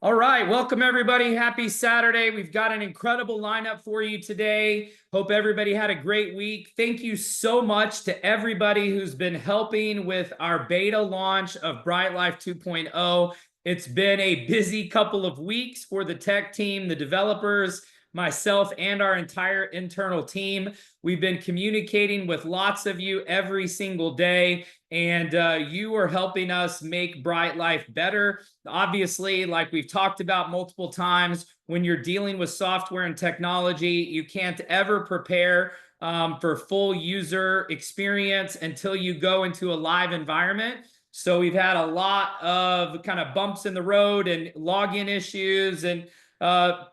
All right, welcome everybody. Happy Saturday. We've got an incredible lineup for you today. Hope everybody had a great week. Thank you so much to everybody who's been helping with our beta launch of BRYTE Life 2.0. It's been a busy couple of weeks for the tech team, the developers, myself, and our entire internal team. We've been communicating with lots of you every single day, and you are helping us make BRYTE Life better. Obviously, like we've talked about multiple times, when you're dealing with software and technology, you can't ever prepare for full user experience until you go into a live environment. So we've had a lot of kind of bumps in the road and login issues and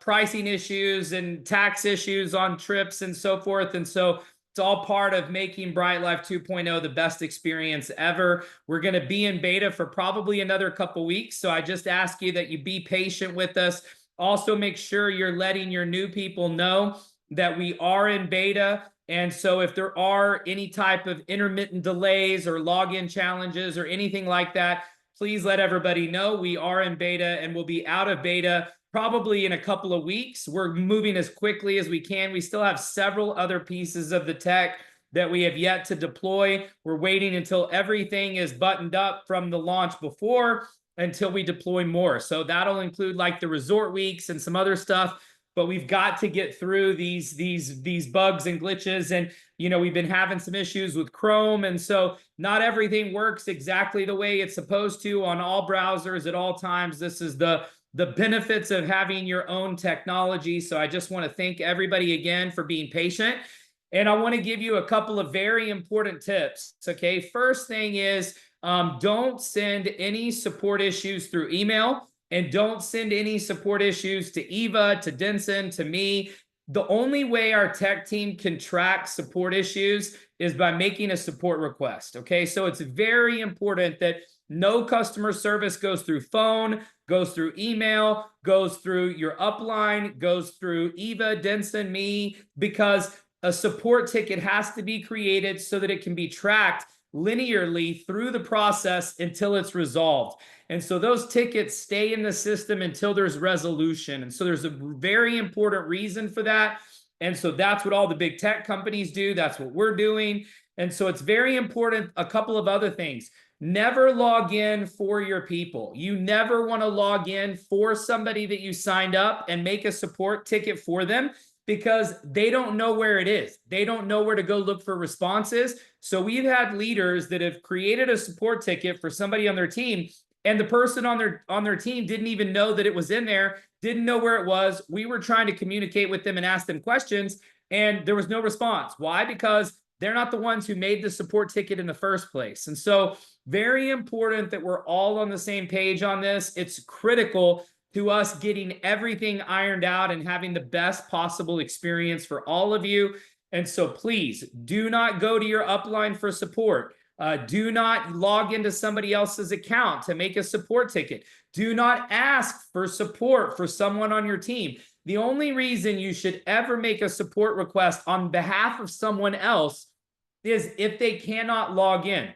pricing issues and tax issues on trips and so forth. And so it's all part of making BRYTE Life 2.0 the best experience ever. We're going to be in beta for probably another couple weeks. So I just ask you that you be patient with us. Also, make sure you're letting your new people know that we are in beta. And so if there are any type of intermittent delays or login challenges or anything like that, please let everybody know we are in beta and we'll be out of beta probably in a couple of weeks. We're moving as quickly as we can. We still have several other pieces of the tech that we have yet to deploy. We're waiting until everything is buttoned up from the launch before until we deploy more. So that'll include like the resort weeks and some other stuff, but we've got to get through these bugs and glitches. And, you know, we've been having some issues with Chrome. And so not everything works exactly the way it's supposed to on all browsers at all times. This is the benefits of having your own technology. So I just want to thank everybody again for being patient. And I want to give you a couple of very important tips. Okay, first thing is don't send any support issues through email, and don't send any support issues to Eva, to Denson, to me. The only way our tech team can track support issues is by making a support request. Okay, so it's very important that no customer service goes through phone, goes through email, goes through your upline, goes through Eva, Denson, me, because a support ticket has to be created so that it can be tracked linearly through the process until it's resolved. And so those tickets stay in the system until there's resolution. And so there's a very important reason for that. And so that's what all the big tech companies do. That's what we're doing. And so it's very important. A couple of other things. Never log in for your people. You never want to log in for somebody that you signed up and make a support ticket for them, because they don't know where it is. They don't know where to go look for responses. So we've had leaders that have created a support ticket for somebody on their team, and the person on their team didn't even know that it was in there, didn't know where it was. We were trying to communicate with them and ask them questions, and there was no response. Why? Because they're not the ones who made the support ticket in the first place. And so very important that we're all on the same page on this. It's critical to us getting everything ironed out and having the best possible experience for all of you. And so please do not go to your upline for support. Do not log into somebody else's account to make a support ticket. Do not ask for support for someone on your team. The only reason you should ever make a support request on behalf of someone else is if they cannot log in.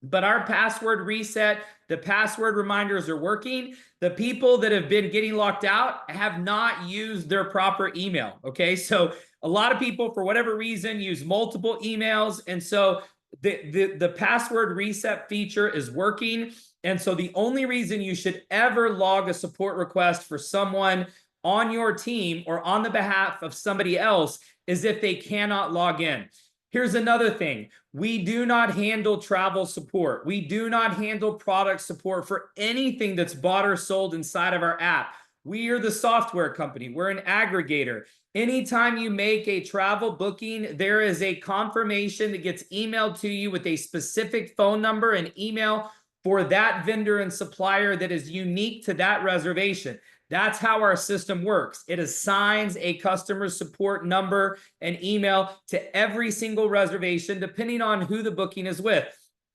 But our password reset, the password reminders are working. The people that have been getting locked out have not used their proper email. Okay, so a lot of people, for whatever reason, use multiple emails. And so the password reset feature is working. And so the only reason you should ever log a support request for someone on your team or on the behalf of somebody else is if they cannot log in. Here's another thing. We do not handle travel support. We do not handle product support for anything that's bought or sold inside of our app. We are the software company. We're an aggregator. Anytime you make a travel booking, there is a confirmation that gets emailed to you with a specific phone number and email for that vendor and supplier that is unique to that reservation. That's how our system works. It assigns a customer support number and email to every single reservation, depending on who the booking is with.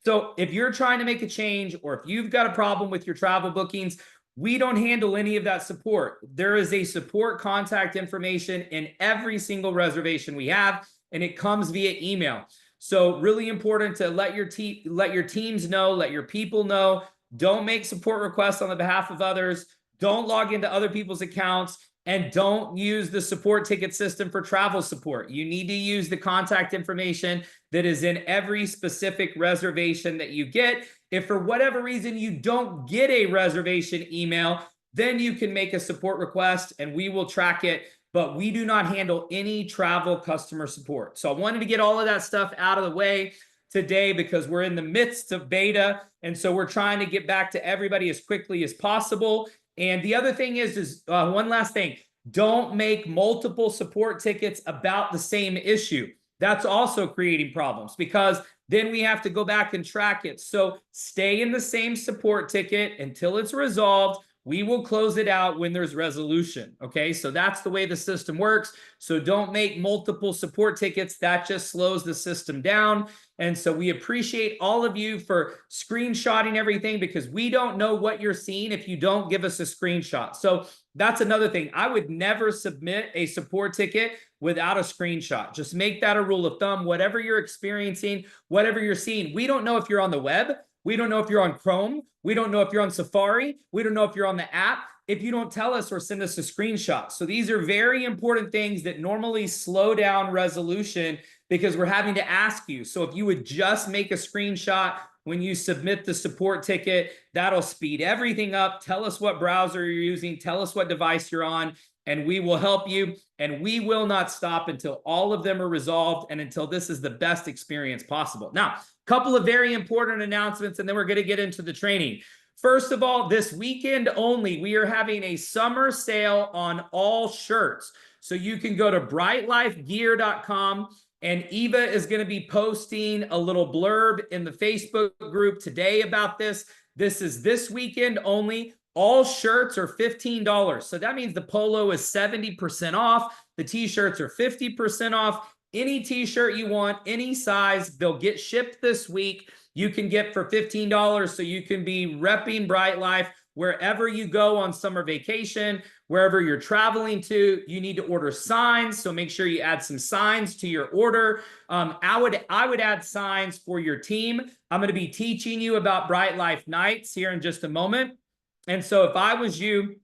So if you're trying to make a change, or if you've got a problem with your travel bookings, we don't handle any of that support. There is a support contact information in every single reservation we have, and it comes via email. So really important to let your teams know, let your people know. Don't make support requests on the behalf of others. Don't log into other people's accounts, and don't use the support ticket system for travel support. You need to use the contact information that is in every specific reservation that you get. If for whatever reason you don't get a reservation email, then you can make a support request and we will track it. But we do not handle any travel customer support. So I wanted to get all of that stuff out of the way today because we're in the midst of beta. And so we're trying to get back to everybody as quickly as possible. And the other thing is one last thing, don't make multiple support tickets about the same issue. That's also creating problems because then we have to go back and track it. So stay in the same support ticket until it's resolved. We will close it out when there's resolution. Okay, so that's the way the system works. So don't make multiple support tickets. That just slows the system down. And so we appreciate all of you for screenshotting everything because we don't know what you're seeing if you don't give us a screenshot. So that's another thing. I would never submit a support ticket without a screenshot. Just make that a rule of thumb. Whatever you're experiencing, whatever you're seeing, we don't know if you're on the web. We don't know if you're on Chrome. We don't know if you're on Safari. We don't know if you're on the app if you don't tell us or send us a screenshot. So these are very important things that normally slow down resolution because we're having to ask you. So if you would just make a screenshot when you submit the support ticket, that'll speed everything up. Tell us what browser you're using. Tell us what device you're on, and we will help you. And we will not stop until all of them are resolved and until this is the best experience possible. Now, a couple of very important announcements, and then we're going to get into the training. First of all, this weekend only, we are having a summer sale on all shirts. So you can go to BRYTELYFEGear.com, and Eva is going to be posting a little blurb in the Facebook group today about this. This is this weekend only. All shirts are $15. So that means the polo is 70% off. The t-shirts are 50% off. Any t-shirt you want, any size, they'll get shipped this week. You can get for $15, so you can be repping BRYTE Life wherever you go on summer vacation, wherever you're traveling to. You need to order signs, so make sure you add some signs to your order. I would add signs for your team. I'm going to be teaching you about BRYTE Life Nights here in just a moment. And so if I was you,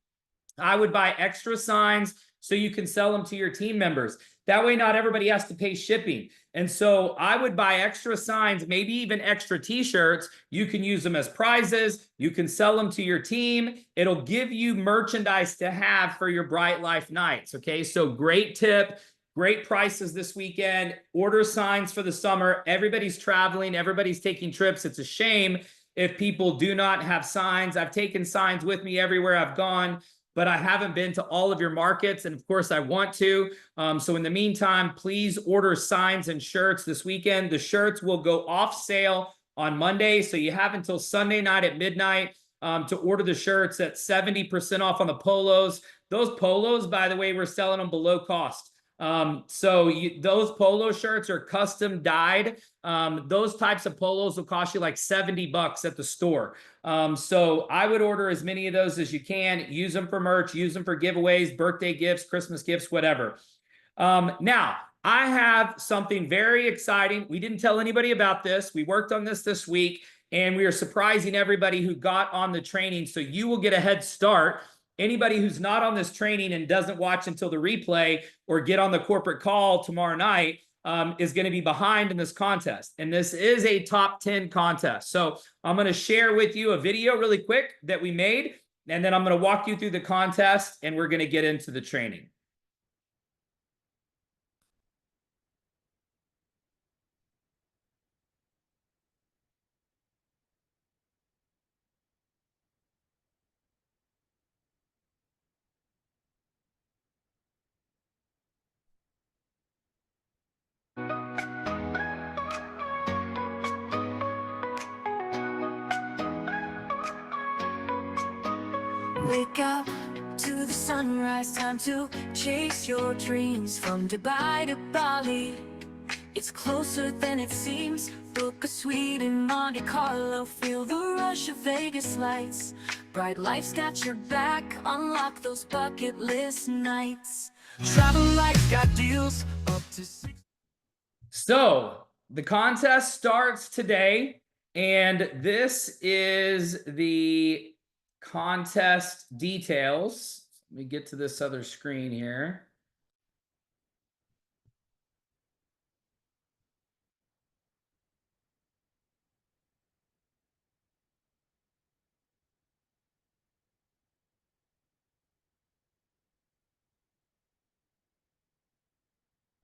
I would buy extra signs so you can sell them to your team members. That way, not everybody has to pay shipping. And so I would buy extra signs, maybe even extra t-shirts. You can use them as prizes. You can sell them to your team. It'll give you merchandise to have for your BRYTE Life Nights. Okay, so great tip. Great prices this weekend. Order signs for the summer. Everybody's traveling. Everybody's taking trips. It's a shame if people do not have signs. I've taken signs with me everywhere I've gone, but I haven't been to all of your markets. And of course I want to. So in the meantime, please order signs and shirts this weekend. The shirts will go off sale on Monday. So you have until Sunday night at midnight to order the shirts at 70% off on the polos. Those polos, by the way, we're selling them below cost. Those polo shirts are custom dyed. Those types of polos will cost you like $70 at the store. So I would order as many of those as you can. Use them for merch, use them for giveaways, birthday gifts, Christmas gifts, whatever. Now, I have something very exciting. We didn't tell anybody about this. We worked on this week, and we are surprising everybody who got on the training. So you will get a head start. Anybody who's not on this training and doesn't watch until the replay or get on the corporate call tomorrow night is going to be behind in this contest. And this is a top 10 contest. So I'm going to share with you a video really quick that we made, and then I'm going to walk you through the contest, and we're going to get into the training. Wake up to the sunrise, time to chase your dreams. From Dubai to Bali, it's closer than it seems. Book a suite in Monte Carlo, feel the rush of Vegas lights. BRYTE Life's got your back, unlock those bucket list nights. Travel Life's got deals up to 6. So the contest starts today, and this is the contest details. Let me get to this other screen here.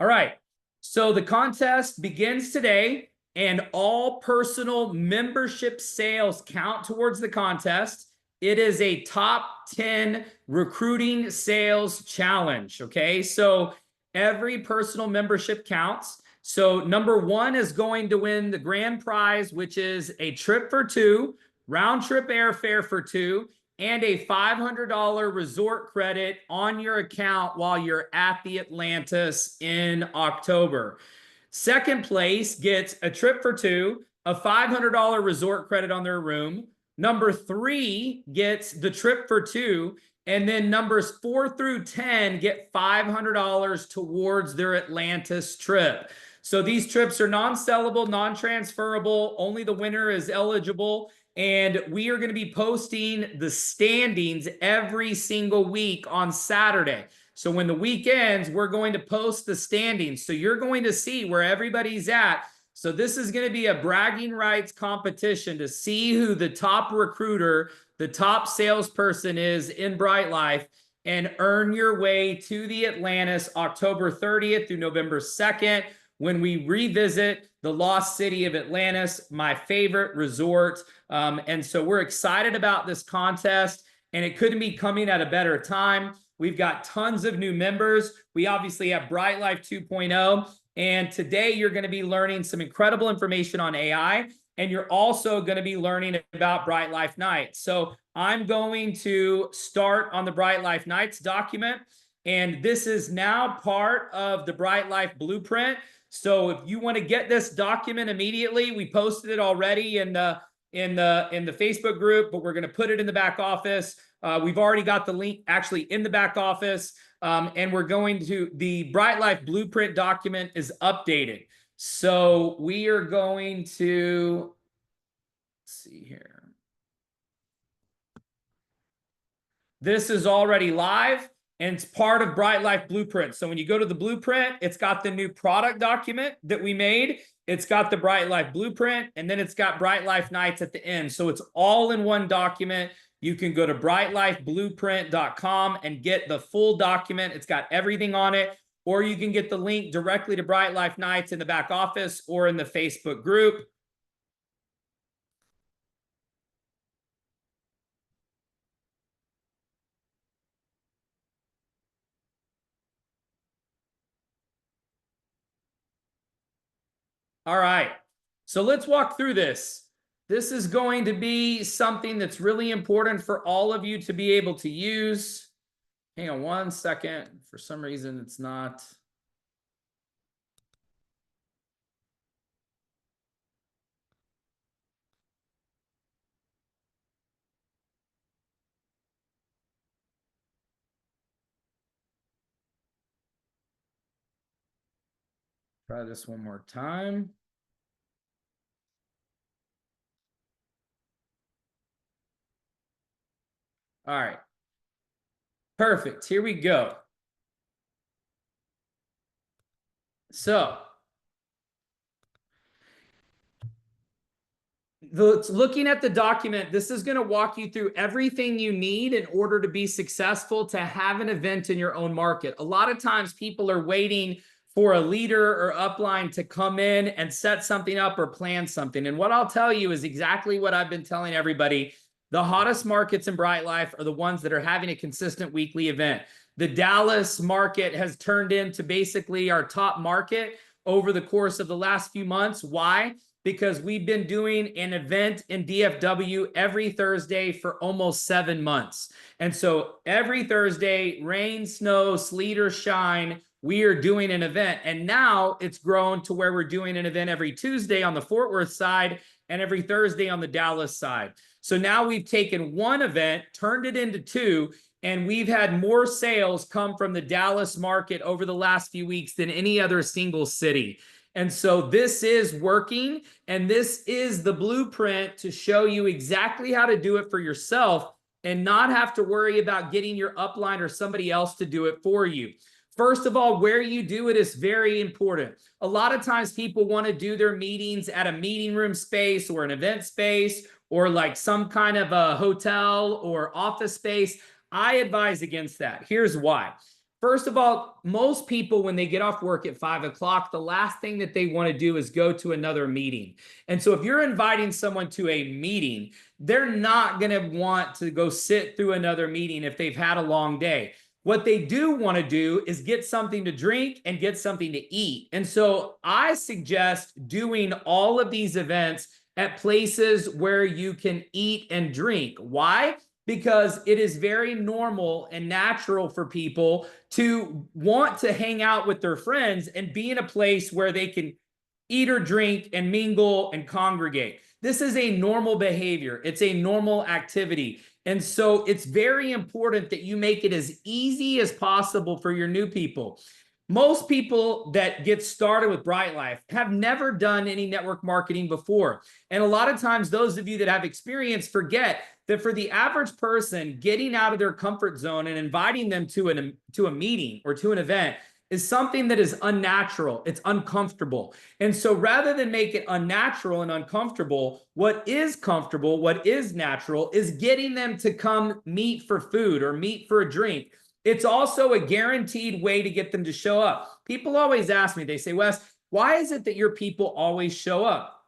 All right, so the contest begins today, and all personal membership sales count towards the contest. It is a top 10 recruiting sales challenge, okay? So every personal membership counts. So number one is going to win the grand prize, which is a trip for two, round trip airfare for two, and a $500 resort credit on your account while you're at the Atlantis in October. Second place gets a trip for two, a $500 resort credit on their room. Number three gets the trip for two, and then numbers 4 through 10 get $500 towards their Atlantis trip. So these trips are non-sellable, non-transferable. Only the winner is eligible. And we are going to be posting the standings every single week on Saturday. So when the week ends, we're going to post the standings. So you're going to see where everybody's at. So this is going to be a bragging rights competition to see who the top recruiter, the top salesperson is in BRYTE Life, and earn your way to the Atlantis October 30th through November 2nd, when we revisit the lost city of Atlantis, my favorite resort. And so we're excited about this contest, and it couldn't be coming at a better time. We've got tons of new members. We obviously have BRYTE Life 2.0, and today you're going to be learning some incredible information on AI, and you're also going to be learning about BRYTE Life Nights. So I'm going to start on the BRYTE Life Nights document, and this is now part of the BRYTE Life Blueprint. So if you want to get this document immediately, we posted it already in the Facebook group, but we're going to put it in the back office. We've already got the link actually in the back office, and we're going to, the BRYTE Life Blueprint document is updated. So we are going to, let's see here. This is already live, and it's part of BRYTE Life Blueprint. So when you go to the blueprint, it's got the new product document that we made. It's got the BRYTE Life Blueprint, and then it's got BRYTE Life Nights at the end. So it's all in one document. You can go to brytelifeblueprint.com and get the full document. It's got everything on it. Or you can get the link directly to BRYTE Life Nights in the back office or in the Facebook group. All right, so let's walk through this. This is going to be something that's really important for all of you to be able to use. Hang on one second. For some reason, it's not. Try this one more time. All right. Perfect. Here we go. So looking at the document, this is going to walk you through everything you need in order to be successful to have an event in your own market. A lot of times people are waiting for a leader or upline to come in and set something up or plan something. And what I'll tell you is exactly what I've been telling everybody. The hottest markets in BRYTE Life are the ones that are having a consistent weekly event. The Dallas market has turned into basically our top market over the course of the last few months. Why? Because we've been doing an event in DFW every Thursday for almost 7 months. And so every Thursday, rain, snow, sleet, or shine, we are doing an event. And now it's grown to where we're doing an event every Tuesday on the Fort Worth side and every Thursday on the Dallas side. So now we've taken one event, turned it into two, and we've had more sales come from the Dallas market over the last few weeks than any other single city. And so this is working, and this is the blueprint to show you exactly how to do it for yourself and not have to worry about getting your upline or somebody else to do it for you. First of all, where you do it is very important. A lot of times people want to do their meetings at a meeting room space or an event space or like some kind of a hotel or office space. I advise against that. Here's why. First of all, most people, when they get off work at 5 o'clock, the last thing that they want to do is go to another meeting. And so if you're inviting someone to a meeting, they're not going to want to go sit through another meeting if they've had a long day. What they do want to do is get something to drink and get something to eat. And so I suggest doing all of these events at places where you can eat and drink. Why? Because it is very normal and natural for people to want to hang out with their friends and be in a place where they can eat or drink and mingle and congregate. This is a normal behavior. It's a normal activity. And so it's very important that you make it as easy as possible for your new people. Most people that get started with BRYTE Life have never done any network marketing before. And a lot of times, those of you that have experience forget that for the average person, getting out of their comfort zone and inviting them to a meeting or to an event is something that is unnatural. It's uncomfortable. And so rather than make it unnatural and uncomfortable, what is comfortable, what is natural, is getting them to come meet for food or meet for a drink. It's also a guaranteed way to get them to show up. People always ask me, they say, Wes, why is it that your people always show up?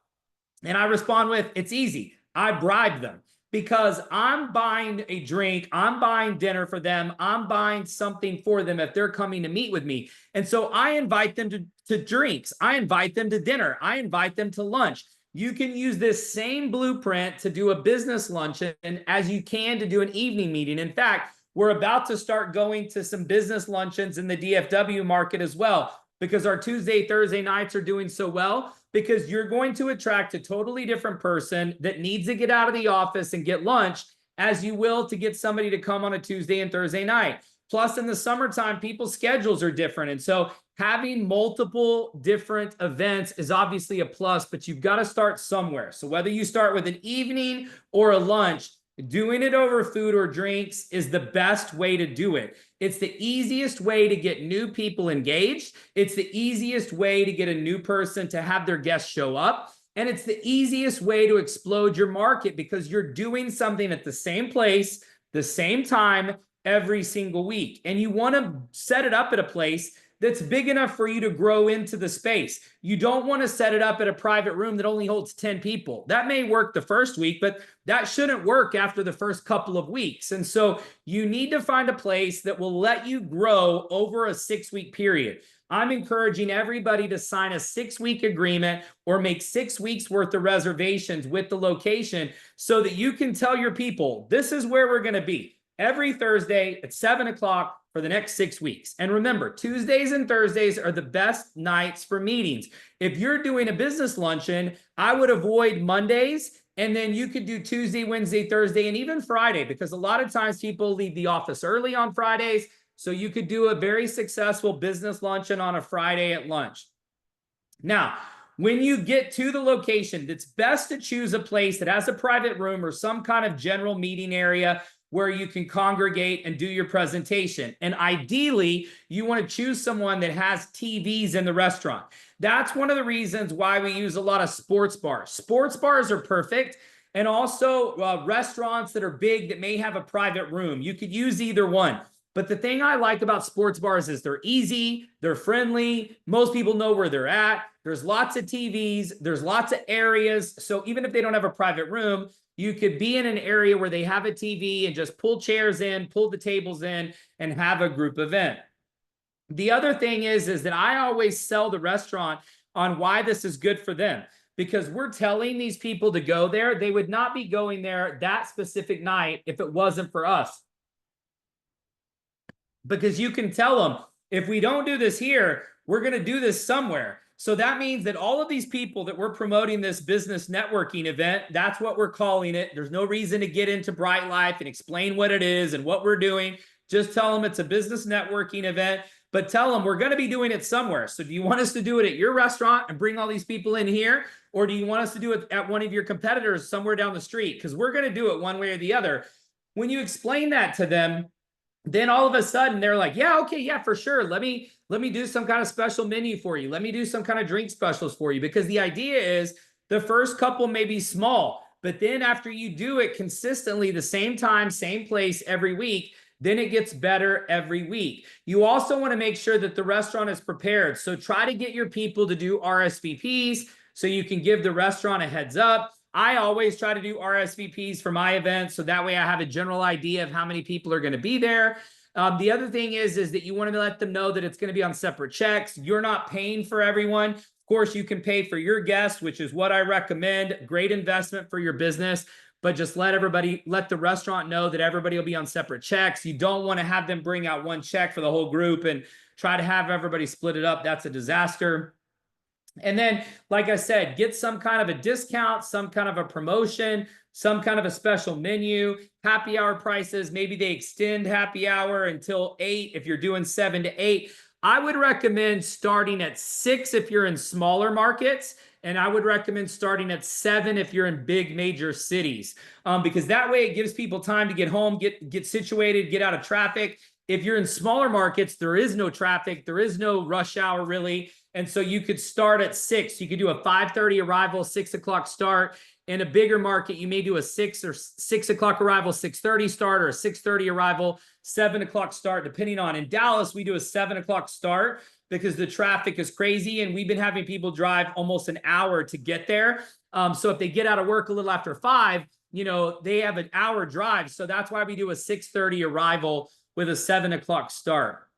And I respond with, it's easy. I bribe them. Because I'm buying a drink, I'm buying dinner for them, I'm buying something for them if they're coming to meet with me. And so I invite them to drinks, I invite them to dinner, I invite them to lunch. You can use this same blueprint to do a business luncheon as you can to do an evening meeting. In fact, we're about to start going to some business luncheons in the DFW market as well, because our Tuesday, Thursday nights are doing so well, because you're going to attract a totally different person that needs to get out of the office and get lunch as you will to get somebody to come on a Tuesday and Thursday night. Plus, in the summertime, people's schedules are different. And so having multiple different events is obviously a plus, but you've got to start somewhere. So whether you start with an evening or a lunch, doing it over food or drinks is the best way to do it. It's the easiest way to get new people engaged. It's the easiest way to get a new person to have their guests show up. And it's the easiest way to explode your market because you're doing something at the same place, the same time, every single week. And you want to set it up at a place that's big enough for you to grow into the space. You don't want to set it up at a private room that only holds 10 people. That may work the first week, but that shouldn't work after the first couple of weeks. And so you need to find a place that will let you grow over a 6-week period. I'm encouraging everybody to sign a 6-week agreement or make 6 weeks worth of reservations with the location so that you can tell your people, this is where we're going to be every Thursday at 7 o'clock for the next 6 weeks. And remember, Tuesdays and Thursdays are the best nights for meetings. If you're doing a business luncheon, I would avoid Mondays, and then you could do Tuesday, Wednesday, Thursday, and even Friday, because a lot of times people leave the office early on Fridays. So you could do a very successful business luncheon on a Friday at lunch. Now, when you get to the location, it's best to choose a place that has a private room or some kind of general meeting area where you can congregate and do your presentation. And ideally, you want to choose someone that has TVs in the restaurant. That's one of the reasons why we use a lot of sports bars. Sports bars are perfect. And also restaurants that are big that may have a private room. You could use either one. But the thing I like about sports bars is they're easy, they're friendly, most people know where they're at, there's lots of TVs, there's lots of areas. So even if they don't have a private room, you could be in an area where they have a TV and just pull chairs in, pull the tables in, and have a group event. The other thing is that I always sell the restaurant on why this is good for them. Because we're telling these people to go there. They would not be going there that specific night if it wasn't for us. Because you can tell them, if we don't do this here, we're going to do this somewhere. So that means that all of these people that we're promoting this business networking event, that's what we're calling it. There's no reason to get into BRYTE Life and explain what it is and what we're doing. Just tell them it's a business networking event, but tell them we're going to be doing it somewhere. So do you want us to do it at your restaurant and bring all these people in here? Or do you want us to do it at one of your competitors somewhere down the street? Because we're going to do it one way or the other. When you explain that to them, then all of a sudden they're like, yeah, okay, yeah, for sure. Let me do some kind of special menu for you. Let me do some kind of drink specials for you. Because the idea is the first couple may be small, but then after you do it consistently, the same time, same place every week, then it gets better every week. You also want to make sure that the restaurant is prepared. So try to get your people to do RSVPs so you can give the restaurant a heads up. I always try to do RSVPs for my events, so that way I have a general idea of how many people are going to be there. The other thing is that you want to let them know that it's going to be on separate checks. You're not paying for everyone. Of course, you can pay for your guests, which is what I recommend. Great investment for your business, but just let the restaurant know that everybody will be on separate checks. You don't want to have them bring out one check for the whole group and try to have everybody split it up. That's a disaster. And then, like I said, get some kind of a discount, some kind of a promotion, some kind of a special menu, happy hour prices. Maybe they extend happy hour until 8 if you're doing 7 to 8. I would recommend starting at 6 if you're in smaller markets, and I would recommend starting at 7 if you're in big major cities, because that way it gives people time to get home, get situated, get out of traffic. If you're in smaller markets, there is no traffic, there is no rush hour really. And so you could start at 6. You could do a 5:30 arrival, 6 o'clock start. In a bigger market, you may do a 6 o'clock arrival, 6:30 start, or a 6:30 arrival, 7 o'clock start, depending on. In Dallas, we do a 7 o'clock start because the traffic is crazy, and we've been having people drive almost an hour to get there. So if they get out of work a little after 5, they have an hour drive. So that's why we do a 6:30 arrival with a 7 o'clock start.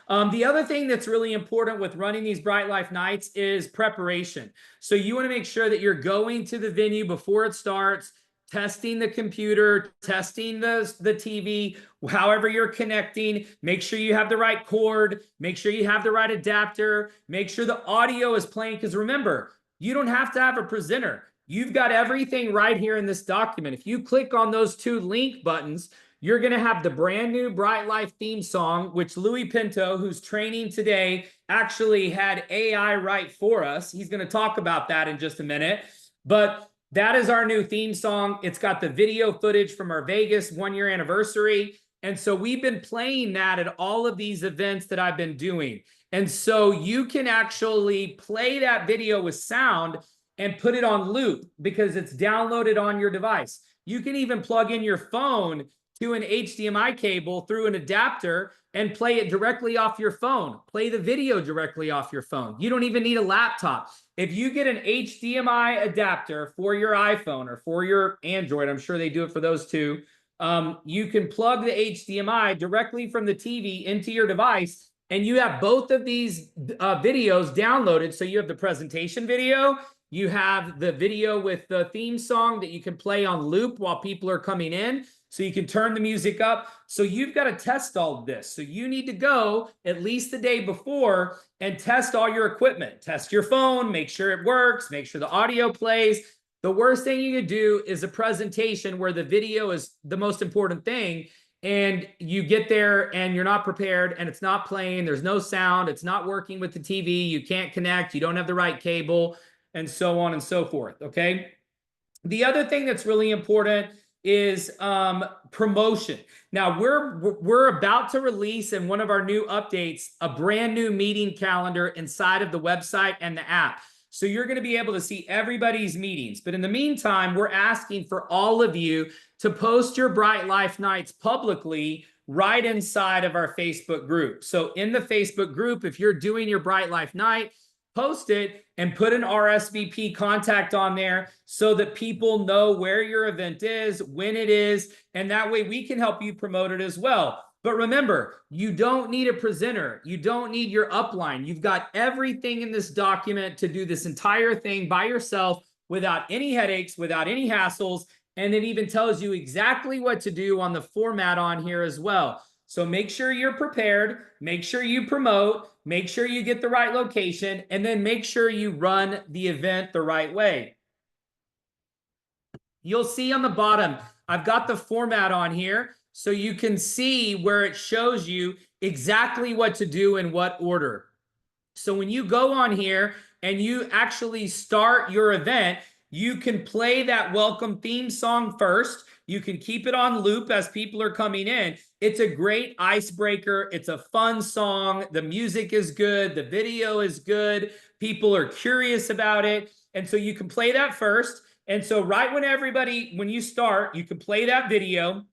The other thing that's really important with running these BRYTE Life nights is preparation. So you want to make sure that you're going to the venue before it starts, testing the computer, testing the TV, however you're connecting. Make sure you have the right cord. Make sure you have the right adapter. Make sure the audio is playing, because remember, you don't have to have a presenter. You've got everything right here in this document. If you click on those 2 link buttons, you're going to have the brand new BRYTE Life theme song, which Louie Pinto, who's training today, actually had AI write for us. He's going to talk about that in just a minute. But that is our new theme song. It's got the video footage from our Vegas 1-year anniversary. And so we've been playing that at all of these events that I've been doing. And so you can actually play that video with sound and put it on loop because it's downloaded on your device. You can even plug in your phone to an HDMI cable through an adapter and play it directly off your phone. Play the video directly off your phone. You don't even need a laptop. If you get an HDMI adapter for your iPhone or for your Android, I'm sure they do it for those too, you can plug the HDMI directly from the TV into your device, and you have both of these videos downloaded. So you have the presentation video, you have the video with the theme song that you can play on loop while people are coming in. So you can turn the music up. So you've got to test all of this. So you need to go at least the day before and test all your equipment. Test your phone, make sure it works, make sure the audio plays. The worst thing you could do is a presentation where the video is the most important thing, and you get there and you're not prepared and it's not playing, there's no sound, it's not working with the TV, you can't connect, you don't have the right cable, and so on and so forth, okay? The other thing that's really important is promotion. Now we're about to release in one of our new updates a brand new meeting calendar inside of the website and the app. So you're going to be able to see everybody's meetings. But in the meantime, we're asking for all of you to post your BRYTE Life nights publicly right inside of our Facebook group. So in the Facebook group, if you're doing your BRYTE Life night, post it and put an RSVP contact on there so that people know where your event is, when it is, and that way we can help you promote it as well. But remember, you don't need a presenter. You don't need your upline. You've got everything in this document to do this entire thing by yourself without any headaches, without any hassles, and it even tells you exactly what to do on the format on here as well. So make sure you're prepared, make sure you promote, make sure you get the right location, and then make sure you run the event the right way. You'll see on the bottom, I've got the format on here so you can see where it shows you exactly what to do in what order. So when you go on here and you actually start your event, you can play that welcome theme song first. You can keep it on loop as people are coming in. It's a great icebreaker. It's a fun song. The music is good. The video is good. People are curious about it. And so you can play that first. And so right when you start, you can play that video.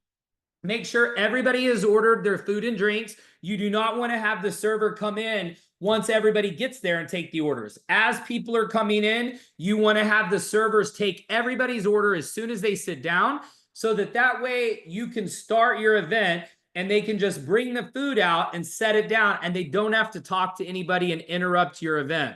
Make sure everybody has ordered their food and drinks. You do not want to have the server come in once everybody gets there and take the orders. As people are coming in, you want to have the servers take everybody's order as soon as they sit down, so that way you can start your event and they can just bring the food out and set it down, and they don't have to talk to anybody and interrupt your event.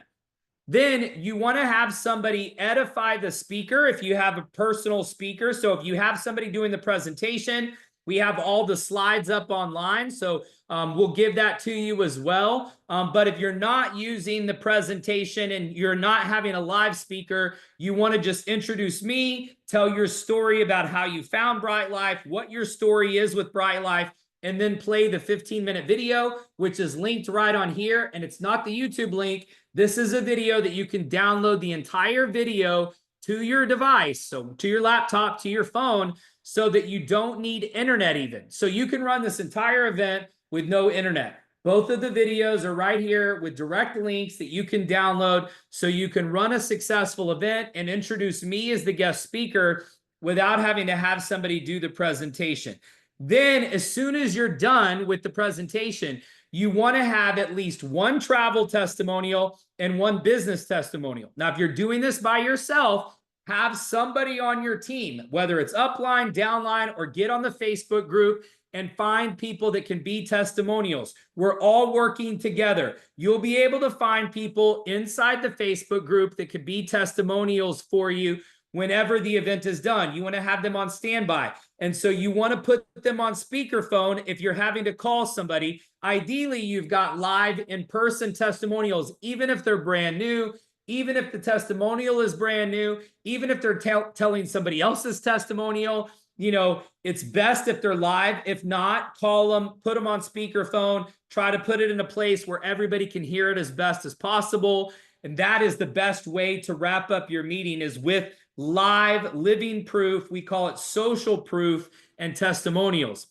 Then you want to have somebody edify the speaker if you have a personal speaker. So if you have somebody doing the presentation, we have all the slides up online, so we'll give that to you as well. But if you're not using the presentation and you're not having a live speaker, you want to just introduce me, tell your story about how you found BRYTE Life, what your story is with BRYTE Life, and then play the 15-minute video, which is linked right on here. And it's not the YouTube link. This is a video that you can download the entire video to your device, so to your laptop, to your phone, so that you don't need internet even. So you can run this entire event with no internet. Both of the videos are right here with direct links that you can download, so you can run a successful event and introduce me as the guest speaker without having to have somebody do the presentation. Then as soon as you're done with the presentation, you want to have at least one travel testimonial and one business testimonial. Now, if you're doing this by yourself, have somebody on your team, whether it's upline, downline, or get on the Facebook group and find people that can be testimonials. We're all working together. You'll be able to find people inside the Facebook group that could be testimonials for you whenever the event is done. You want to have them on standby. And so you want to put them on speakerphone if you're having to call somebody. Ideally, you've got live in-person testimonials, even if they're brand new, even if the testimonial is brand new, even if they're telling somebody else's testimonial. You know, it's best if they're live. If not, call them, put them on speakerphone, try to put it in a place where everybody can hear it as best as possible. And that is the best way to wrap up your meeting, is with live living proof. We call it social proof and testimonials.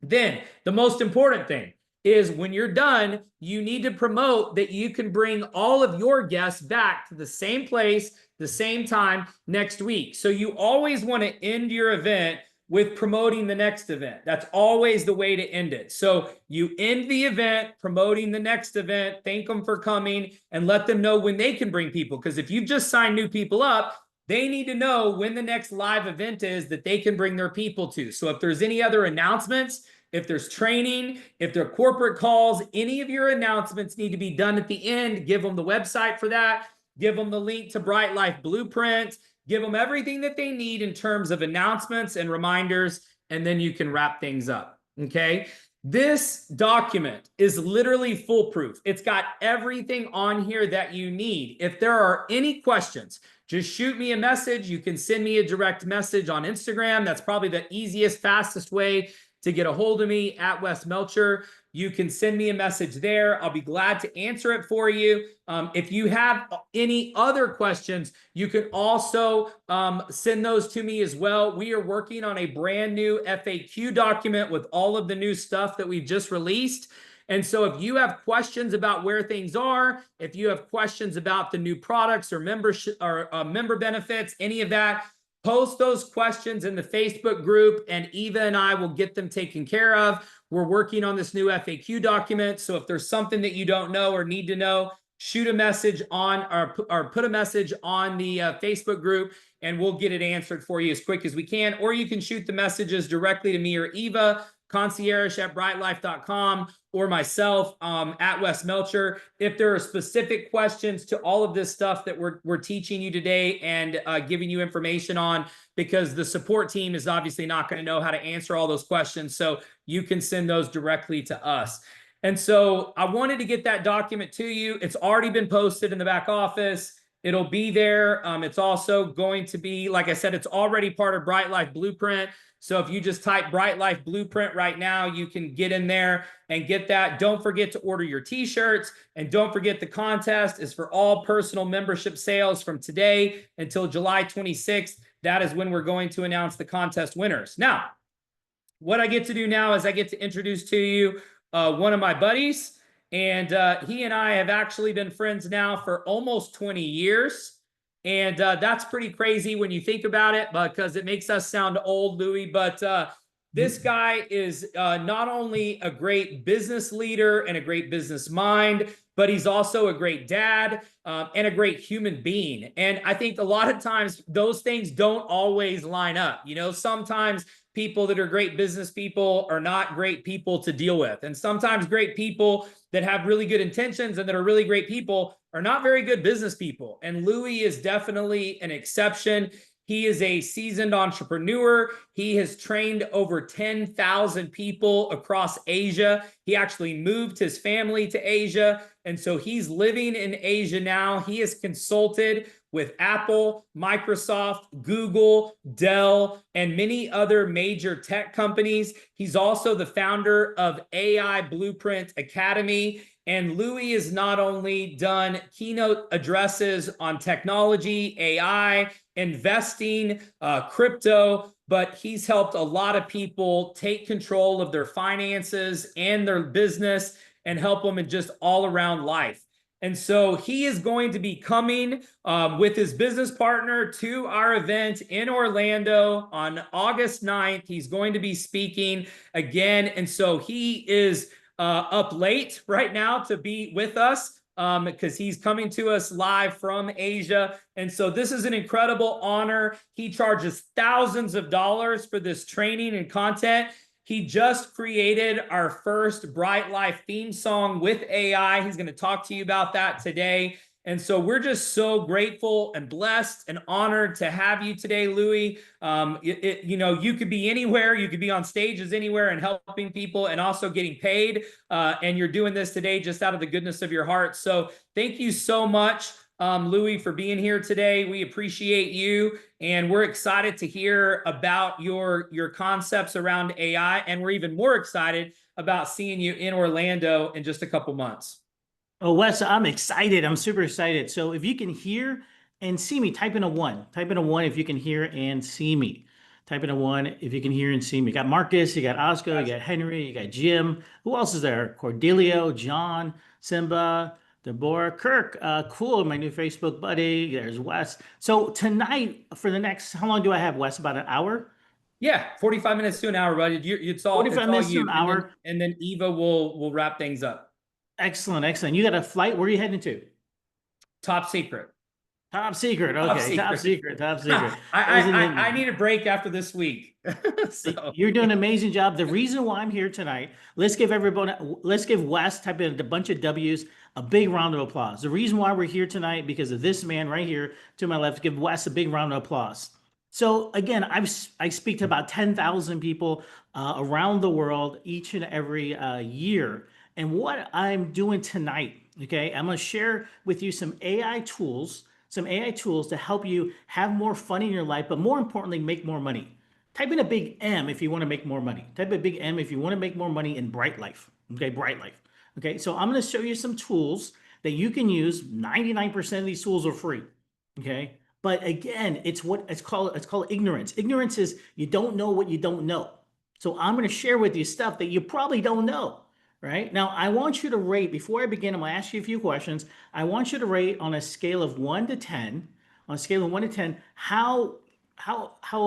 Then the most important thing is, when you're done, you need to promote that you can bring all of your guests back to the same place, the same time next week. So you always want to end your event with promoting the next event. That's always the way to end it. So you end the event promoting the next event, thank them for coming, and let them know when they can bring people. Because if you've just signed new people up, they need to know when the next live event is that they can bring their people to. So if there's any other announcements, if there's training, if there are corporate calls, any of your announcements need to be done at the end. Give them the website for that. Give them the link to BRYTE Life Blueprint. Give them everything that they need in terms of announcements and reminders, and then you can wrap things up, okay? This document is literally foolproof. It's got everything on here that you need. If there are any questions, just shoot me a message. You can send me a direct message on Instagram. That's probably the easiest, fastest way to get a hold of me, at Wes Melcher. You can send me a message there. I'll be glad to answer it for you. If you have any other questions, you can also send those to me as well. We are working on a brand new FAQ document with all of the new stuff that we've just released. And so if you have questions about where things are, if you have questions about the new products or membership or member benefits, any of that, post those questions in the Facebook group, and Eva and I will get them taken care of. We're working on this new FAQ document. So if there's something that you don't know or need to know, shoot a message on or put a message on the Facebook group, and we'll get it answered for you as quick as we can. Or you can shoot the messages directly to me or Eva, concierge@brytelife.com, or myself at Wes Melcher. If there are specific questions to all of this stuff that we're teaching you today and giving you information on, because the support team is obviously not going to know how to answer all those questions, so you can send those directly to us. And so I wanted to get that document to you. It's already been posted in the back office. It'll be there. It's also going to be, like I said, it's already part of BRYTE Life Blueprint. So if you just type BRYTE Life Blueprint right now, you can get in there and get that. Don't forget to order your t-shirts, and don't forget the contest is for all personal membership sales from today until July 26th. that is when we're going to announce the contest winners. Now, what I get to do now is I get to introduce to you one of my buddies, and he and I have actually been friends now for almost 20 years. And that's pretty crazy when you think about it, because it makes us sound old, Louie. But this guy is not only a great business leader and a great business mind, but he's also a great dad and a great human being. And I think a lot of times those things don't always line up. You know, sometimes people that are great business people are not great people to deal with. And sometimes great people that have really good intentions and that are really great people are not very good business people. And Louie is definitely an exception. He is a seasoned entrepreneur. He has trained over 10,000 people across Asia. He actually moved his family to Asia. And so he's living in Asia now. He has consulted with Apple, Microsoft, Google, Dell, and many other major tech companies. He's also the founder of AI Blueprint Academy. And Louie has not only done keynote addresses on technology, AI, investing, crypto, but he's helped a lot of people take control of their finances and their business and help them in just all around life. And so he is going to be coming with his business partner to our event in Orlando on August 9th. He's going to be speaking again. And so he is up late right now to be with us because he's coming to us live from Asia. And so this is an incredible honor. He charges thousands of dollars for this training and content. He just created our first BRYTE Life theme song with AI. He's going to talk to you about that today. And so we're just so grateful and blessed and honored to have you today, Louie. You know, you could be anywhere. You could be on stages anywhere and helping people and also getting paid. And you're doing this today just out of the goodness of your heart. So thank you so much, Louie, for being here today. We appreciate you. And we're excited to hear about your concepts around AI. And we're even more excited about seeing you in Orlando in just a couple months. Oh, Wes, I'm excited. I'm super excited. So if you can hear and see me, type in a one. Type in a one if you can hear and see me. Type in a one if you can hear and see me. You got Marcus, you got Oscar, you got Henry, you got Jim. Who else is there? Cordelio, John, Simba, Deborah, Kirk. Cool, my new Facebook buddy. There's Wes. So tonight, for the next, how long do I have, Wes? About an hour? Yeah, 45 minutes to an hour, buddy. It's all 45 minutes to an hour. And then Eva will wrap things up. Excellent, excellent. You got a flight. Where are you heading to? Top secret. Top secret. Okay, top secret. Top secret. I need a break after this week. So. You're doing an amazing job. The reason why I'm here tonight, let's give Wes, type in a bunch of W's, a big round of applause. The reason why we're here tonight, because of this man right here to my left. Give Wes a big round of applause. So again, I speak to about 10,000 people around the world each and every year. And what I'm doing tonight, okay, I'm going to share with you some AI tools to help you have more fun in your life, but more importantly, make more money. Type in a big M if you want to make more money. Type a big M if you want to make more money in BRYTE Life. Okay, BRYTE Life. Okay, so I'm going to show you some tools that you can use. 99% of these tools are free. Okay, but again, it's called ignorance. Ignorance is you don't know what you don't know. So I'm going to share with you stuff that you probably don't know. Right now, I want you to rate, before I begin, I'm going to ask you a few questions. I want you to rate on a scale of 1 to 10, how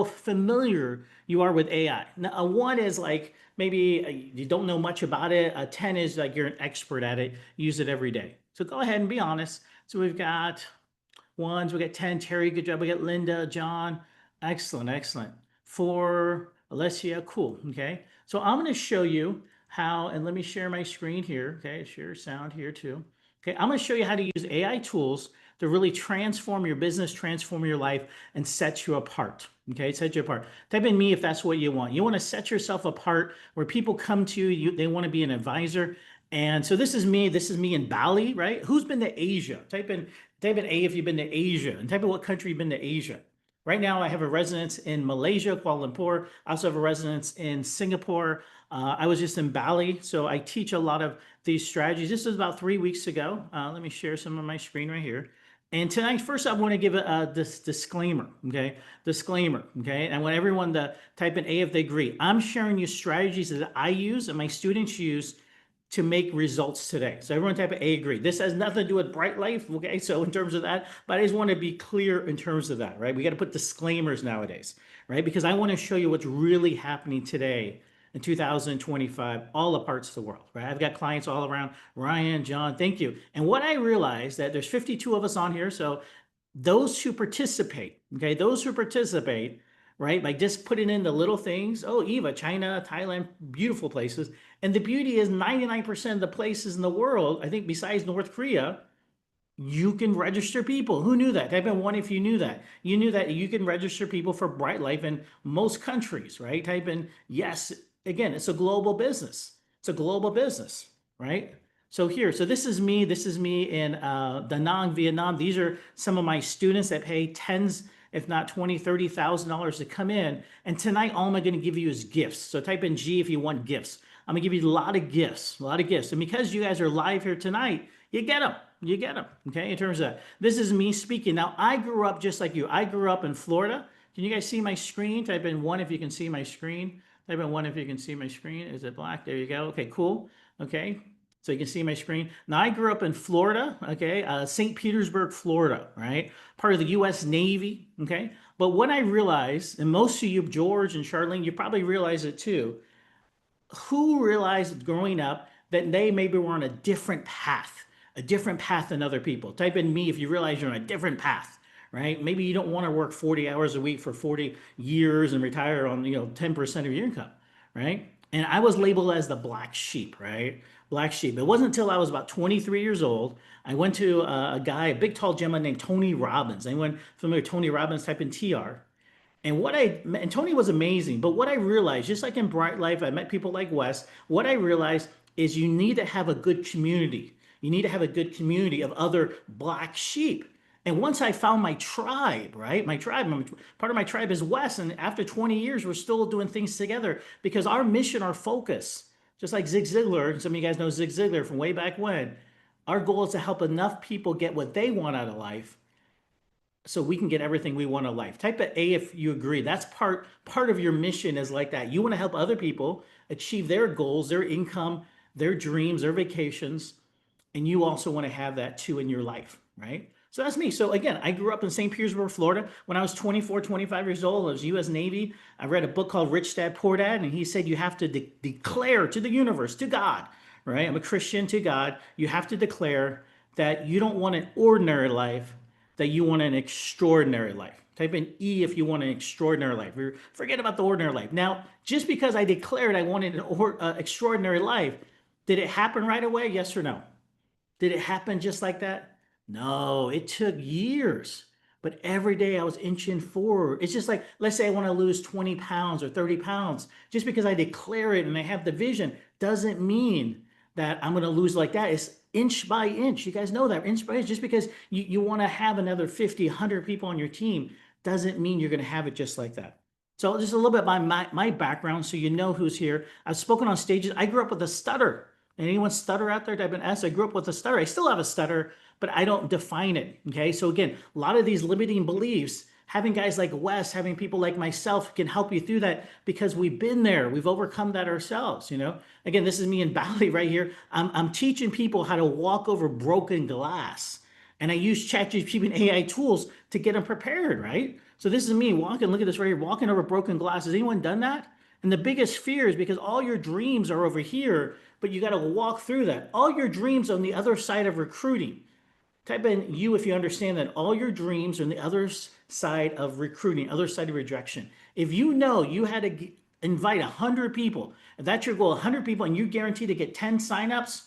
familiar you are with AI. Now, a 1 is like maybe you don't know much about it. A 10 is like you're an expert at it, use it every day. So go ahead and be honest. So we've got 1s, we got 10. Terry, good job. We got Linda, John, excellent, excellent. 4, Alessia, cool. Okay, so I'm going to show you how, and let me share my screen here. Okay, share sound here too. Okay, I'm going to show you how to use AI tools to really transform your business, transform your life, and set you apart. Okay, set you apart. Type in me if that's what you want. You want to set yourself apart where people come to you, they want to be an advisor. And so this is me in Bali, right? Who's been to Asia? Type in A if you've been to Asia, and type in what country you've been to Asia. Right now, I have a residence in Malaysia, Kuala Lumpur. I also have a residence in Singapore. I was just in Bali, so I teach a lot of these strategies. This was about 3 weeks ago. Let me share some of my screen right here. And tonight, first, I want to give this disclaimer, okay? Disclaimer, okay? And I want everyone to type in A if they agree. I'm sharing you strategies that I use and my students use to make results today. So everyone type in A agree. This has nothing to do with BRYTE Life, okay? So in terms of that, but I just want to be clear in terms of that, right? We got to put disclaimers nowadays, right? Because I want to show you what's really happening today in 2025, all the parts of the world, right? I've got clients all around. Ryan, John, thank you. And what I realized that there's 52 of us on here. So those who participate, okay, those who participate, right, by just putting in the little things, oh, Eva, China, Thailand, beautiful places. And the beauty is 99% of the places in the world, I think besides North Korea, you can register people. Who knew that? Type in one if you knew that. You knew that you can register people for BRYTE Life in most countries, right? Type in yes. Again, it's a global business. It's a global business, right? So here, so this is me in Da Nang, Vietnam. These are some of my students that pay tens, if not $20,000, $30,000 to come in. And tonight, all I'm going to give you is gifts. So type in G if you want gifts. I'm gonna give you a lot of gifts, a lot of gifts. And because you guys are live here tonight, you get them. You get them, okay? In terms of that. This is me speaking. Now, I grew up just like you. I grew up in Florida. Can you guys see my screen? Type in one if you can see my screen. Type in one if you can see my screen. Is it black? There you go. Okay, cool. Okay, so you can see my screen. Now, I grew up in Florida, okay? St. Petersburg, Florida, right? Part of the U.S. Navy, okay? But what I realized, and most of you, George and Charlene, you probably realize it too, who realized growing up that they maybe were on a different path than other people? Type in me if you realize you're on a different path, right? Maybe you don't want to work 40 hours a week for 40 years and retire on, 10% of your income, right? And I was labeled as the black sheep, right? Black sheep. It wasn't until I was about 23 years old, I went to a guy, a big tall gentleman named Tony Robbins. Anyone familiar with Tony Robbins? Type in TR. And Tony was amazing, but what I realized, just like in BRYTE Life, I met people like Wes. What I realized is you need to have a good community. You need to have a good community of other black sheep. And once I found my tribe, right? My tribe, part of my tribe is Wes. And after 20 years, we're still doing things together because our mission, our focus, just like Zig Ziglar, some of you guys know Zig Ziglar from way back when, our goal is to help enough people get what they want out of life so we can get everything we want in life. Type in A if you agree. That's part of your mission is like that. You want to help other people achieve their goals, their income, their dreams, their vacations, and you also want to have that too in your life, right? So that's me. So again, I grew up in St. Petersburg, Florida. When I was 24, 25 years old, I was U.S. Navy. I read a book called Rich Dad, Poor Dad, and he said you have to declare to the universe, to God, right? I'm a Christian, to God. You have to declare that you don't want an ordinary life, that you want an extraordinary life. Type in E if you want an extraordinary life. Forget about the ordinary life. Now, just because I declared I wanted an extraordinary life, did it happen right away? Yes or no? Did it happen just like that? No, it took years. But every day I was inching forward. It's just like, let's say I want to lose 20 pounds or 30 pounds. Just because I declare it and I have the vision doesn't mean that I'm going to lose like that. It's inch by inch. You guys know that, inch by inch. Just because you want to have another 50, 100 people on your team doesn't mean you're going to have it just like that. So just a little bit about my background so you know who's here. I've spoken on stages. I grew up with a stutter. Anyone stutter out there? I've been asked. I grew up with a stutter. I still have a stutter, but I don't define it. Okay. So again, a lot of these limiting beliefs, having guys like Wes, having people like myself can help you through that because we've been there. We've overcome that ourselves. Again, this is me in Bali right here. I'm teaching people how to walk over broken glass. And I use ChatGPT and AI tools to get them prepared, right? So this is me walking. Look at this right here, walking over broken glass. Has anyone done that? And the biggest fear is because all your dreams are over here, but you got to walk through that. All your dreams on the other side of recruiting. Type in you if you understand that all your dreams are on the other side of recruiting, other side of rejection. If you know you had to invite 100 people, if that's your goal, 100 people, and you're guaranteed to get 10 signups,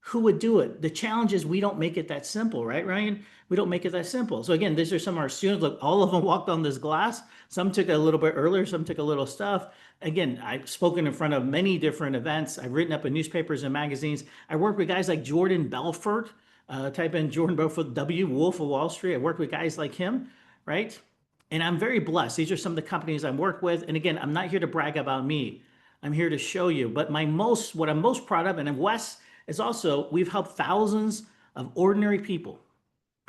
who would do it? The challenge is we don't make it that simple, right, Ryan? We don't make it that simple. So again, these are some of our students. Look, all of them walked on this glass. Some took it a little bit earlier. Some took a little stuff. Again, I've spoken in front of many different events. I've written up in newspapers and magazines. I work with guys like Jordan Belfort. Type in Jordan Belfort, W, Wolf of Wall Street. I work with guys like him, right? And I'm very blessed. These are some of the companies I work with. And again, I'm not here to brag about me. I'm here to show you. But what I'm most proud of, and Wes is also, we've helped thousands of ordinary people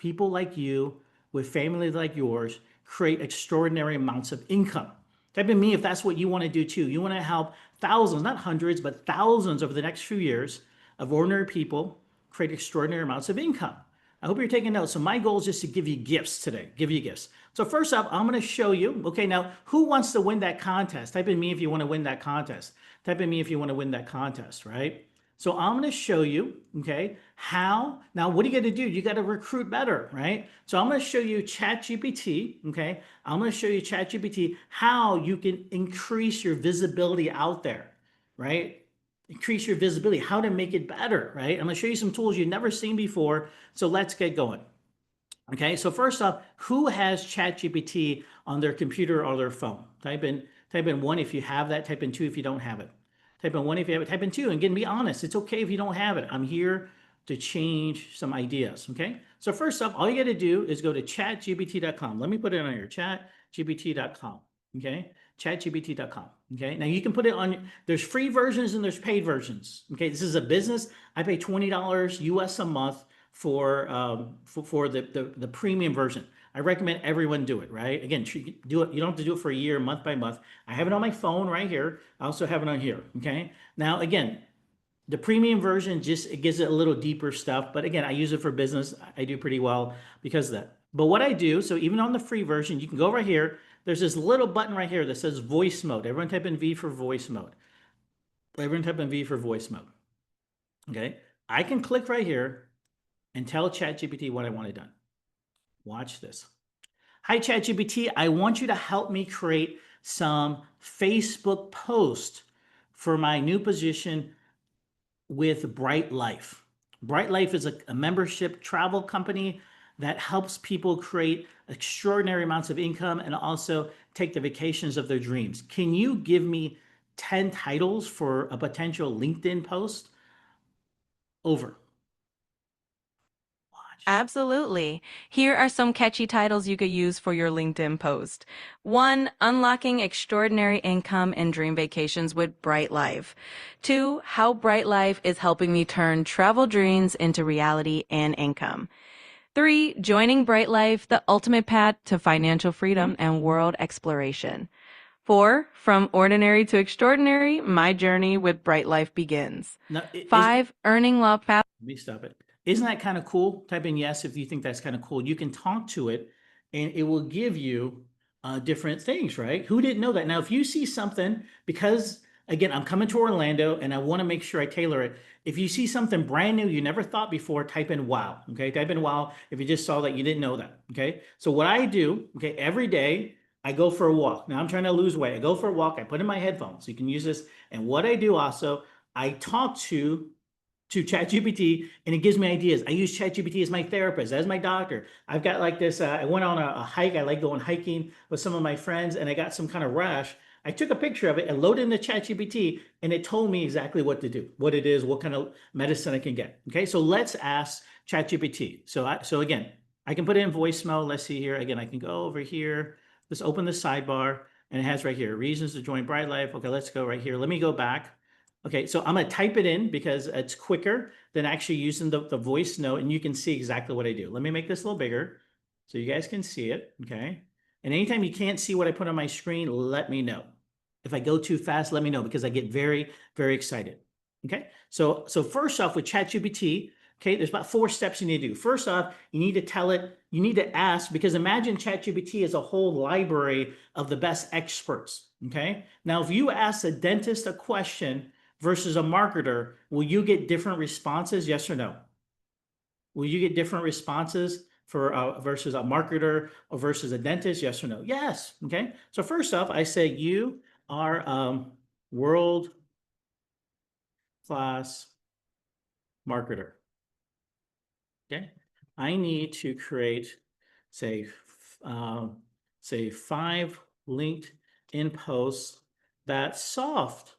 people like you with families like yours create extraordinary amounts of income. Type in me if that's what you want to do too. You want to help thousands, not hundreds, but thousands over the next few years of ordinary people create extraordinary amounts of income. I hope you're taking notes. So my goal is just to give you gifts today, give you gifts. So first up, I'm going to show you, okay, now who wants to win that contest? Type in me if you want to win that contest. Type in me if you want to win that contest, right? So I'm going to show you, okay, how. Now, what do you got to do? You got to recruit better, right? So I'm going to show you ChatGPT, okay? I'm going to show you ChatGPT how you can increase your visibility out there, right? Increase your visibility, how to make it better, right? I'm going to show you some tools you've never seen before. So let's get going. Okay, so first off, who has ChatGPT on their computer or their phone? Type in one if you have that, type in two if you don't have it. Type in one if you have it, type in two. And again, be honest, it's okay if you don't have it. I'm here to change some ideas, okay? So first up, all you got to do is go to chatgpt.com. Let me put it on here, chatgpt.com, okay? Chatgpt.com, okay? Now you can put it on, there's free versions and there's paid versions, okay? This is a business. I pay $20 US a month for the premium version. I recommend everyone do it, right? Again, do it. You don't have to do it for a year, month by month. I have it on my phone right here. I also have it on here, okay? Now, again, the premium version it gives it a little deeper stuff. But again, I use it for business. I do pretty well because of that. But what I do, so even on the free version, you can go right here. There's this little button right here that says voice mode. Everyone type in V for voice mode. Everyone type in V for voice mode. Okay? I can click right here and tell ChatGPT what I want it done. Watch this. Hi, ChatGPT. I want you to help me create some Facebook posts for my new position with BRYTE Life. BRYTE Life is a membership travel company that helps people create extraordinary amounts of income and also take the vacations of their dreams. Can you give me 10 titles for a potential LinkedIn post? Over. Absolutely. Here are some catchy titles you could use for your LinkedIn post. 1. Unlocking extraordinary income and dream vacations with BRYTE Life. 2. How BRYTE Life is helping me turn travel dreams into reality and income. 3. Joining BRYTE Life, the ultimate path to financial freedom and world exploration. 4. From ordinary to extraordinary, my journey with BRYTE Life begins. Now, 5. Earning love fast. Let me stop it. Isn't that kind of cool? Type in yes if you think that's kind of cool. You can talk to it and it will give you different things, right? Who didn't know that? Now, if you see something, because again, I'm coming to Orlando and I want to make sure I tailor it. If you see something brand new you never thought before, type in wow, okay? Type in wow if you just saw that you didn't know that, okay? So what I do, okay, every day I go for a walk. Now I'm trying to lose weight. I go for a walk. I put in my headphones. So you can use this. And what I do also, I talk to ChatGPT and it gives me ideas. I use ChatGPT as my therapist, as my doctor. I've got like this, I went on a hike. I like going hiking with some of my friends and I got some kind of rash. I took a picture of it and loaded into ChatGPT and it told me exactly what to do, what it is, what kind of medicine I can get. Okay, so let's ask ChatGPT. So again, I can put it in voice mode. Let's see here. Again, I can go over here. Let's open the sidebar and it has right here, reasons to join BRYTE Life. Okay, let's go right here. Let me go back. Okay, so I'm gonna type it in because it's quicker than actually using the voice note and you can see exactly what I do. Let me make this a little bigger so you guys can see it, okay? And anytime you can't see what I put on my screen, let me know. If I go too fast, let me know because I get very, very excited, okay? So first off with ChatGPT, okay, there's about 4 steps you need to do. First off, you need to tell it, you need to ask, because imagine ChatGPT is a whole library of the best experts, okay? Now, if you ask a dentist a question versus a marketer, will you get different responses? Yes or no? Will you get different responses for versus a marketer or versus a dentist? Yes or no? Yes. Okay. So first off, I say you are world class marketer. Okay. I need to create, say 5 LinkedIn posts that's soft.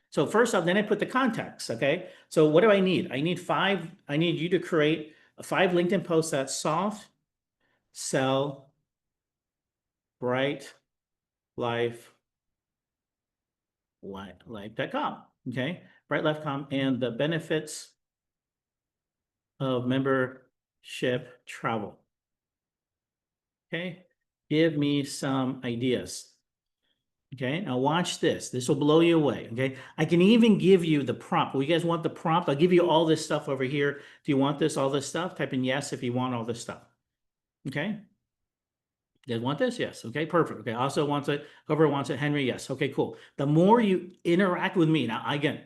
So first off, then I put the context, okay? So what do I need? I need you to create 5 LinkedIn posts that's soft, sell, BRYTE Life, life.com, okay? BRYTE Life.com and the benefits of membership ship travel. Okay, give me some ideas. Okay, now watch this. This will blow you away. Okay, I can even give you the prompt. Well, you guys want the prompt? I'll give you all this stuff over here. Do you want this, all this stuff? Type in yes if you want all this stuff. Okay. You guys want this? Yes. Okay, perfect. Okay, also wants it. Whoever wants it, Henry, yes. Okay, cool. The more you interact with me, now again,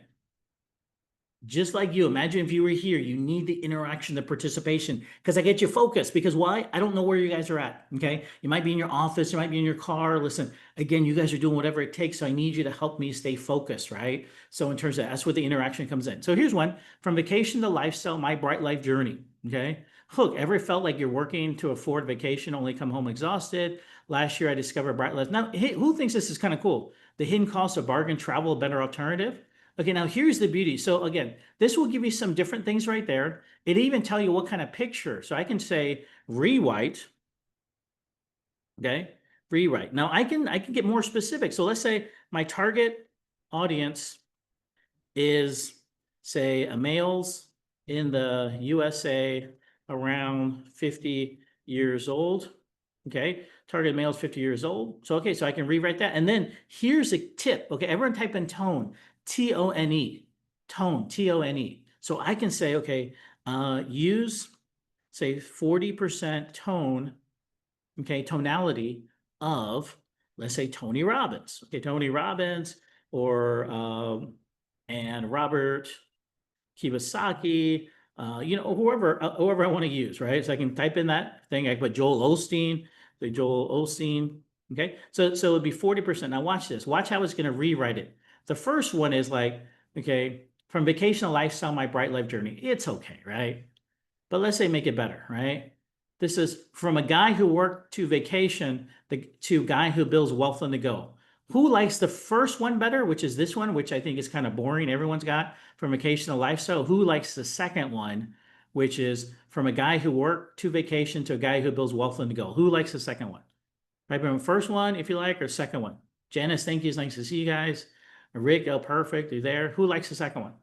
just like you, imagine if you were here, you need the interaction, the participation, because I get you focused. Because why? I don't know where you guys are at. Okay. You might be in your office, you might be in your car. Listen, again, you guys are doing whatever it takes. So I need you to help me stay focused, right? So in terms of that's where the interaction comes in. So here's one: from vacation to lifestyle, my BRYTE life journey. Okay. Look, ever felt like you're working to afford vacation, only come home exhausted? Last year, I discovered BRYTE life. Now, hey, who thinks this is kind of cool? The hidden cost of bargain travel, a better alternative. Okay, now here's the beauty. So again, this will give you some different things right there. It even tell you what kind of picture. So I can say rewrite. Okay, rewrite. Now I can get more specific. So let's say my target audience is, say, a males in the USA around 50 years old. Okay, target males 50 years old. So okay, so I can rewrite that. And then here's a tip. Okay, everyone type in tone. T-O-N-E, tone, T-O-N-E. So I can say, okay, use, say, 40% tone, okay, tonality of, let's say, Tony Robbins. Okay, Tony Robbins or, and Robert Kiyosaki, you know, whoever I want to use, right? So I can type in that thing. I can put Joel Osteen, okay? So it'd be 40%. Now watch this. Watch how it's going to rewrite it. The first one is like, okay, from vacation to lifestyle, my BRYTE life journey. It's okay, right? But let's say make it better, right? This is from a guy who worked to vacation to guy who builds wealth on the go. Who likes the first one better, which is this one, which I think is kind of boring. Everyone's got from vacation to lifestyle. Who likes the second one, which is from a guy who worked to vacation to a guy who builds wealth on the go? Who likes the second one? Right, from first one, if you like, or second one? Janice, thank you. It's nice to see you guys. Rick, oh, perfect. You're there. Who likes the second one?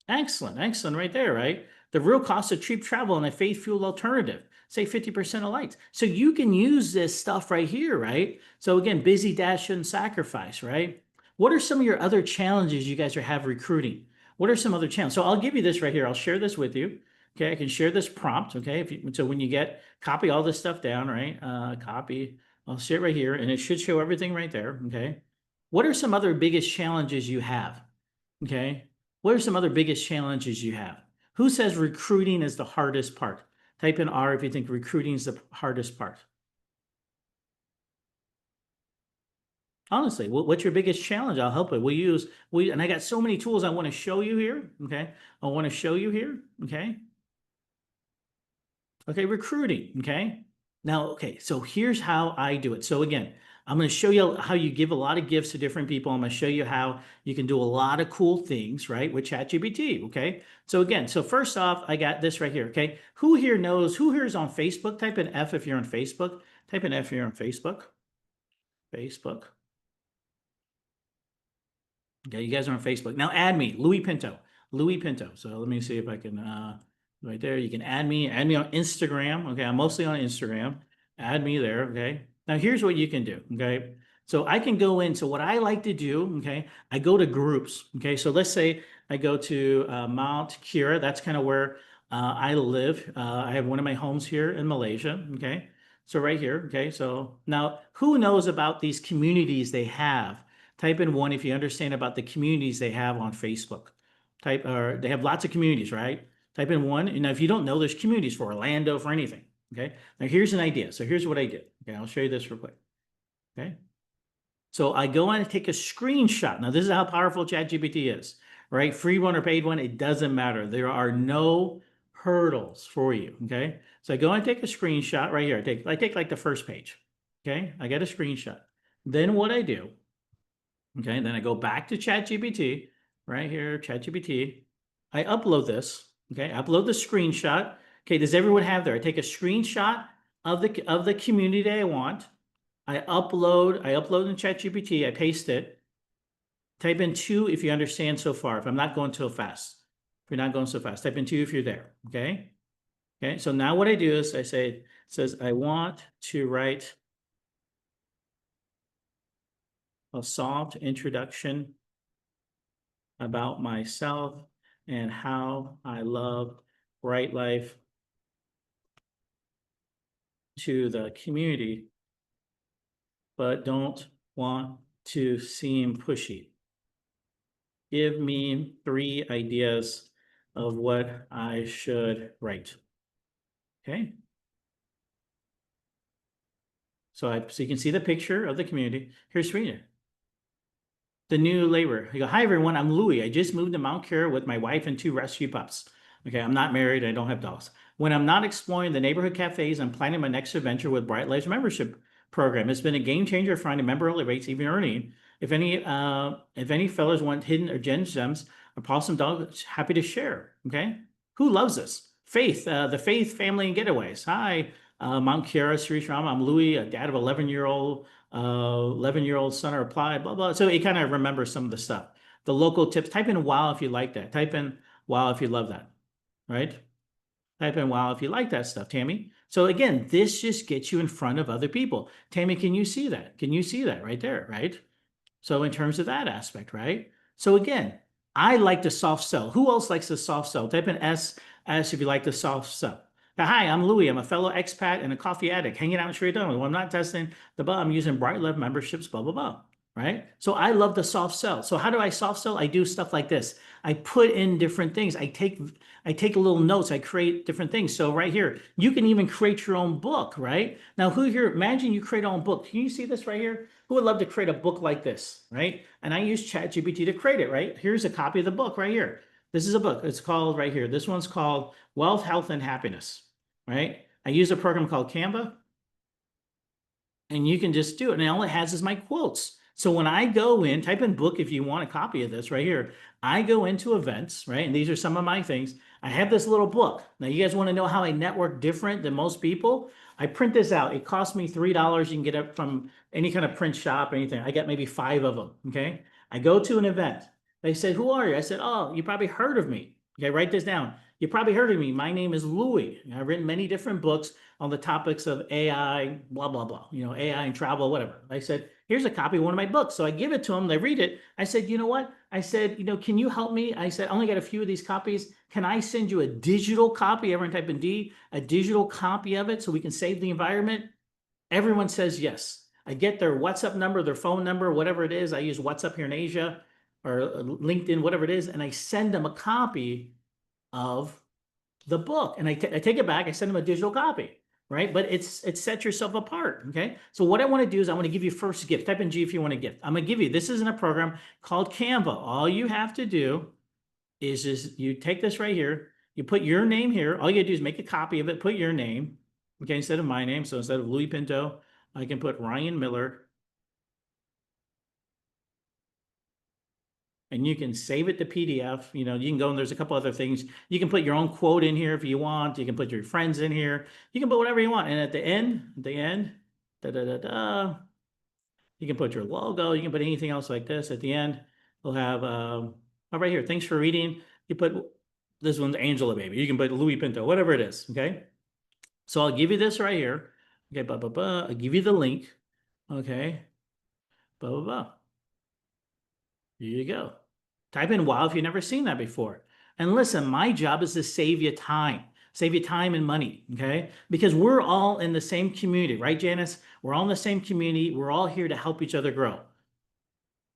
Excellent. Excellent right there, right? The real cost of cheap travel and a faith-fueled alternative. Say 50% of lights. So you can use this stuff right here, right? So again, busy dash and sacrifice, right? What are some of your other challenges you guys are have recruiting? What are some other challenges? So I'll give you this right here. I'll share this with you. Okay, I can share this prompt. Okay, so when you get, copy all this stuff down, right? Copy. I'll share it right here, and it should show everything right there. Okay. What are some other biggest challenges you have? Okay. What are some other biggest challenges you have? Who says recruiting is the hardest part? Type in R if you think recruiting is the hardest part. Honestly, what's your biggest challenge? I'll help it. And I got so many tools I want to show you here. Okay. I want to show you here. Okay. Okay. Recruiting. Okay. Now, okay. So here's how I do it. So again, I'm going to show you how you give a lot of gifts to different people. I'm going to show you how you can do a lot of cool things, right, with ChatGPT, okay? So again, so first off, I got this right here, okay? Who here is on Facebook? Type in F if you're on Facebook. Type in F if you're on Facebook. Facebook. Okay, you guys are on Facebook. Now add me, Louie Pinto. Louie Pinto. So let me see if I can, right there, you can add me on Instagram. Okay, I'm mostly on Instagram. Add me there, okay? Now, here's what you can do, okay? So I can go into what I like to do, okay? I go to groups, okay? So let's say I go to Mount Kira. That's kind of where I live. I have one of my homes here in Malaysia, okay? So right here, okay? So now, who knows about these communities they have? Type in one if you understand about the communities they have on Facebook. Or they have lots of communities, right? Type in one. And if you don't know, there's communities for Orlando, for anything. Okay, now here's an idea. So here's what I did. Okay, I'll show you this real quick. Okay, so I go on and take a screenshot. Now this is how powerful ChatGPT is, right? Free one or paid one, it doesn't matter. There are no hurdles for you. Okay, so I go and take a screenshot right here. I take like the first page. Okay, I get a screenshot. Then what I do, okay, then I go back to ChatGPT right here, ChatGPT. I upload this. Okay, upload the screenshot. Okay, does everyone have there? I take a screenshot of the community I want. I upload in ChatGPT, I paste it. Type in 2 if you understand so far. If I'm not going so fast. If you're not going so fast, type in 2 if you're there. Okay. Okay, so now what I do is I say, it says, I want to write a soft introduction about myself and how I love BRYTE Life to the community, but don't want to seem pushy. Give me 3 ideas of what I should write. Okay. So you can see the picture of the community. Here's Serena, the new laborer. You go, hi everyone, I'm Louie. I just moved to Mount Carroll with my wife and 2 rescue pups. Okay, I'm not married, I don't have dogs. When I'm not exploring the neighborhood cafes, I'm planning my next adventure with BRYTE Life's membership program. It's been a game changer finding member only rates, even earning. If any fellas want hidden or gems or possum dogs, happy to share. Okay, who loves this? Faith, the Faith Family and Getaways. Hi, Mount Kiara, Sri Shrama. I'm Louie, a dad of 11-year-old son or applied, blah, blah. So it kind of remembers some of the stuff. The local tips, type in wow if you like that. Type in wow if you love that, right? Type in wow if you like that stuff, Tammy. So again, this just gets you in front of other people. Tammy, can you see that? Can you see that right there, right? So in terms of that aspect, right? So again, I like to soft sell. Who else likes to soft sell? Type in S if you like to soft sell. Now, hi, I'm Louie. I'm a fellow expat and a coffee addict hanging out in Sri Lanka. When I'm not testing the blah, I'm using BRYTE Life memberships, blah, blah, blah, right? So I love to soft sell. So how do I soft sell? I do stuff like this. I put in different things. I take little notes. I create different things. So right here, you can even create your own book, right? Now, who here, imagine you create your own book. Can you see this right here? Who would love to create a book like this, right? And I use ChatGPT to create it, right? Here's a copy of the book right here. This is a book. It's called right here. This one's called Wealth, Health, and Happiness, right? I use a program called Canva, and you can just do it. And all it has is my quotes. So when I go in, type in book if you want a copy of this right here. I go into events, right? And these are some of my things. I have this little book. Now, you guys want to know how I network different than most people? I print this out. It costs me $3. You can get it from any kind of print shop or anything. I got maybe 5 of them, okay? I go to an event. They said, who are you? I said, oh, you probably heard of me. Okay, write this down. You probably heard of me. My name is Louie. I've written many different books on the topics of AI, blah, blah, blah, AI and travel, whatever. I said, here's a copy of one of my books. So I give it to them. They read it. I said, you know what? I said, can you help me? I said, I only got a few of these copies. Can I send you a digital copy? Everyone type in D, a digital copy of it so we can save the environment? Everyone says yes. I get their WhatsApp number, their phone number, whatever it is. I use WhatsApp here in Asia or LinkedIn, whatever it is. And I send them a copy of the book. And I take it back. I send them a digital copy, right? But it's set yourself apart, okay? So what I want to do is I want to give you first gift. Type in G if you want a gift. I'm going to give you, this is in a program called Canva. All you have to do is just, you take this right here, you put your name here. All you got to do is make a copy of it, put your name, okay, instead of my name. So instead of Louie Pinto, I can put Ryan Miller. And you can save it to PDF. You can go and there's a couple other things. You can put your own quote in here if you want. You can put your friends in here. You can put whatever you want. And at the end, you can put your logo. You can put anything else like this. At the end, we'll have, right here, thanks for reading. You put, this one's Angela Baby. You can put Louie Pinto, whatever it is, okay? So I'll give you this right here. Okay, I'll give you the link. Okay, Here you go. Type in wow if you've never seen that before. And listen, my job is to save you time and money, okay? Because we're all in the same community, right, Janice? We're all in the same community. We're all here to help each other grow.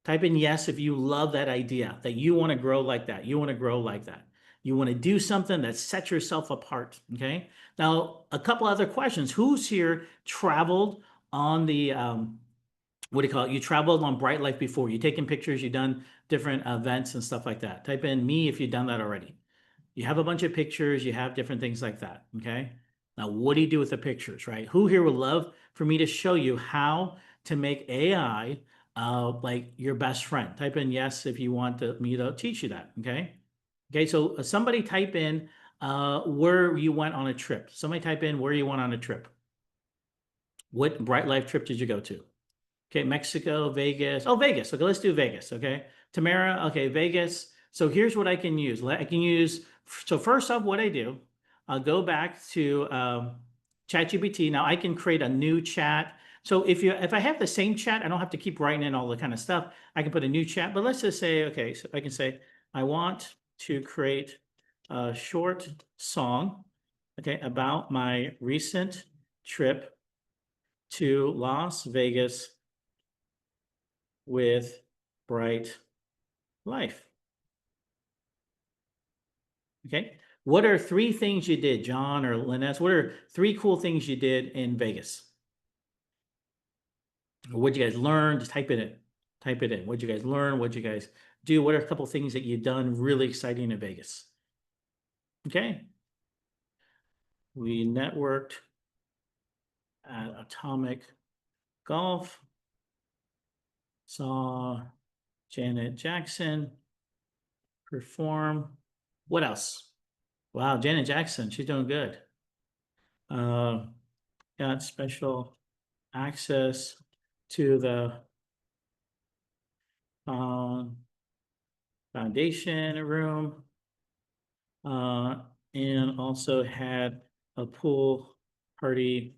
Type in yes if you love that idea, that you want to grow like that. You want to grow like that. You want to do something that sets yourself apart, okay? Now, a couple other questions. Who's here traveled on the, what do you call it? You traveled on BRYTE Life before. You've taken pictures, you've done different events and stuff like that. Type in me if you've done that already. You have a bunch of pictures, you have different things like that, okay? Now, what do you do with the pictures, right? Who here would love for me to show you how to make AI like your best friend? Type in yes if you want me to teach you that, okay? Okay, so somebody type in where you went on a trip. Somebody type in where you went on a trip. What BRYTE Life trip did you go to? Okay, Mexico, Vegas. Oh, Vegas. Okay, let's do Vegas, okay? Tamara, okay, Vegas. So here's what I can use. So first off, what I do, I'll go back to ChatGPT. Now I can create a new chat. So if I have the same chat, I don't have to keep writing in all the kind of stuff. I can put a new chat, but let's just say, okay, so I can say, I want to create a short song, okay, about my recent trip to Las Vegas with BRYTE LYFE. Okay. What are 3 things you did, John or Linus? What are 3 cool things you did in Vegas? What'd you guys learn? Just type it in. Type it in. What'd you guys learn? What'd you guys do? What are a couple things that you've done really exciting in Vegas? Okay. We networked at Atomic Golf. Saw Janet Jackson perform. What else? Wow, Janet Jackson, she's doing good. Got special access to the foundation room, and also had a pool party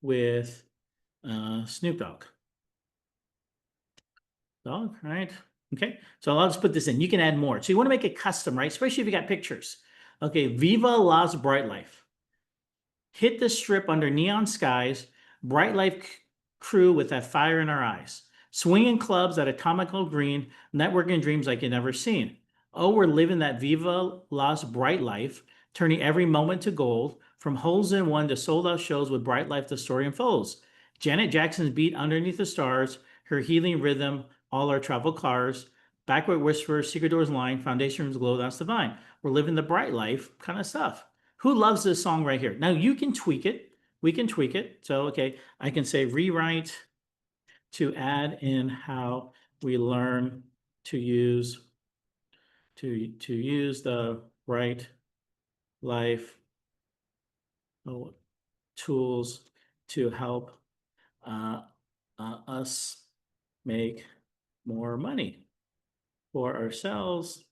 with Snoop Dogg. Dog, right? Okay, so I'll just put this in. You can add more. So you want to make it custom, right? Especially if you got pictures. Okay, Viva Las BRYTE LYFE. Hit the strip under neon skies, BRYTE LYFE crew with that fire in our eyes. Swinging clubs at Atomical Green, networking dreams like you've never seen. Oh, we're living that Viva Las BRYTE LYFE, turning every moment to gold, from holes in one to sold out shows with BRYTE LYFE, the story unfolds. Janet Jackson's beat underneath the stars, her healing rhythm, all our travel cars, backward whispers, secret doors line, foundation rooms glow, that's divine. We're living the BRYTE LYFE kind of stuff. Who loves this song right here? Now you can tweak it. We can tweak it. So, okay, I can say rewrite to add in how we learn to use the BRYTE LYFE tools to help us make more money for ourselves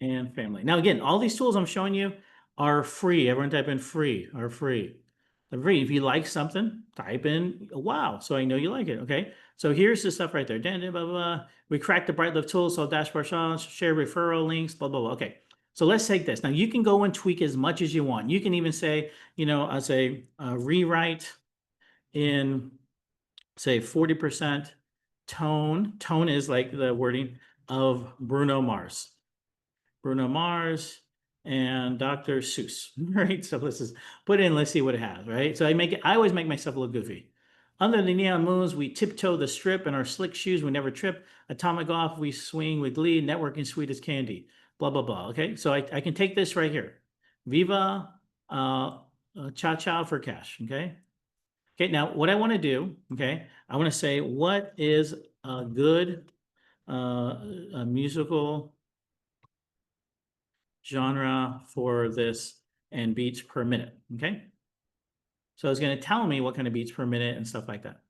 and family. Now, again, all these tools I'm showing you are free. Everyone type in free, are free. They're free. If you like something, type in wow, so I know you like it, okay? So here's the stuff right there. Blah, blah, blah. We cracked the BRYTE LYFE tools, so dashboard shots, share referral links, blah, blah, blah. Okay, so let's take this. Now, you can go and tweak as much as you want. You can even say, you know, I'll say rewrite in, say, 40% tone. Tone is like the wording of Bruno Mars. Bruno Mars and Dr. Seuss, right? So let's just put in, let's see what it has, right? So I always make myself look goofy. Under the neon moons, we tiptoe the strip in our slick shoes, we never trip. Atomic Golf, we swing with glee, networking sweet as candy, blah, blah, blah, okay? So I can take this right here. Viva Cha Cha for cash, okay? Okay, now what I want to do, okay, I want to say what is a good a musical genre for this and beats per minute, okay? So it's going to tell me what kind of beats per minute and stuff like that.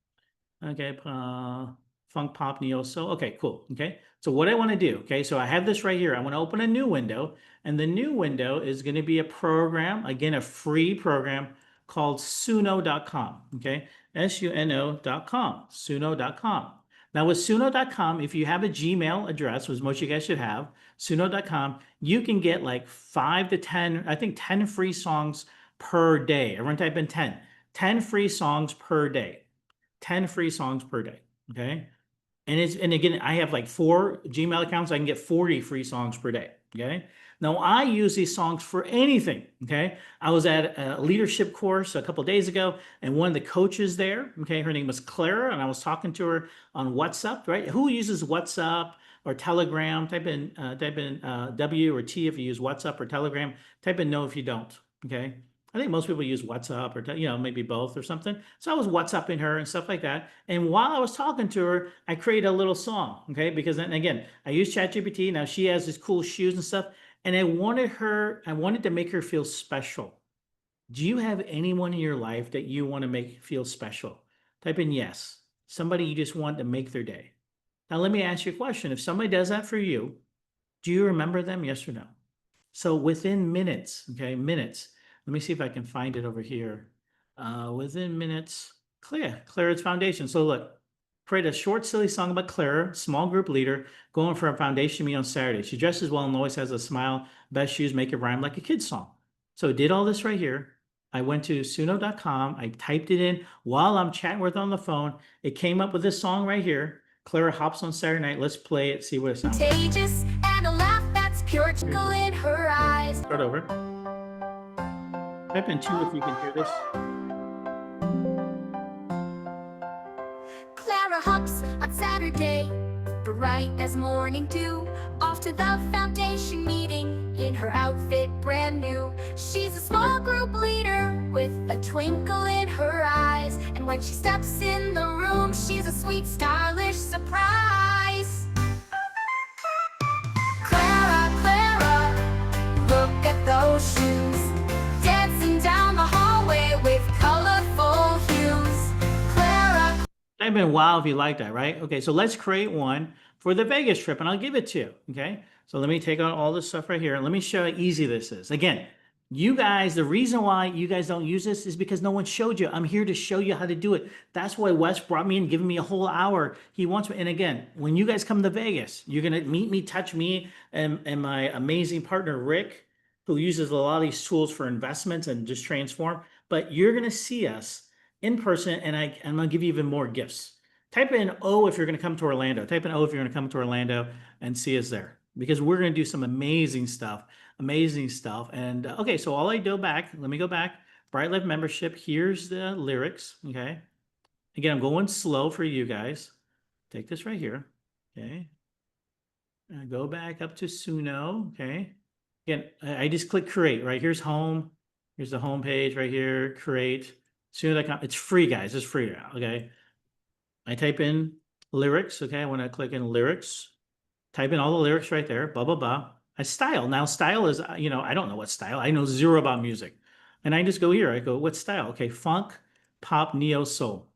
Okay, funk, pop, neo, soul. Okay, cool, okay? So what I want to do, okay, so I have this right here. I want to open a new window, and the new window is going to be a program, again, a free program called suno.com, okay? suno.com, suno.com. Now with suno.com, if you have a Gmail address, which most of you guys should have, suno.com, you can get like 5 to 10, I think 10 free songs per day. Everyone type in 10. 10 free songs per day. 10 free songs per day, okay? And again, I have like 4 Gmail accounts. I can get 40 free songs per day, okay? Now, I use these songs for anything, okay? I was at a leadership course a couple of days ago, and one of the coaches there, okay, her name was Clara, and I was talking to her on WhatsApp, right? Who uses WhatsApp or Telegram? Type in W or T if you use WhatsApp or Telegram. Type in no if you don't, okay? I think most people use WhatsApp or, maybe both or something. So I was WhatsApping her and stuff like that. And while I was talking to her, I created a little song, okay? Because then again, I use ChatGPT. Now she has these cool shoes and stuff. And I wanted to make her feel special. Do you have anyone in your life that you want to make feel special? Type in yes. Somebody you just want to make their day. Now let me ask you a question. If somebody does that for you, do you remember them? Yes or no? So within minutes, okay, minutes. Let me see if I can find it over here. Within minutes, Clara's foundation. So look, create a short, silly song about Clara, small group leader, going for a foundation meet on Saturday. She dresses well and always has a smile. Best shoes make it rhyme like a kid's song. So I did all this right here. I went to suno.com. I typed it in while I'm chatting with her on the phone. It came up with this song right here. Clara hops on Saturday night. Let's play it, see what it sounds like. Contagious and a laugh that's pure twinkle in her eyes. Start over. Type in 2 if you can hear this. Clara hops on Saturday, bright as morning dew, off to the foundation meeting in her outfit brand new. She's a small group leader with a twinkle in her eyes, and when she steps in the room, she's a sweet, stylish surprise. Clara, Clara, look at those shoes, dancing down the hallway with colorful hues. Clara. Type in wow if you like that, right? Okay, so let's create one for the Vegas trip, and I'll give it to you, okay? So let me take out all this stuff right here, and let me show you how easy this is. Again, you guys, the reason why you guys don't use this is because no one showed you. I'm here to show you how to do it. That's why Wes brought me in, giving me a whole hour. He wants me, and again, when you guys come to Vegas, you're gonna meet me, touch me, and my amazing partner, Rick, who uses a lot of these tools for investments and just transform, but you're gonna see us in person, and I'm gonna give you even more gifts. Type in O if you're gonna come to Orlando. Type in O if you're gonna come to Orlando and see us there, because we're gonna do some amazing stuff. And okay, so all I do back, let me go back. BRYTE Life membership, here's the lyrics, okay? Again, I'm going slow for you guys. Take this right here, okay? And go back up to Suno, okay? Again, I just click create, right? Here's home. Here's the home page right here, create. Suno.com, it's free, guys, it's free, okay? I type in lyrics, okay? I wanna click in lyrics. Type in all the lyrics right there, blah, blah, blah. I style. Now, style is, you know, I don't know what style. I know zero about music. And I just go here. I go, what style? Okay, funk, pop, neo, soul.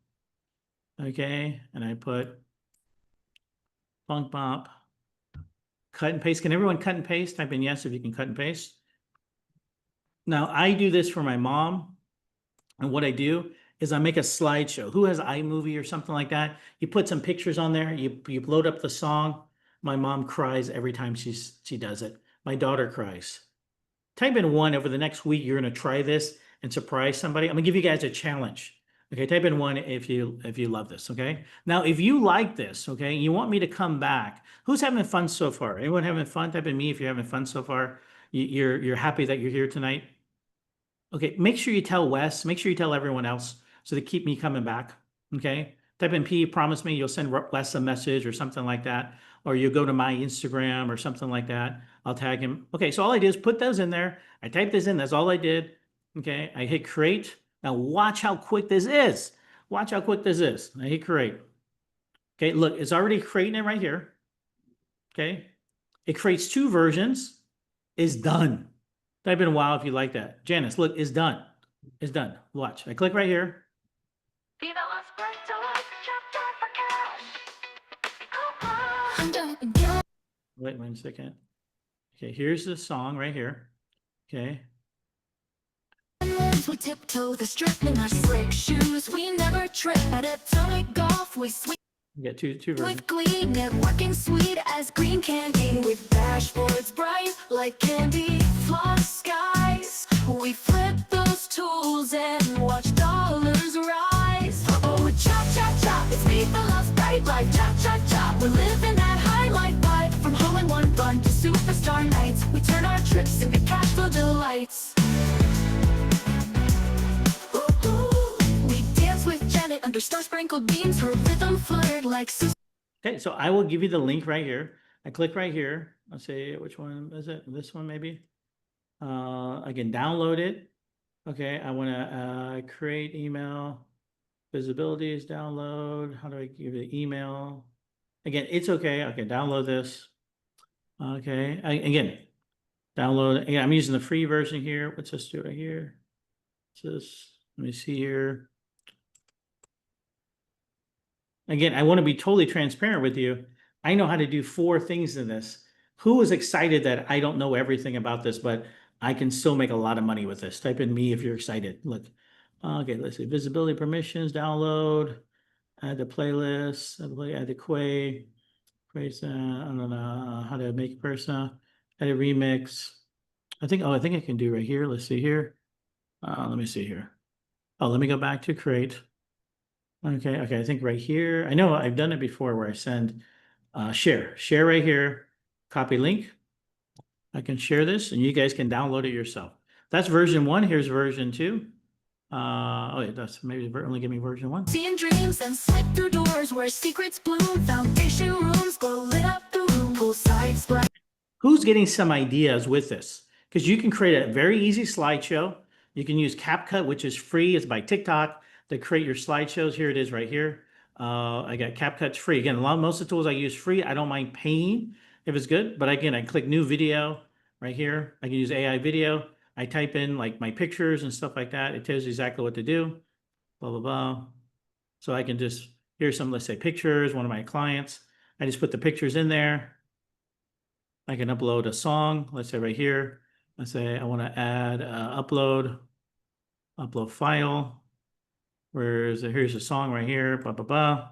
Okay, and I put funk, pop, cut and paste. Can everyone cut and paste? Type in yes if you can cut and paste. Now, I do this for my mom. And what I do is I make a slideshow. Who has iMovie or something like that? You put some pictures on there. You load up the song. My mom cries every time she does it. My daughter cries. Type in 1 over the next week. You're going to try this and surprise somebody. I'm going to give you guys a challenge. Okay, type in 1 if you love this. Okay. Now, if you like this, okay, you want me to come back. Who's having fun so far? Anyone having fun? Type in me if you're having fun so far. You're happy that you're here tonight. Okay, make sure you tell Wes. Make sure you tell everyone else so they keep me coming back. Okay. Type in P. Promise me you'll send Wes a message or something like that. Or you go to my Instagram or something like that. I'll tag him. Okay, so all I did is put those in there. I typed this in, that's all I did. Okay, I hit create. Now watch how quick this is. Watch how quick this is. I hit create. Okay, look, it's already creating it right here. Okay, it creates 2 versions. It's done. Type in wow if you like that. Janice, look, it's done. It's done. Watch, I click right here. Wait 1 second. Okay, here's the song right here. Okay. We tiptoe the strip in our slick shoes. We never trip at atomic golf. We sweep You get two versions. with glee, networking sweet as green candy. With dashboards bright like candy, floss skies. We flip those tools and watch dollars rise. Oh, chop, chop, chop. It's me that loves BRYTE Life. Chop, chop, chop. We're living that highlight vibe. From hole in one bun to superstar nights. We turn our trips into cash flow delights. Ooh, ooh. We dance with Janet under star-sprinkled beams. Her rhythm fluttered like Susan. Okay, so I will give you the link right here. I click right here. I'll say, which one is it? This one maybe? I can download it. Okay, I want to create email. Visibilities, download. How do I give it email? Again, it's okay. I can download this. Okay, again, download. Again, I'm using the free version here. What's this do right here? What's this? Let me see here. Again, I want to be totally transparent with you. I know how to do 4 things in this. Who is excited that I don't know everything about this, but I can still make a lot of money with this? Type in me if you're excited. Look, okay, let's see. Visibility permissions, download, add the playlist, add the Quay, I don't know how to make persona, add a remix. I think I can do right here. Let's see here. Let me see here. Oh, let me go back to create. Okay, I think right here. I know I've done it before where I send share right here, copy link. I can share this and you guys can download it yourself. That's version 1. Here's version 2. Oh yeah, that's maybe only give me version 1. Seeing dreams and slip through doors where secrets bloom. Foundation rooms glow lit up the room. Poolside splash. Who's getting some ideas with this? Because you can create a very easy slideshow. You can use CapCut, which is free. It's by TikTok to create your slideshows. Here it is right here. I got CapCut's free. Again, most of the tools I use free. I don't mind paying if it's good. But again, I click new video right here. I can use AI video. I type in like my pictures and stuff like that. It tells you exactly what to do. Blah, blah, blah. So I can just, here's some, let's say pictures, one of my clients. I just put the pictures in there. I can upload a song. Let's say right here. Let's say I want to add upload file. Here's a song right here. Blah, blah, blah.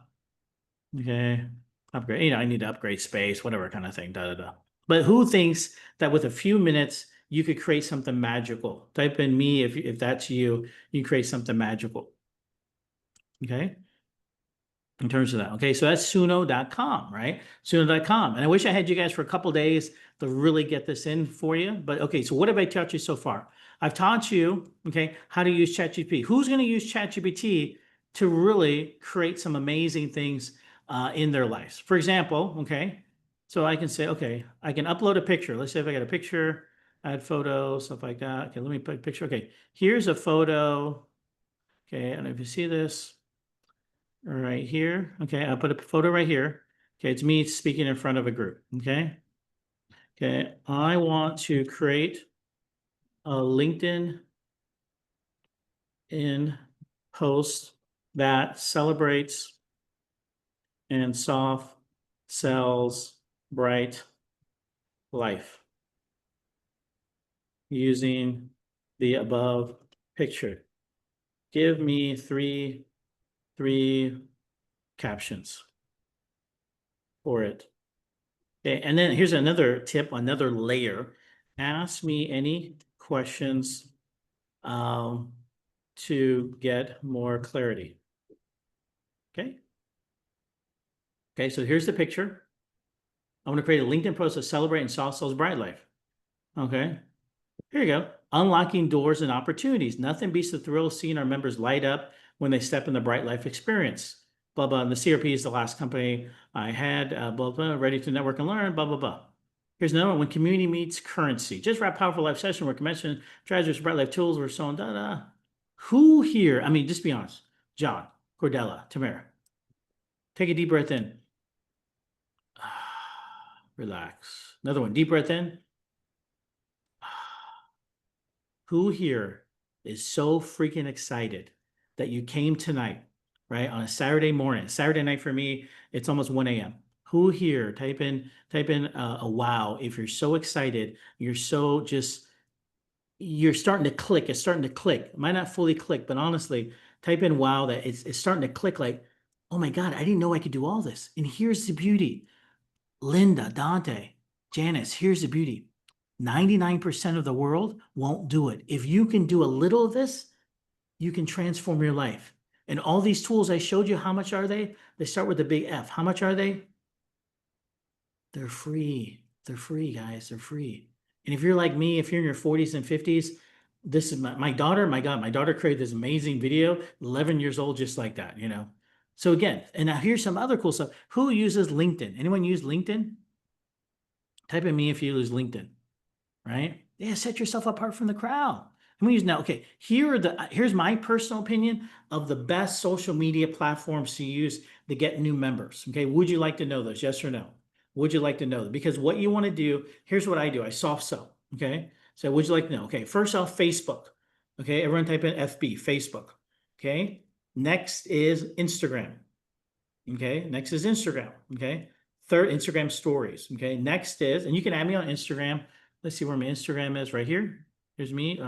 Okay. Upgrade. I need to upgrade space, whatever kind of thing. Da, da, da. But who thinks that with a few minutes, you could create something magical? Type in me if that's you. You create something magical. Okay. In terms of that. Okay, so that's suno.com, right? Suno.com. And I wish I had you guys for a couple days to really get this in for you. But okay, so what have I taught you so far? I've taught you, okay, how to use ChatGPT. Who's going to use ChatGPT to really create some amazing things in their lives? For example, okay, so I can say, okay, I can upload a picture. Let's say if I got a picture, add photo, stuff like that. Okay, let me put a picture. Okay, here's a photo. Okay, I don't know if you see this. Right here. Okay, I'll put a photo right here. Okay, it's me speaking in front of a group. Okay. Okay, I want to create a LinkedIn in post that celebrates and soft sells BRYTE LYFE using the above picture. Give me three captions for it. Okay, and then here's another tip, another layer. Ask me any questions to get more clarity. Okay. Okay, so here's the picture. I'm going to create a LinkedIn post to celebrate and soft sells BRYTE LYFE. Okay. Here you go. Unlocking doors and opportunities. Nothing beats the thrill of seeing our members light up when they step in the BRYTE LYFE experience. Blah, blah. And the CRP is the last company I had, blah, blah, ready to network and learn, blah, blah, blah. Here's another one. When community meets currency. Just wrap powerful life session where convention strategies, BRYTE LYFE tools were so on, da, da. Who here, I mean, just be honest. John, Cordella, Tamara. Take a deep breath in. Relax. Another one. Deep breath in. Who here is so freaking excited that you came tonight, right? On a Saturday morning, Saturday night for me, it's almost 1 a.m. Who here, type in a wow. If you're so excited, you're so just, you're starting to click. It's starting to click. It might not fully click, but honestly, type in wow, that it's starting to click like, oh my God, I didn't know I could do all this. And here's the beauty. Linda, Dante, Janice, here's the beauty. 99% of the world won't do it. If you can do a little of this, you can transform your life. And all these tools I showed you, how much are they? They start with the big F. How much are they? They're free. They're free, guys. They're free. And if you're like me, if you're in your 40s and 50s, this is my daughter. My God, my daughter created this amazing video, 11 years old, just like that, you know? So again, and now here's some other cool stuff. Who uses LinkedIn? Anyone use LinkedIn? Type in me if you use LinkedIn, right? Yeah, set yourself apart from the crowd. And we use now, okay, here's my personal opinion of the best social media platforms to use to get new members. Okay, would you like to know those? Yes or no? Would you like to know them? Because what you want to do, here's what I do. I soft sell. Okay, so would you like to know? Okay, first off, Facebook. Okay, everyone type in FB, Facebook. Okay, next is Instagram. Okay, next is Instagram. Okay, Third, Instagram stories. Okay. Next is, and you can add me on Instagram. Let's see where my Instagram is right here. Here's me,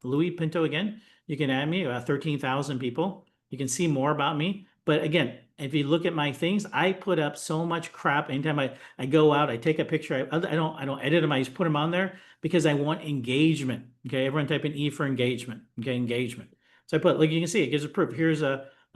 Louie Pinto again. You can add me, about 13,000 people. You can see more about me. But again, if you look at my things, I put up so much crap. Anytime I go out, I take a picture. I don't edit them. I just put them on there because I want engagement. Okay, everyone type in E for engagement. Okay, engagement. So I put, like you can see, it gives a proof. Here's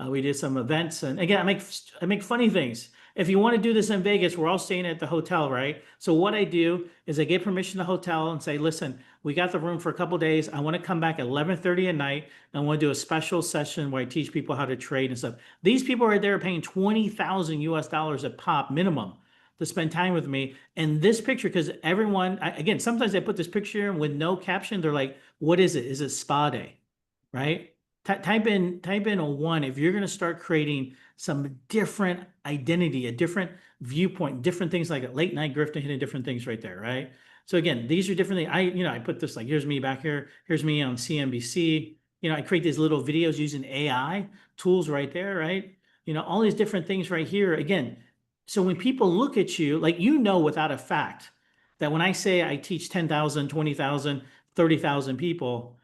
we did some events, and again, I make funny things. If you want to do this in Vegas, we're all staying at the hotel, right? So what I do is I get permission to the hotel and say, listen, we got the room for a couple days. I want to come back at 11:30 at night. And I want to do a special session where I teach people how to trade and stuff. These people right there are paying 20,000 US dollars a pop minimum to spend time with me. And this picture, because everyone, again, sometimes I put this picture with no caption. They're like, what is it? Is it spa day? Right? Type in a one if you're going to start creating some different identity, a different viewpoint, different things like a late night grifting, hitting different things right there, right? So again, these are different things. I put this like, here's me back here. Here's me on CNBC. I create these little videos using AI tools right there, right? All these different things right here. Again, so when people look at you, like, without a fact that when I say I teach 10,000, 20,000, 30,000 people,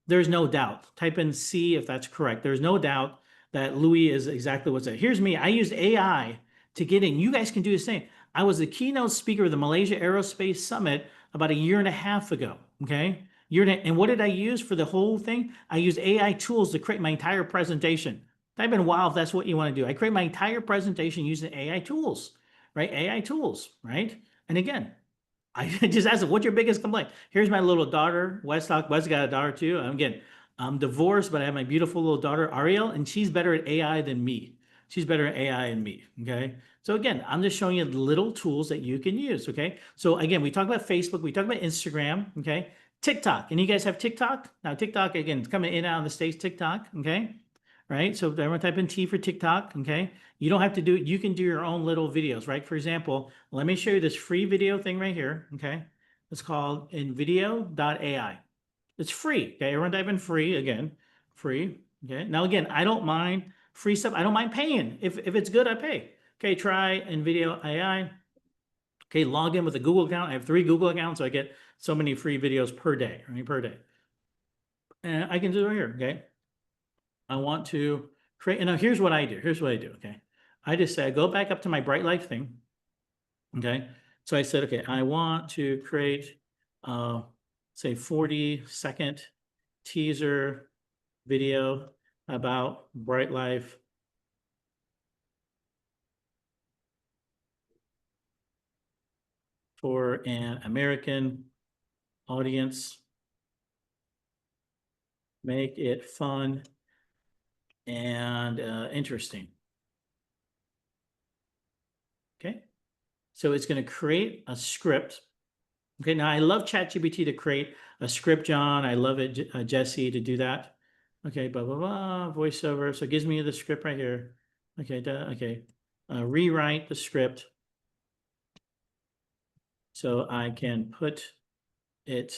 there's no doubt. Type in C if that's correct. There's no doubt that Louie is exactly what's there. Here's me. I used AI to get in. You guys can do the same. I was the keynote speaker of the Malaysia Aerospace Summit about 1.5 years ago. Okay. And what did I use for the whole thing? I used AI tools to create my entire presentation. Type in wow if that's what you want to do. I create my entire presentation using AI tools, right? AI tools, right? And again, I just asked him, what's your biggest complaint? Here's my little daughter, Wes got a daughter too. Again, I'm divorced, but I have my beautiful little daughter, Ariel, and she's better at AI than me. She's better at AI than me, okay? So again, I'm just showing you little tools that you can use, okay? So again, we talk about Facebook, we talk about Instagram, okay? TikTok, and you guys have TikTok? Now TikTok, again, it's coming in and out of the States, TikTok, okay? Right, so everyone type in T for TikTok, okay? You don't have to do it. You can do your own little videos, right? For example, let me show you this free video thing right here, okay? It's called invideo.ai. It's free, okay? Everyone type in free, again, free, okay? Now, again, I don't mind free stuff. I don't mind paying. If it's good, I pay. Okay, try NVIDIA AI. Okay, log in with a Google account. I have 3 Google accounts, so I get so many free videos per day, right? Per day. And I can do it right here, okay? I want to create, and now here's what I do. Here's what I do, okay? I just say, I go back up to my BRYTE LYFE thing, okay? So I said, okay, I want to create, say 40-second teaser video about BRYTE LYFE for an American audience. Make it fun and interesting. Okay, so it's going to create a script. Okay, now I love ChatGPT to create a script, John. I love it, Jesse, to do that. Okay, blah, blah, blah, voiceover. So it gives me the script right here. Okay, okay. Rewrite the script so I can put it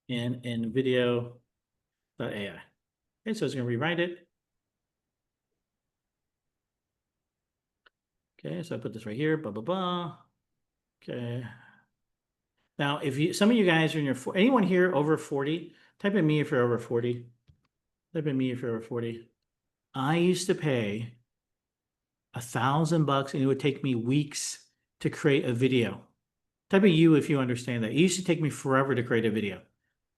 in video.ai. Okay, so it's going to rewrite it. Okay, so I put this right here, blah, blah, blah. Okay. Now, if some of you guys are in your, anyone here over 40, type in me if you're over 40. Type in me if you're over 40. I used to pay $1,000 and it would take me weeks to create a video. Type in you if you understand that. It used to take me forever to create a video.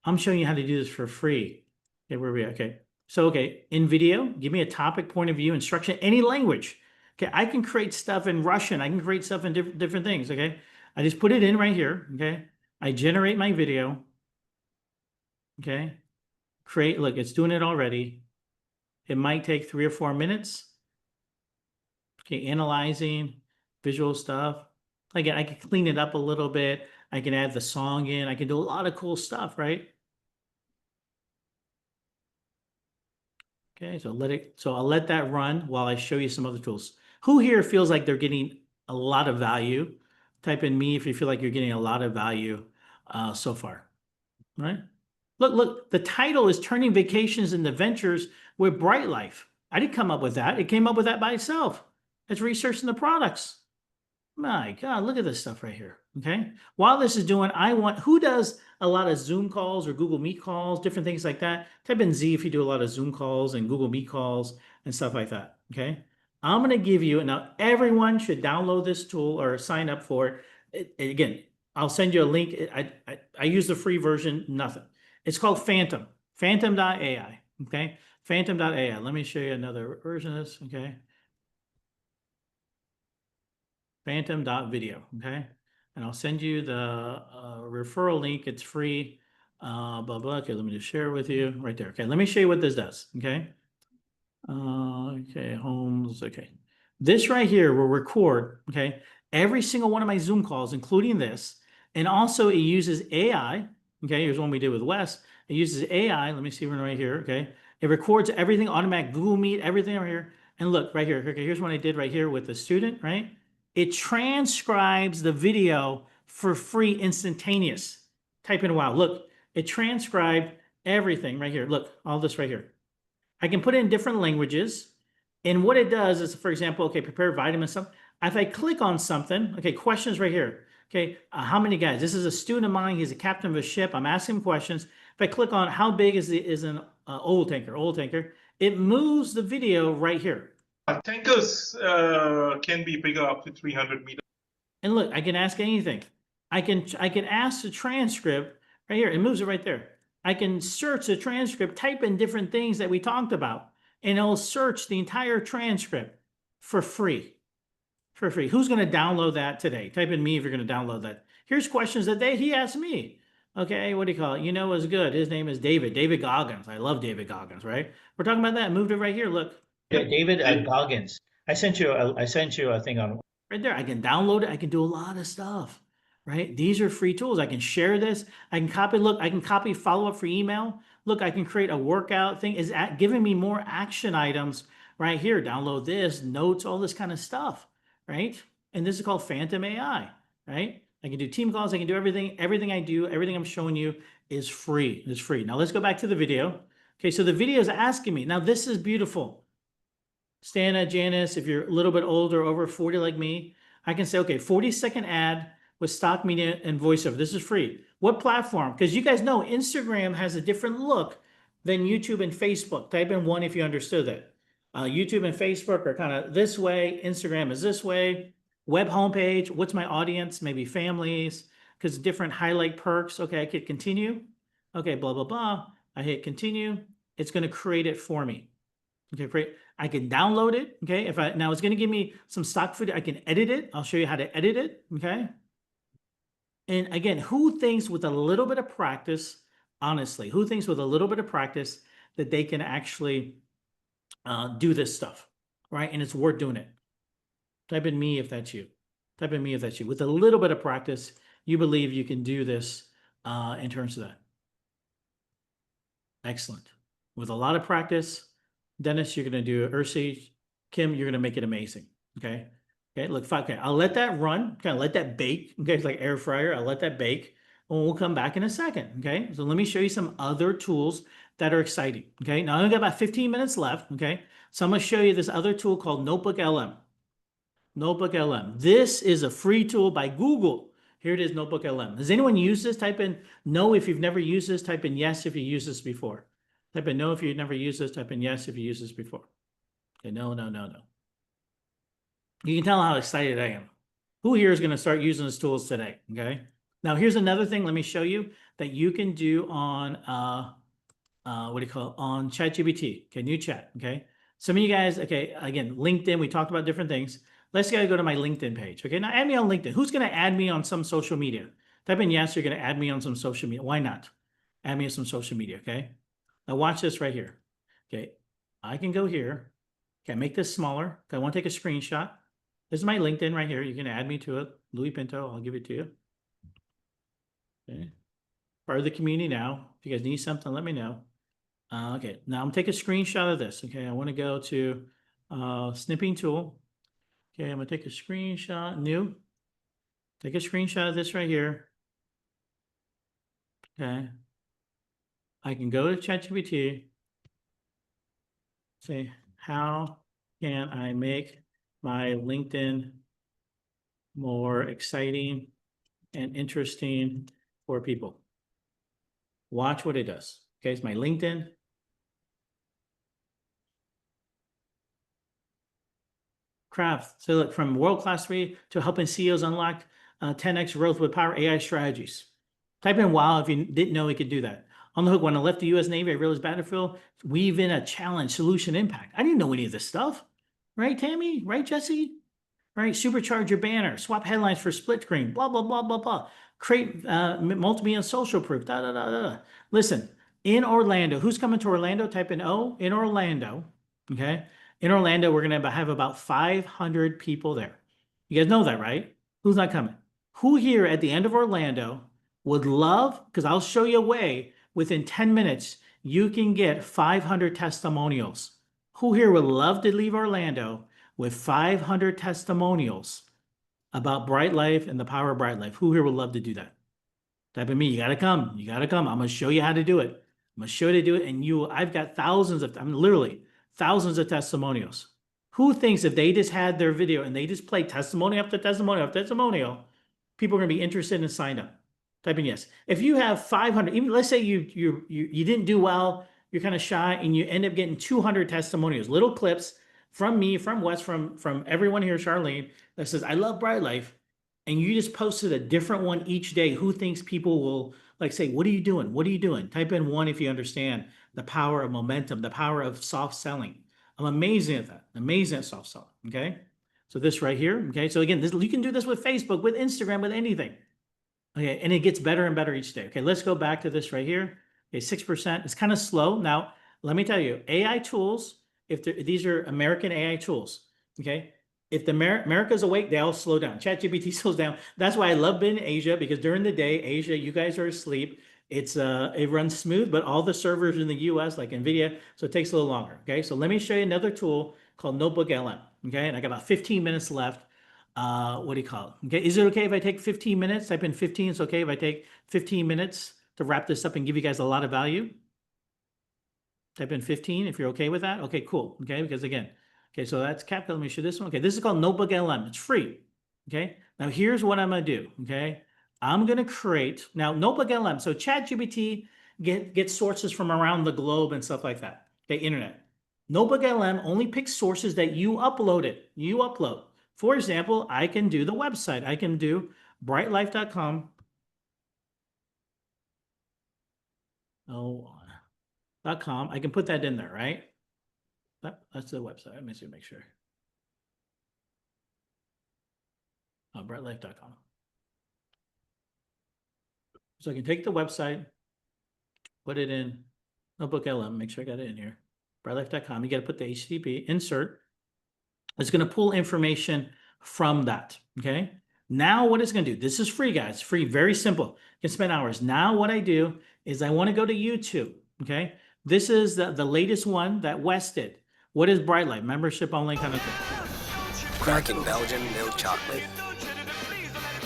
I'm showing you how to do this for free. Okay, where are we at? Okay. So, okay, in video, give me a topic, point of view, instruction, any language. Okay, I can create stuff in Russian. I can create stuff in different things, okay? I just put it in right here, okay? I generate my video, okay? Create, look, it's doing it already. It might take 3 or 4 minutes. Okay, analyzing, visual stuff. Again, I can clean it up a little bit. I can add the song in. I can do a lot of cool stuff, right? Okay, so I'll let that run while I show you some other tools. Who here feels like they're getting a lot of value? Type in me if you feel like you're getting a lot of value so far, right? Look, the title is Turning Vacations into Ventures with BRYTE LYFE. I didn't come up with that. It came up with that by itself. It's researching the products. My God, look at this stuff right here. Okay. While this is doing, who does a lot of Zoom calls or Google Meet calls, different things like that? Type in Z if you do a lot of Zoom calls and Google Meet calls and stuff like that. Okay. I'm going to give you, now everyone should download this tool or sign up for it. Again, I'll send you a link. I use the free version, nothing. It's called Phantom, phantom.ai. Okay. Phantom.ai. Let me show you another version of this. Okay. Phantom.video, okay? And I'll send you the referral link. It's free. Blah, blah. Okay, let me just share with you right there. Okay, let me show you what this does, okay? Okay, homes, okay. This right here will record, okay, every single one of my Zoom calls, including this. And also it uses AI, okay? Here's one we did with Wes. It uses AI. Let me see one right here, okay? It records everything, automatic Google Meet, everything right here. And look, right here, okay, here's what I did right here with the student, right? It transcribes the video for free, instantaneous. Type in wow. Look, it transcribed everything right here. Look, all this right here. I can put it in different languages. And what it does is, for example, okay, prepare vitamin stuff. If I click on something, okay, questions right here. Okay, how many guys? This is a student of mine. He's a captain of a ship. I'm asking him questions. If I click on how big is an oil tanker, it moves the video right here. Tankers can be bigger up to 300 meters. And look, I can ask anything. I can ask the transcript right here. It moves it right there. I can search the transcript, type in different things that we talked about, and it'll search the entire transcript for free. For free. Who's going to download that today? Type in me if you're going to download that. Here's questions that he asked me. Okay, what do you call it? You know what's good. His name is David. David Goggins. I love David Goggins, right? We're talking about that. Moved it right here. Look. Yeah, David Goggins. I sent you a thing on right there. I can download it. I can do a lot of stuff, right? These are free tools. I can share this. I can copy. Look, I can copy follow-up for email. Look, I can create a workout thing. Is giving me more action items right here. Download this, notes, all this kind of stuff, right? And this is called Phantom AI, right? I can do team calls. I can do everything. Everything I do, everything I'm showing you is free. It's free. Now let's go back to the video. Okay, so the video is asking me. Now this is beautiful. Stana, Janice, if you're a little bit older, over 40 like me, I can say, okay, 40-second ad with stock media and voiceover. This is free. What platform? Because you guys know Instagram has a different look than YouTube and Facebook. Type in one if you understood that. YouTube and Facebook are kind of this way. Instagram is this way. Web homepage. What's my audience? Maybe families, because different highlight perks. Okay, I could continue. Okay, blah, blah, blah. I hit continue. It's going to create it for me. Okay, great. I can download it. Okay, now it's going to give me some stock footage. I can edit it. I'll show you how to edit it. Okay. And again, who thinks with a little bit of practice, honestly, who thinks with a little bit of practice that they can actually do this stuff, right? And it's worth doing it. Type in me if that's you. Type in me if that's you. With a little bit of practice, you believe you can do this in terms of that. Excellent. With a lot of practice, Dennis, you're going to do it. Ursi, Kim, you're going to make it amazing. Okay. Okay. Look, okay. I'll let that run. Kind of let that bake. Okay. It's like air fryer. I'll let that bake. And we'll come back in a second. Okay. So let me show you some other tools that are exciting. Okay. Now I only got about 15 minutes left. Okay. So I'm going to show you this other tool called Notebook LM. Notebook LM. This is a free tool by Google. Here it is, Notebook LM. Does anyone use this? Type in no if you've never used this. Type in yes if you used this before. Type in no if you've never used this. Type in yes if you used this before. Okay, no. You can tell how excited I am. Who here is going to start using these tools today? Okay. Now here's another thing. Let me show you that you can do on what do you call it? On ChatGPT. Okay, new chat. Okay. Some of you guys. Okay. Again, LinkedIn. We talked about different things. Let's go to my LinkedIn page. Okay. Now add me on LinkedIn. Who's going to add me on some social media? Type in yes. You're going to add me on some social media. Why not? Add me on some social media. Okay. Now watch this right here. Okay, I can go here. Okay, make this smaller. Okay, I want to take a screenshot. This is my LinkedIn right here. You can add me to it. Louie Pinto, I'll give it to you. Okay, part of the community now. If you guys need something, let me know. Okay, now I'm taking a screenshot of this. Okay, I want to go to snipping tool. Okay, I'm going to take a screenshot, new. Take a screenshot of this right here. Okay. I can go to ChatGPT, say, how can I make my LinkedIn more exciting and interesting for people. Watch what it does. Okay, it's my LinkedIn. Craft. So look, from world-class three to helping CEOs unlock 10x growth with power AI strategies. Type in wow if you didn't know we could do that. On the hook, when I left the US Navy, I realized Battlefield, weave in a challenge, solution, impact. I didn't know any of this stuff. Right, Tammy? Right, Jesse? Right, supercharge your banner, swap headlines for split screen, blah, blah, blah, blah, blah. Create multimedia and social proof, da, da, da, da. Listen, in Orlando, who's coming to Orlando? Type in O, in Orlando, okay? In Orlando, we're gonna have about 500 people there. You guys know that, right? Who's not coming? Who here at the end of Orlando would love, because I'll show you a way, within 10 minutes, you can get 500 testimonials. Who here would love to leave Orlando with 500 testimonials about BRYTE Life and the power of BRYTE Life? Who here would love to do that? Type in me. You gotta come. You gotta come. I'm gonna show you how to do it. I'm gonna show you how to do it. And I've got thousands of, literally thousands of testimonials. Who thinks if they just had their video and they just play testimony after testimonial after testimonial, people are gonna be interested and signed up? Type in yes. If you have 500, even let's say you didn't do well, you're kind of shy, and you end up getting 200 testimonials, little clips from me, from Wes, from everyone here, Charlene, that says, I love BRYTE Life, and you just posted a different one each day. Who thinks people will like say, what are you doing? What are you doing? Type in one if you understand the power of momentum, the power of soft selling. I'm amazing at that. Amazing at soft selling. Okay. So this right here. Okay. So again, you can do this with Facebook, with Instagram, with anything. Okay. And it gets better and better each day. Okay. Let's go back to this right here. Okay. 6%. It's kind of slow. Now, let me tell you, AI tools, these are American AI tools. Okay. If America's awake, they all slow down. ChatGPT slows down. That's why I love being in Asia, because during the day, Asia, you guys are asleep. It runs smooth, but all the servers in the US, like NVIDIA, so it takes a little longer. Okay, so let me show you another tool called Notebook LM. Okay, and I got about 15 minutes left. What do you call it? Okay, is it okay if I take 15 minutes? Type in 15. It's okay if I take 15 minutes to wrap this up and give you guys a lot of value. Type in 15 if you're okay with that. Okay, cool. Okay, because again, okay, so that's CapCut. Let me show this one. Okay, this is called Notebook LM. It's free. Okay, now here's what I'm gonna do. Okay, I'm gonna create now Notebook LM. So ChatGPT gets sources from around the globe and stuff like that. Okay, internet. Notebook LM only picks sources that you uploaded. You upload. For example, I can do the website. I can do BRYTELYFE.com. .com. I can put that in there, right? That's the website. Let me see, make sure. BRYTELYFE.com. So I can take the website, put it in Notebook LM, make sure I got it in here. BRYTELYFE.com. You got to put the HTTP, insert. It's going to pull information from that. Okay. Now what it's going to do, this is free, guys. Free, very simple. You can spend hours. Now what I do is I want to go to YouTube. Okay. This is the latest one that Wes did. What is BRYTE Life? Membership only kind of thing. Cracking Belgian milk chocolate.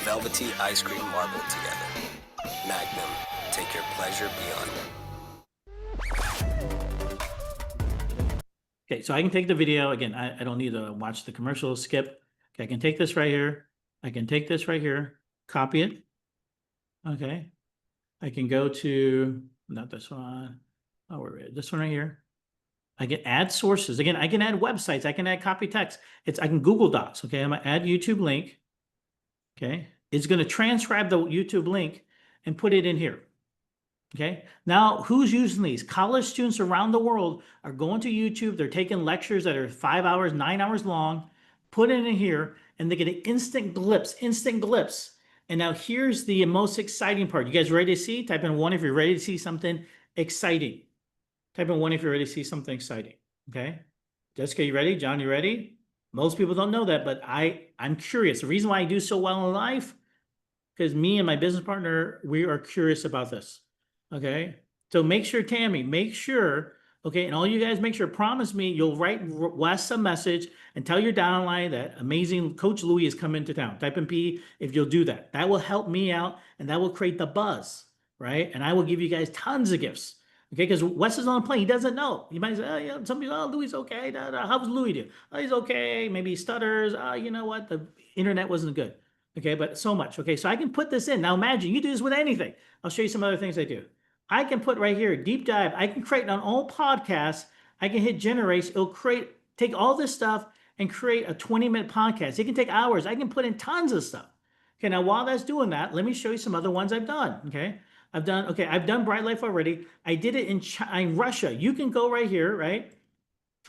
Velvety ice cream marbled together. Magnum, take your pleasure beyond. Okay, so I can take the video. Again, I don't need to watch the commercial, skip. Okay, I can take this right here. I can take this right here, copy it. Okay. I can go to, not this one. Oh, where is this one right here? I can add sources. Again, I can add websites. I can add copy text. I can Google Docs. Okay, I'm gonna add YouTube link. Okay, it's gonna transcribe the YouTube link and put it in here. Okay, now who's using these? College students around the world are going to YouTube. They're taking lectures that are 5 hours, 9 hours long, put it in here, and they get an instant glimpse, And now here's the most exciting part. You guys ready to see? Type in 1 if you're ready to see something exciting. Type in 1 if you're ready to see something exciting. Okay. Jessica, you ready? John, you ready? Most people don't know that, but I'm curious. The reason why I do so well in life, because me and my business partner, we are curious about this. Okay. So make sure, Tammy, make sure, okay, and all you guys make sure, promise me you'll write Wes a message and tell your downline that amazing Coach Louie is coming to town. Type in P if you'll do that. That will help me out and that will create the buzz, right? And I will give you guys tons of gifts. Okay, because Wes is on a plane. He doesn't know. You might say, oh, yeah, some people, oh, Louie's okay. How's Louie do? Oh, he's okay. Maybe he stutters. You know what? The internet wasn't good. Okay, but so much. Okay, so I can put this in. Now imagine you do this with anything. I'll show you some other things I do. I can put right here, deep dive. I can create an old podcast. I can hit generate. It'll take all this stuff and create a 20-minute podcast. It can take hours. I can put in tons of stuff. Okay, now while that's doing that, let me show you some other ones I've done. Okay, I've done BRYTE Life already. I did it in Russia. You can go right here, right?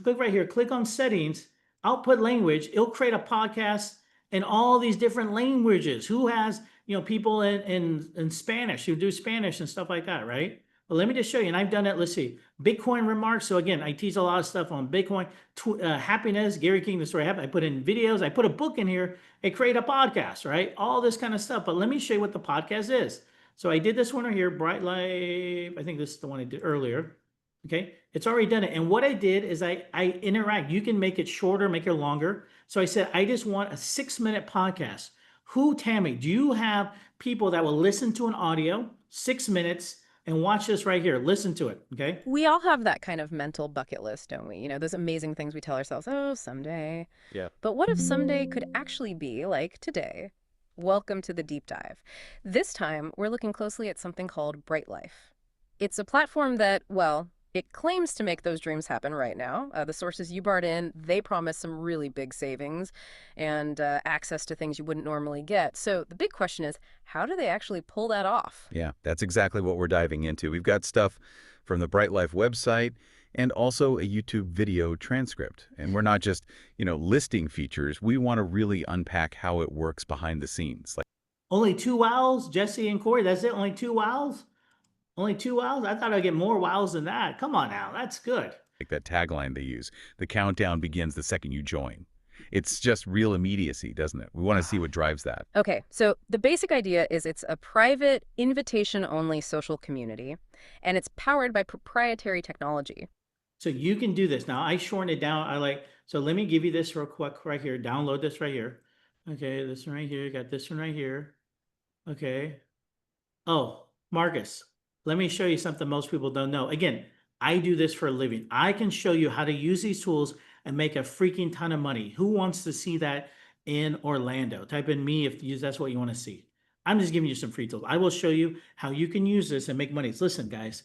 Click right here, click on settings, output language. It'll create a podcast in all these different languages. Who has, people in Spanish who do Spanish and stuff like that, right? Well, let me just show you. And I've done it. Let's see. Bitcoin remarks. So again, I teach a lot of stuff on Bitcoin, happiness, Gary King, the story. I put in videos. I put a book in here. I create a podcast, right? All this kind of stuff. But let me show you what the podcast is. So I did this one right here, BRYTE Life. I think this is the one I did earlier. Okay, it's already done it. And what I did is I interact. You can make it shorter, make it longer. So I said, I just want a 6-minute podcast. Tammy, do you have people that will listen to an audio, 6 minutes, and watch this right here? Listen to it, okay? We all have that kind of mental bucket list, don't we? Those amazing things we tell ourselves, oh, someday. Yeah. But what if someday could actually be like today? Welcome to the deep dive. This time, we're looking closely at something called BRYTE Life. It's a platform that, well, it claims to make those dreams happen right now. The sources you brought in, they promise some really big savings and access to things you wouldn't normally get. So the big question is, how do they actually pull that off? Yeah, that's exactly what we're diving into. We've got stuff from the BRYTE Life website and also a YouTube video transcript. And we're not just, listing features. We want to really unpack how it works behind the scenes. Only 2 wows, Jesse and Corey, that's it? Only 2 wows? Only 2 wows? I thought I'd get more wows than that. Come on now, that's good. Like that tagline they use, the countdown begins the second you join. It's just real immediacy, doesn't it? We want to see what drives that. Okay, so the basic idea is it's a private, invitation-only social community, and it's powered by proprietary technology. So you can do this. Now, I shortened it down. So let me give you this real quick right here. Download this right here. Okay, this one right here. Got this one right here. Okay. Oh, Marcus, let me show you something most people don't know. Again, I do this for a living. I can show you how to use these tools and make a freaking ton of money. Who wants to see that in Orlando? Type in me if that's what you want to see. I'm just giving you some free tools. I will show you how you can use this and make money. Listen, guys,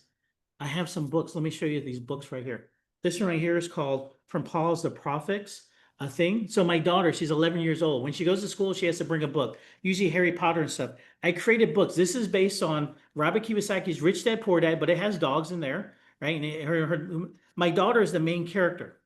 I have some books. Let me show you these books right here. This one right here is called From Paul's to Prophets, a thing. So my daughter, she's 11 years old. When she goes to school, she has to bring a book, usually Harry Potter and stuff. I created books. This is based on Robert Kiyosaki's Rich Dad, Poor Dad, but it has dogs in there, right? And my daughter is the main character,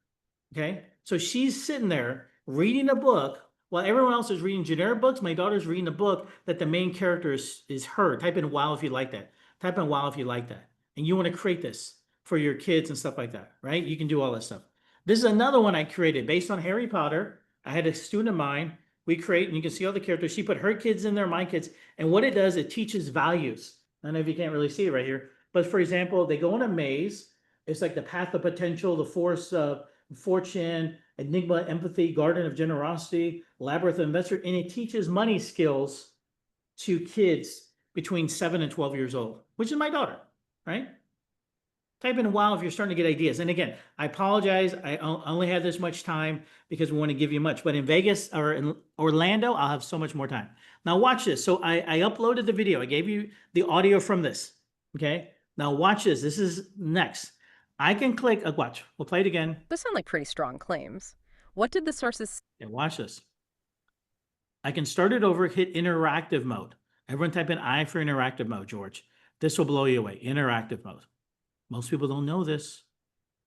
okay? So she's sitting there reading a book while everyone else is reading generic books. My daughter's reading a book that the main character is her. Type in wow if you like that. Type in wow if you like that. And you want to create this for your kids and stuff like that, right? You can do all that stuff. This is another one I created based on Harry Potter. I had a student of mine. We create, and you can see all the characters. She put her kids in there, my kids. And what it does, it teaches values. I don't know if you can't really see it right here. But for example, they go in a maze. It's like the path of potential, the force of fortune, enigma, empathy, garden of generosity, labyrinth of investor. And it teaches money skills to kids between 7 and 12 years old, which is my daughter, right? Type in wow if you're starting to get ideas. And again, I apologize. I only have this much time because we want to give you much. But in Vegas or in Orlando, I'll have so much more time. Now watch this. So I uploaded the video. I gave you the audio from this. Okay. Now watch this. This is next. I can click. Watch. We'll play it again. Those sound like pretty strong claims. What did the sources... Yeah, watch this. I can start it over, hit interactive mode. Everyone type in I for interactive mode, George. This will blow you away. Interactive mode. Most people don't know this.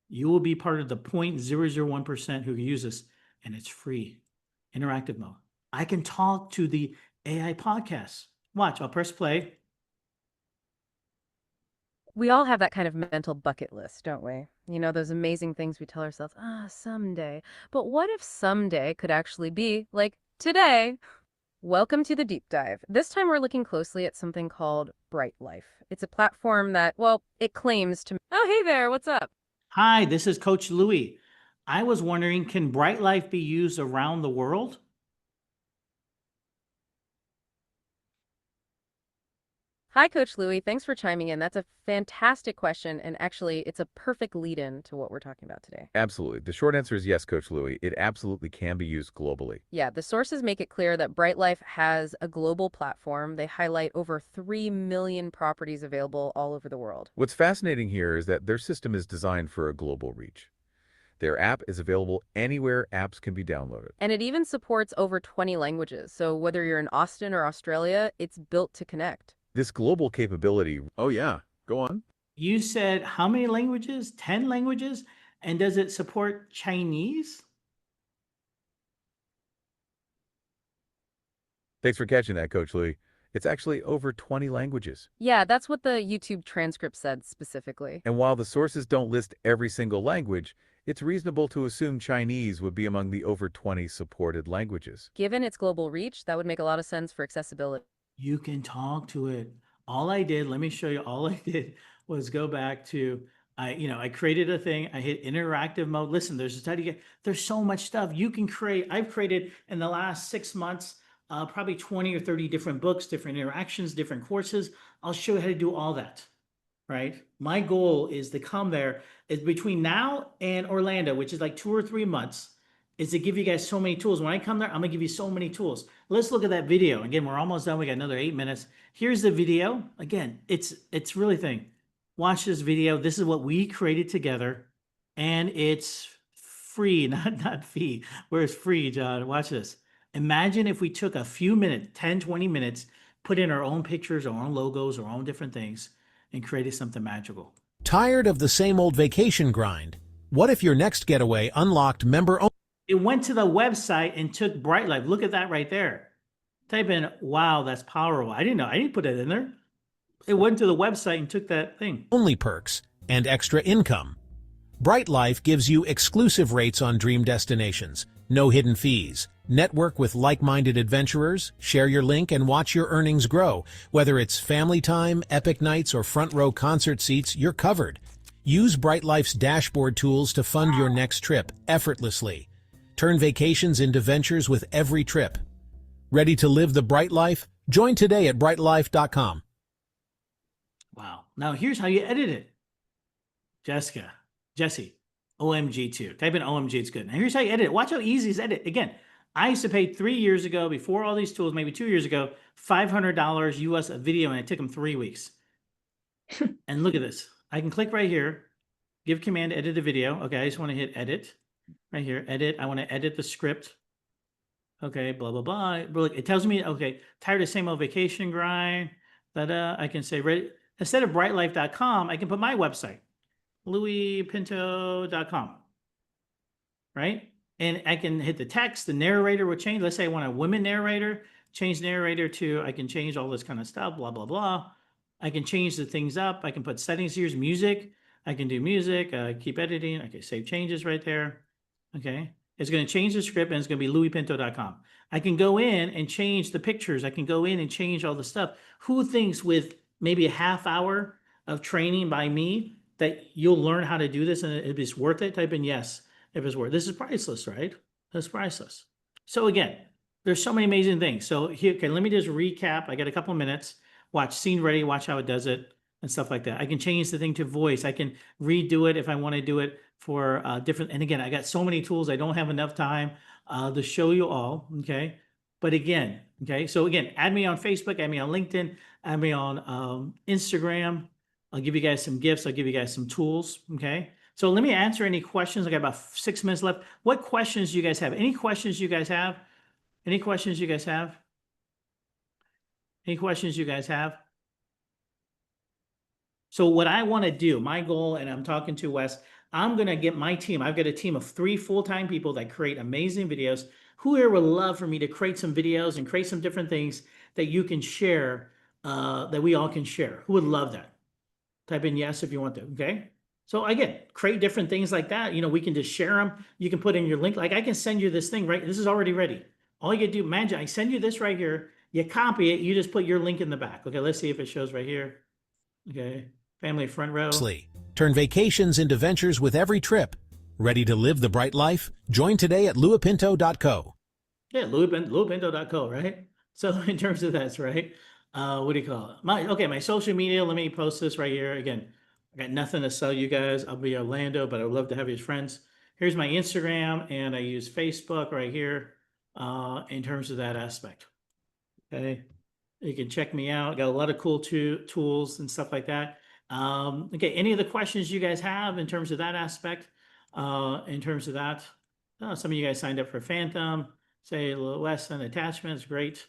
You will be part of the 0.001% who use this, and it's free. Interactive mode. I can talk to the AI podcast. Watch, I'll press play. We all have that kind of mental bucket list, don't we? Those amazing things we tell ourselves, someday. But what if someday could actually be like today? Welcome to the deep dive. This time we're looking closely at something called BRYTE Life. It's a platform that, well, it claims to... Oh, hey there, what's up? Hi, this is Coach Louie. I was wondering, can BRYTE Life be used around the world? Hi, Coach Louie. Thanks for chiming in. That's a fantastic question, and actually, it's a perfect lead-in to what we're talking about today. Absolutely. The short answer is yes, Coach Louie. It absolutely can be used globally. Yeah, the sources make it clear that BRYTE Life has a global platform. They highlight over 3 million properties available all over the world. What's fascinating here is that their system is designed for a global reach. Their app is available anywhere apps can be downloaded. And it even supports over 20 languages. So whether you're in Austin or Australia, it's built to connect. This global capability, oh yeah, go on. You said how many languages? 10 languages? And does it support Chinese? Thanks for catching that, Coach Louie. It's actually over 20 languages. Yeah, that's what the YouTube transcript said specifically. And while the sources don't list every single language, it's reasonable to assume Chinese would be among the over 20 supported languages. Given its global reach, that would make a lot of sense for accessibility. You can talk to it. All I did, let me show you, all I did was go back to, I created a thing, I hit interactive mode. Listen, there's a study, there's so much stuff you can create. I've created in the last 6 months, probably 20 or 30 different books, different interactions, different courses. I'll show you how to do all that, right? My goal is to come there is between now and Orlando, which is like 2 or 3 months, is to give you guys so many tools. When I come there, I'm gonna give you so many tools. Let's look at that video. Again, we're almost done. We got another 8 minutes. Here's the video. Again, it's really thing. Watch this video. This is what we created together, and it's free, not fee. Where it's free, John. Watch this. Imagine if we took a few minutes, 10, 20 minutes, put in our own pictures, our own logos, our own different things, and created something magical. Tired of the same old vacation grind? What if your next getaway unlocked member-only? It went to the website and took BRYTE Life. Look at that right there. Type in, wow, that's powerful. I didn't put it in there. It went to the website and took that thing. Only perks and extra income. BRYTE Life gives you exclusive rates on dream destinations, no hidden fees. Network with like-minded adventurers, share your link, and watch your earnings grow. Whether it's family time, epic nights, or front-row concert seats, you're covered. Use BRYTE Life's dashboard tools to fund your next trip effortlessly. Turn vacations into ventures with every trip. Ready to live the BRYTE Life? Join today at BRYTELYFE.com. Wow. Now here's how you edit it. Jesse, OMG2. Type in OMG, it's good. Now here's how you edit it. Watch how easy it's edit. Again, I used to pay 3 years ago, before all these tools, maybe 2 years ago, $500 US a video, and it took them 3 weeks. And look at this. I can click right here, give command, edit the video. Okay, I just want to hit edit. Right here, edit. I want to edit the script. Okay, blah, blah, blah. But look, it tells me, okay, tired of the same old vacation grind. I can say, instead of BRYTELYFE.com, I can put my website, LouiePinto.com. Right? And I can hit the text, the narrator will change. Let's say I want a women narrator, change narrator to, I can change all this kind of stuff, blah, blah, blah. I can change the things up. I can put settings. Here's music. I can do music, keep editing. Okay, save changes right there. Okay, it's going to change the script, and it's going to be LouiePinto.com. I can go in and change the pictures. I can go in and change all the stuff. Who thinks with maybe a half hour of training by me that you'll learn how to do this and it's worth it? Type in yes if it's worth it. This is priceless, right? That's priceless. So again, there's so many amazing things. So here, okay, let me just recap. I got a couple of minutes. Watch scene ready, watch how it does it and stuff like that. I can change the thing to voice. I can redo it if I want to do it for different. And again, I got so many tools. I don't have enough time to show you all. Okay. But again, okay. So again, add me on Facebook, add me on LinkedIn, add me on Instagram. I'll give you guys some gifts. I'll give you guys some tools. Okay. So let me answer any questions. I got about 6 minutes left. What questions do you guys have? Any questions you guys have? Any questions you guys have? Any questions you guys have? So what I want to do, my goal, and I'm talking to Wes, I'm going to get my team. I've got a team of 3 full-time people that create amazing videos. Who here would love for me to create some videos and create some different things that you can share, that we all can share? Who would love that? Type in yes if you want to, okay? So again, create different things like that. You know, we can just share them. You can put in your link. Like I can send you this thing, right? This is already ready. All you can do, imagine I send you this right here. You copy it. You just put your link in the back. Okay, let's see if it shows right here. Okay, family front row. Turn vacations into ventures with every trip. Ready to live the BRYTE Life? Join today at LouiePinto.co. Yeah, LouiePinto.co, right? So in terms of that's right. what do you call it? My social media, let me post this right here. Again, I got nothing to sell you guys. I'll be Orlando, but I would love to have you as friends. Here's my Instagram, and I use Facebook right here in terms of that aspect. Okay, you can check me out. Got a lot of cool tools and stuff like that. Okay, any of the questions you guys have in terms of that aspect, in terms of that? Some of you guys signed up for Phantom, say a little less than attachments, great.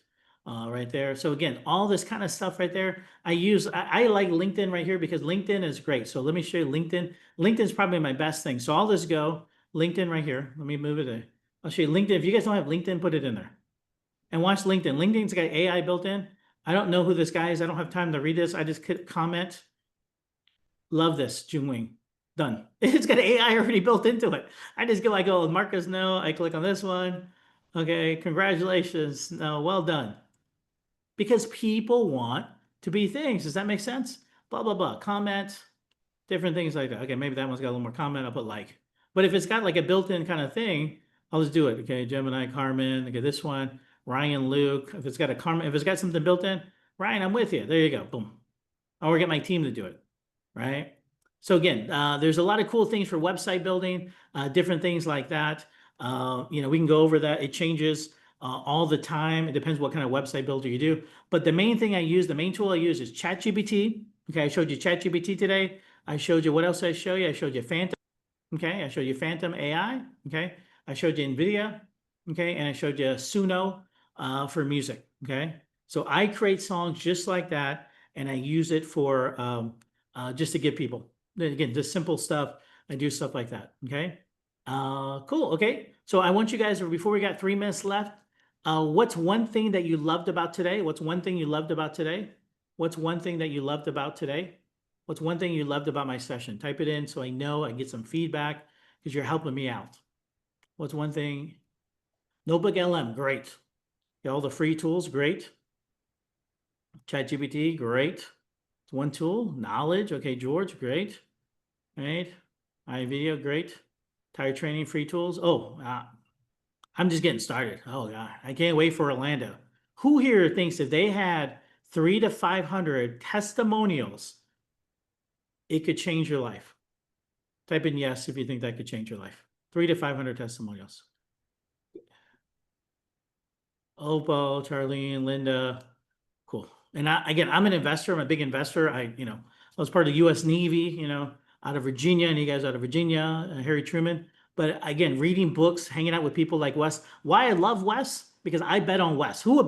Right there. So again, all this kind of stuff right there. I like LinkedIn right here because LinkedIn is great. So let me show you LinkedIn. LinkedIn is probably my best thing. So I'll just go LinkedIn right here. Let me move it in. I'll show you LinkedIn. If you guys don't have LinkedIn, put it in there. And watch LinkedIn. LinkedIn's got AI built in. I don't know who this guy is. I don't have time to read this. I just could comment. Love this, Junwing. Done. It's got AI already built into it. I just go, I go, Marcus, no. I click on this one. Okay, congratulations. No, well done. Because people want to be things. Does that make sense? Blah, blah, blah. Comment, different things like that. Okay, maybe that one's got a little more comment. I'll put like. But if it's got like a built-in kind of thing, I'll just do it. Okay, Gemini, Carmen. Okay, this one, Ryan, Luke. If it's got a Carmen, if it's got something built in, Ryan, I'm with you. There you go. Boom. Or get my team to do it, right? So again, there's a lot of cool things for website building, different things like that. We can go over that. It changes all the time. It depends what kind of website builder you do. But the main thing I use, the main tool I use is ChatGPT. Okay, I showed you ChatGPT today. I showed you, what else did I show you? I showed you Phantom. Okay, I showed you Phantom AI. Okay, I showed you NVIDIA. Okay, and I showed you Suno for music. Okay, so I create songs just like that, and I use it for just to give people. Again, just simple stuff. I do stuff like that. Okay, cool. Okay, so I want you guys, before we got 3 minutes left, what's one thing that you loved about today? What's one thing you loved about today? What's one thing that you loved about today? What's one thing you loved about my session? Type it in so I know, I get some feedback, because you're helping me out. What's one thing? Notebook LM, great. All the free tools, great. ChatGPT, great. It's one tool. Knowledge, okay, George, great. Right? iVideo, great. Tire training, free tools. Oh, I'm just getting started. Oh God, I can't wait for Orlando. Who here thinks if they had 300 to 500 testimonials, it could change your life? Type in yes if you think that could change your life. 300 to 500 testimonials. Opal, Charlene, Linda, cool. And I'm an investor. I'm a big investor. I was part of the U.S. Navy, out of Virginia, and you guys out of Virginia, Harry Truman. But again, reading books, hanging out with people like Wes. Why I love Wes? Because I bet on Wes. Who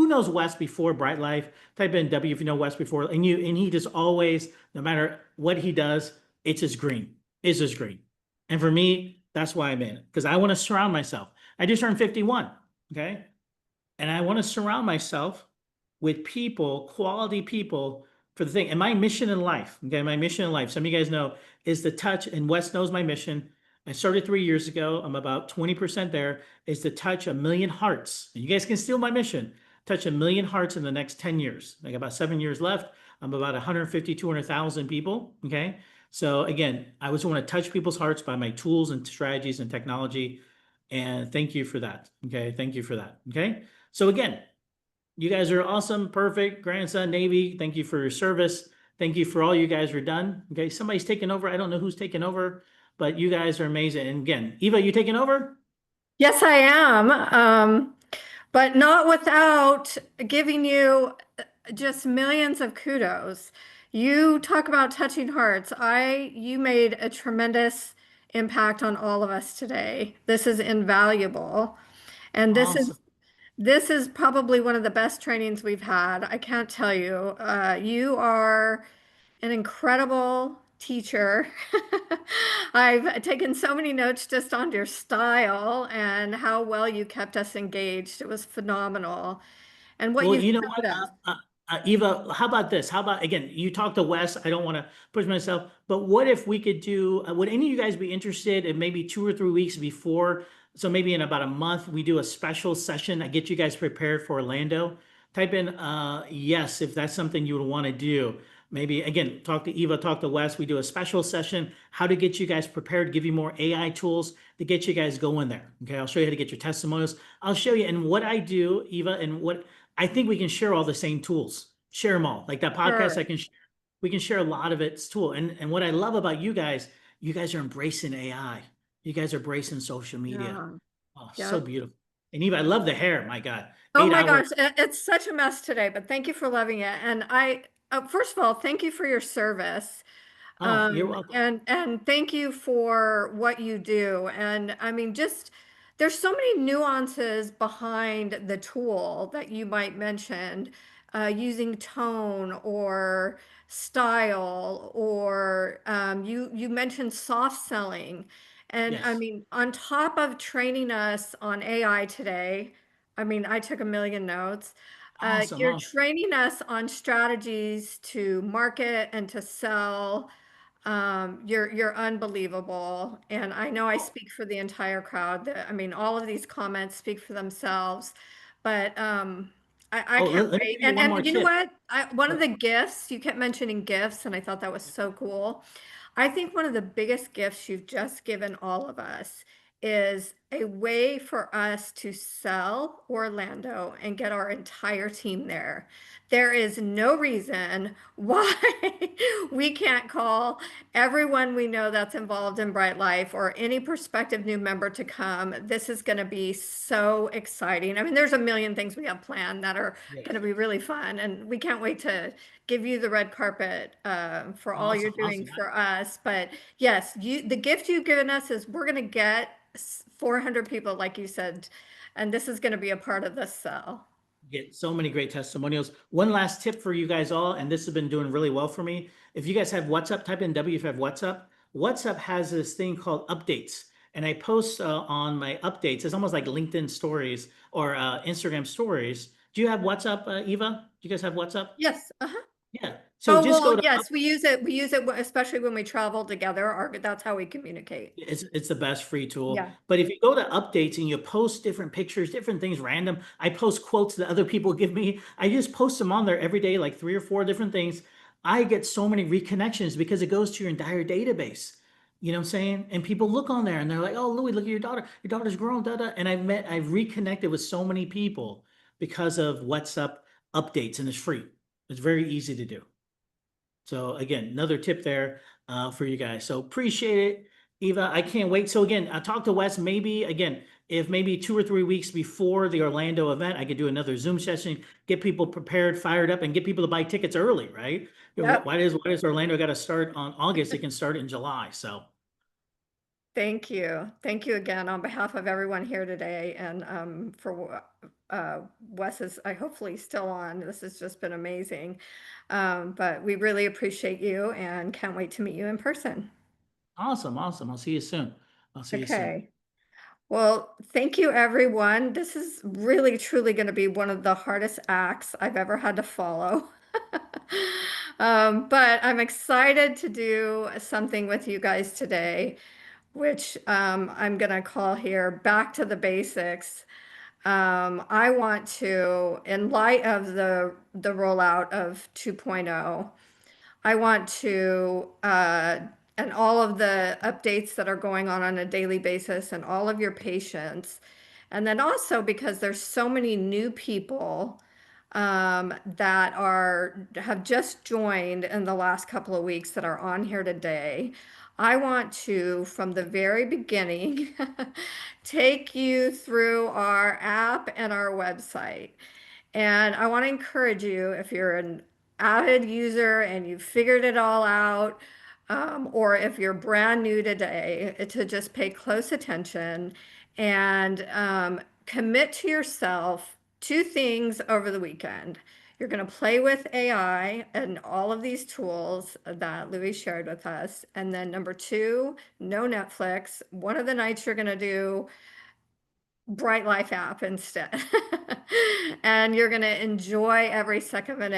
knows Wes before BRYTE Life? Type in W if you know Wes before. And he just always, no matter what he does, it's just green. It's just green. And for me, that's why I'm in it. Because I want to surround myself. I just turned 51. Okay. And I want to surround myself with people, quality people, for the thing. And my mission in life, okay, my mission in life, some of you guys know, is to touch, and Wes knows my mission. I started 3 years ago. I'm about 20% there, is to touch 1 million hearts. And you guys can steal my mission. Touch 1 million hearts in the next 10 years. I got about 7 years left. I'm about 150, 200,000 people, okay? So again, I just want to touch people's hearts by my tools and strategies and technology. And thank you for that, okay? Thank you for that, okay? So again, you guys are awesome, perfect, grandson, Navy. Thank you for your service. Thank you for all you guys are done. Okay, somebody's taking over. I don't know who's taking over, but you guys are amazing. And again, Eva, you taking over? Yes, I am. But not without giving you just millions of kudos. You talk about touching hearts. You made a tremendous impact on all of us today. This is invaluable. And this is probably one of the best trainings we've had. I can't tell you. You are an incredible teacher. I've taken so many notes just on your style and how well you kept us engaged. It was phenomenal. And what Well, you you know showed us. what, Eva, how about this? How about, again, you talked to Wes. I don't want to push myself, but what if we could do, would any of you guys be interested in maybe 2 or 3 weeks before? So maybe in about a month, we do a special session. I get you guys prepared for Orlando. Type in yes, if that's something you would want to do. Maybe, again, talk to Eva, talk to Wes. We do a special session, how to get you guys prepared, give you more AI tools to get you guys going there. Okay, I'll show you how to get your testimonials. I'll show you, and what I do, Eva, and what I think we can share all the same tools. share them all. Like that podcast, Sure. we can share a lot of its tool. And what I love about you guys are embracing AI. You guys are embracing social media. Yeah. Oh, so Yep. beautiful. And Eva, I love the hair. My God, Oh eight my hours. gosh, it's such a mess today, but thank you for loving it. And first of all, thank you for your service. Oh, you're welcome. And thank you for what you do. And I mean, just there's so many nuances behind the tool that you might mention, using tone or style, or you mentioned soft selling. And I Yes. mean, on top of training us on AI today, I mean, I took a million notes. Awesome. You're Awesome. training us on strategies to market and to sell. You're unbelievable, and I know I speak for the entire crowd. I mean, all of these comments speak for themselves, but I Oh, can't let me wait. give you one more And you know tip. what? One of What? the gifts you kept mentioning gifts, and I thought that was so cool. I think one of the biggest gifts you've just given all of us is a way for us to sell Orlando and get our entire team there. There is no reason why we can't call everyone we know that's involved in Bright Life or any prospective new member to come. This is going to be so exciting. I mean, there's a million things we have planned that are going to Yes. be really fun, and we can't wait to give you the red carpet for all you're Awesome. doing Awesome. for us. But yes, the gift you've given us is we're going to get 400 people, like you said, and this is going to be a part of the sell. Get so many great testimonials. One last tip for you guys all, and this has been doing really well for me. If you guys have WhatsApp, type in W if you have WhatsApp. WhatsApp has this thing called updates, and I post on my updates. It's almost like LinkedIn stories or Instagram stories. Do you have WhatsApp, Eva? Do you guys have WhatsApp? Yes. Uh-huh. Yeah. So Oh, just go well, to yes, we use it. We use it especially when we travel together. That's how we communicate. it's the best free tool. Yeah. But if you go to updates and you post different pictures, different things random, I post quotes that other people give me. I just post them on there every day, like 3 or 4 different things. I get so many reconnections because it goes to your entire database. You know what I'm saying? And people look on there and they're like, "Oh, Louie, look at your daughter. Your daughter's grown, da da." And I've reconnected with so many people because of WhatsApp updates, and it's free. It's very easy to do. So again, another tip there for you guys. So appreciate it, Eva. I can't wait. So again, I talked to Wes. Maybe again, if maybe 2 or 3 weeks before the Orlando event, I could do another Zoom session, get people prepared, fired up, and get people to buy tickets early, right? You know, Yep. why does Orlando got to start on August? It can start in July. So Thank you. Thank you again on behalf of everyone here today, and for Wes is I hopefully still on. This has just been amazing. But we really appreciate you and can't wait to meet you in person. awesome, awesome. I'll see you soon. I'll see you soon. Okay. Well, thank you, everyone. This is really, truly going to be one of the hardest acts I've ever had to follow. But I'm excited to do something with you guys today, which I'm going to call here Back to the Basics. I want to, in light of the rollout of 2.0, I want to, and all of the updates that are going on a daily basis and all of your patients. And then also because there's so many new people that have just joined in the last couple of weeks that are on here today. I want to, from the very beginning, take you through our app and our website. And I want to encourage you, if you're an avid user and you've figured it all out, or if you're brand new today, to just pay close attention and commit to yourself 2 things over the weekend. You're going to play with AI and all of these tools that Louis shared with us. And then number 2, no Netflix. One of the nights you're going to do BRYTE Life app instead. And you're going to enjoy every second of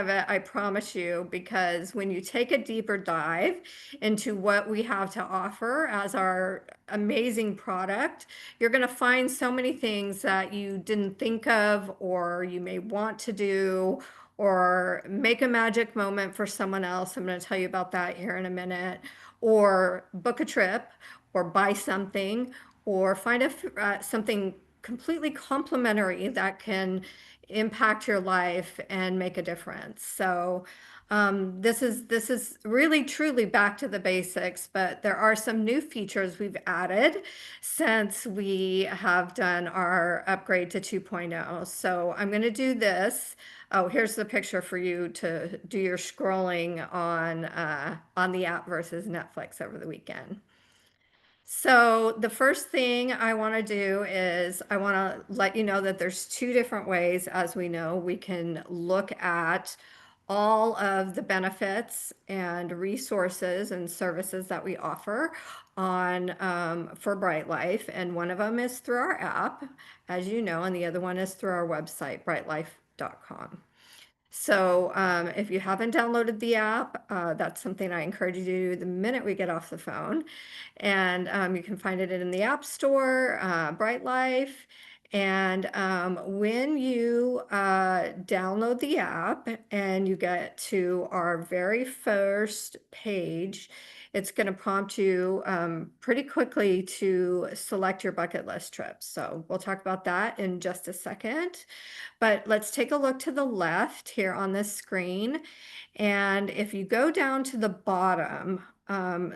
it, I promise you, because when you take a deeper dive into what we have to offer as our amazing product, you're going to find so many things that you didn't think of, or you may want to do, or make a magic moment for someone else. I'm going to tell you about that here in a minute, or book a trip, or buy something, or find something completely complimentary that can impact your life and make a difference. So this is really truly back to the basics, but there are some new features we've added since we have done our upgrade to 2.0. So I'm going to do this. Oh, here's the picture for you to do your scrolling on the app versus Netflix over the weekend. So the first thing I want to do is I want to let you know that there's two different ways, as we know, we can look at all of the benefits and resources and services that we offer on for BRYTE Life. And one of them is through our app, as you know, and the other one is through our website, brytelife.com. So if you haven't downloaded the app, that's something I encourage you to do the minute we get off the phone. And you can find it in the App Store, BRYTE Life. And when you download the app and you get to our very first page, it's going to prompt you pretty quickly to select your bucket list trips. So we'll talk about that in just a second. But let's take a look to the left here on this screen. And if you go down to the bottom,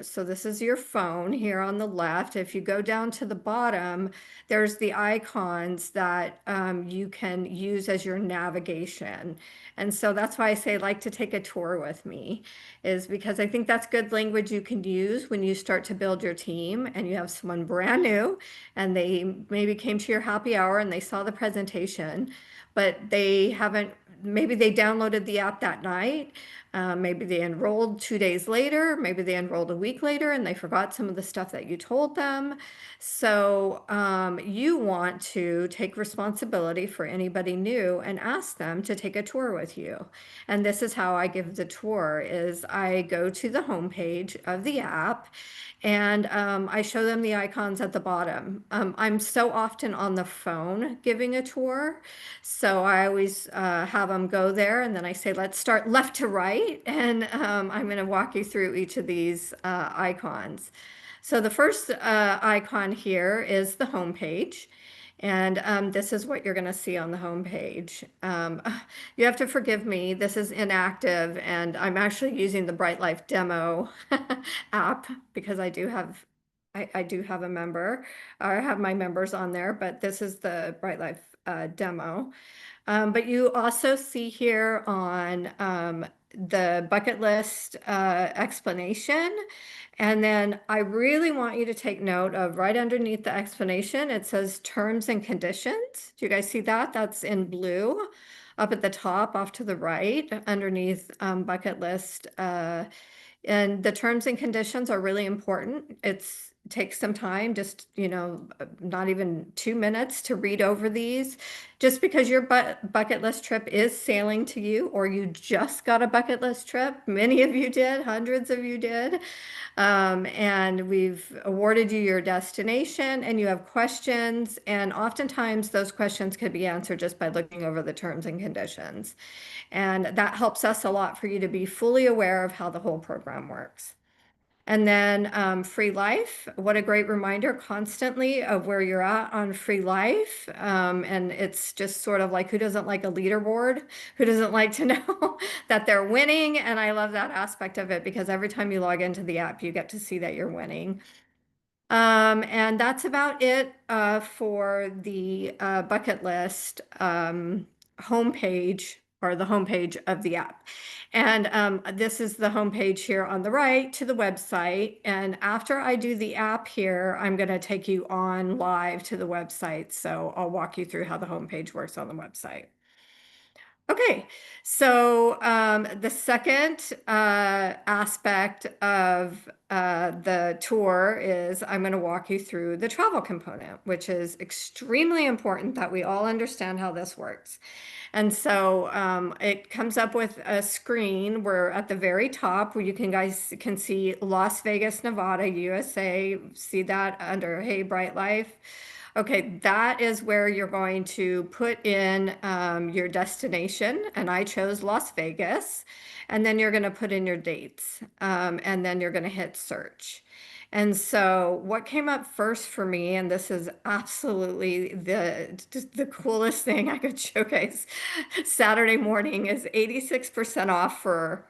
so this is your phone here on the left. If you go down to the bottom, there's the icons that you can use as your navigation. And so that's why I say like to take a tour with me, is because I think that's good language you can use when you start to build your team and you have someone brand new and they maybe came to your happy hour and they saw the presentation, but they haven't, maybe they downloaded the app that night. Maybe they enrolled 2 days later, maybe they enrolled a week later and they forgot some of the stuff that you told them. So you want to take responsibility for anybody new and ask them to take a tour with you. And this is how I give the tour, is I go to the homepage of the app and I show them the icons at the bottom. I'm so often on the phone giving a tour, so I always have them go there and then I say, let's start left to right, and I'm going to walk you through each of these icons. So the first icon here is the home page. And this is what you're going to see on the home page. You have to forgive me, this is inactive, and I'm actually using the BRYTE Life demo app because I do have a member, or I have my members on there, but this is the BRYTE Life demo. But you also see here on the bucket list explanation. And then I really want you to take note of right underneath the explanation, it says terms and conditions. Do you guys see that? That's in blue up at the top off to the right underneath bucket list. And the terms and conditions are really important. It takes some time, just, not even 2 minutes to read over these. Just because your bucket list trip is sailing to you, or you just got a bucket list trip, many of you did, hundreds of you did, and we've awarded you your destination and you have questions, and oftentimes those questions could be answered just by looking over the terms and conditions. And that helps us a lot for you to be fully aware of how the whole program works. And then Free Life, what a great reminder constantly of where you're at on Free Life. And it's just sort of like, who doesn't like a leaderboard? Who doesn't like to know that they're winning? And I love that aspect of it because every time you log into the app, you get to see that you're winning. And that's about it for the bucket list homepage, or the homepage of the app. And this is the homepage here on the right to the website. And after I do the app here, I'm going to take you on live to the website. So I'll walk you through how the homepage works on the website. Okay, so the second aspect of the tour is I'm going to walk you through the travel component, which is extremely important that we all understand how this works. And so it comes up with a screen where at the very top where you guys can see Las Vegas, Nevada, USA. See that under Hey BRYTE Life. Okay, that is where you're going to put in your destination, and I chose Las Vegas, and then you're going to put in your dates, and then you're going to hit search. And so what came up first for me, and this is absolutely just the coolest thing I could showcase Saturday morning, is 86% off for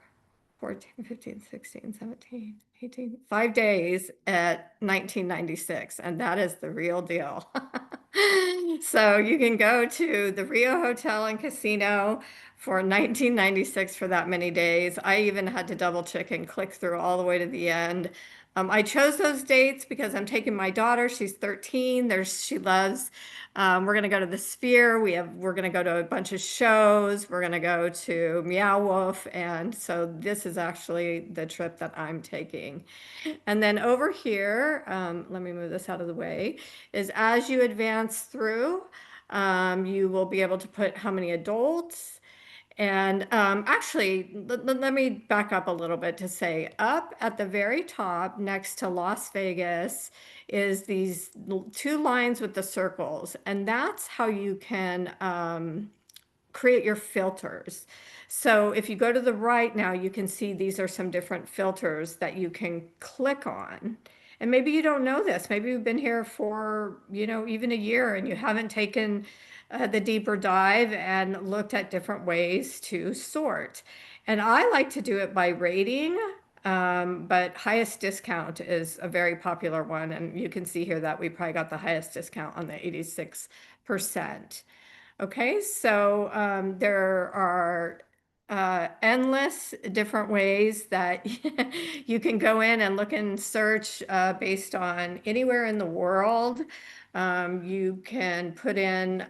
14, 15, 16, 17, 18, 5 days at 1996. And that is the real deal. So you can go to the Rio Hotel and Casino for 1996 for that many days. I even had to double check and click through all the way to the end. I chose those dates because I'm taking my daughter. She's 13. She loves. We're gonna go to the Sphere. We're gonna go to a bunch of shows. We're gonna go to Meow Wolf, and so this is actually the trip that I'm taking. And then over here, let me move this out of the way, is as you advance through, you will be able to put how many adults. And actually, let me back up a little bit to say up at the very top next to Las Vegas is these two lines with the circles. And that's how you can create your filters. So if you go to the right now, you can see these are some different filters that you can click on. And maybe you don't know this. Maybe you've been here for, even a year and you haven't taken the deeper dive and looked at different ways to sort. And I like to do it by rating, but highest discount is a very popular one. And you can see here that we probably got the highest discount on the 86%. Okay, so there are endless different ways that you can go in and look and search based on anywhere in the world. You can put in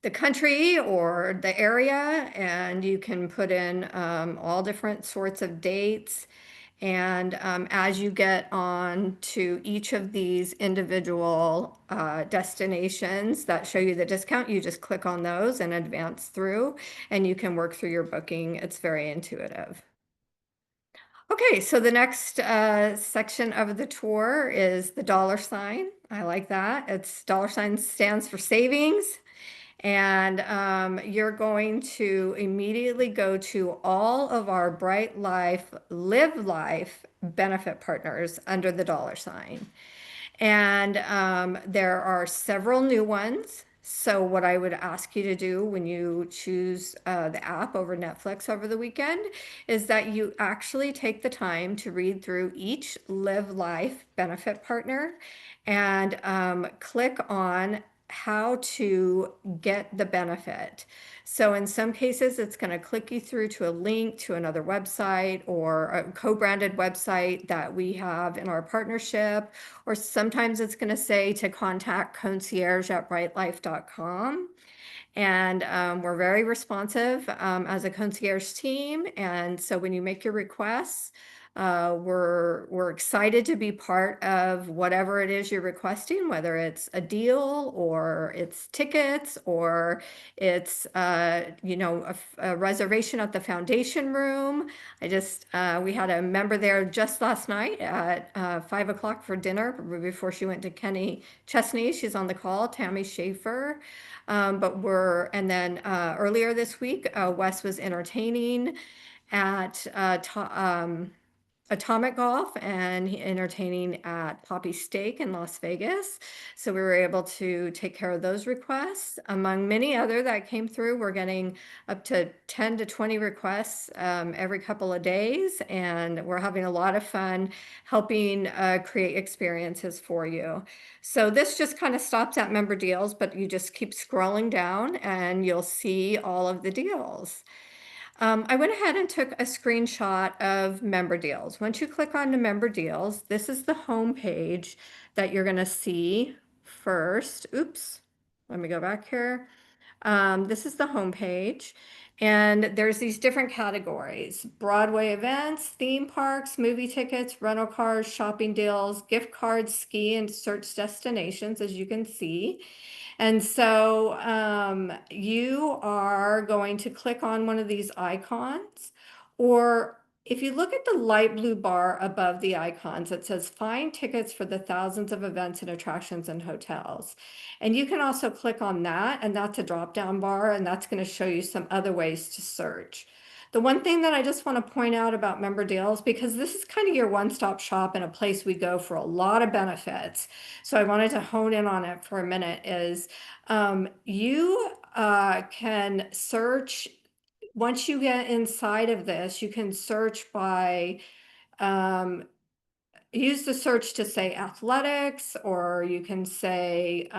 the country or the area, and you can put in all different sorts of dates. And as you get on to each of these individual destinations that show you the discount, you just click on those and advance through, and you can work through your booking. It's very intuitive. Okay, so the next section of the tour is the dollar sign. I like that. It's dollar sign stands for savings. And you're going to immediately go to all of our BRYTE Life, Live Life benefit partners under the dollar sign. And there are several new ones. So what I would ask you to do when you choose the app over Netflix over the weekend is that you actually take the time to read through each Live Life benefit partner and click on how to get the benefit. So in some cases, it's going to click you through to a link to another website or a co-branded website that we have in our partnership, or sometimes it's going to say to contact concierge@brytelife.com. And we're very responsive as a concierge team. And so when you make your requests, we're excited to be part of whatever it is you're requesting, whether it's a deal or it's tickets or it's a reservation at the foundation room. We had a member there just last night at 5 o'clock for dinner before she went to Kenny Chesney. She's on the call, Tammy Schaefer. And then earlier this week, Wes was entertaining at Atomic Golf and entertaining at Poppy Steak in Las Vegas. So we were able to take care of those requests. Among many other that came through, we're getting up to 10 to 20 requests every couple of days. And we're having a lot of fun helping create experiences for you. So this just kind of stops at member deals, but you just keep scrolling down and you'll see all of the deals. I went ahead and took a screenshot of member deals. Once you click on the member deals, this is the home page that you're going to see first. Oops, let me go back here. This is the home page. And there's these different categories: Broadway events, theme parks, movie tickets, rental cars, shopping deals, gift cards, ski and search destinations, as you can see. And so you are going to click on one of these icons, or if you look at the light blue bar above the icons, it says find tickets for the thousands of events and attractions and hotels. And you can also click on that, and that's a drop-down bar, and that's going to show you some other ways to search. The one thing that I just want to point out about member deals, because this is kind of your one-stop shop and a place we go for a lot of benefits. So I wanted to hone in on it for a minute is you can search, once you get inside of this, you can search by use the search to say athletics, or you can say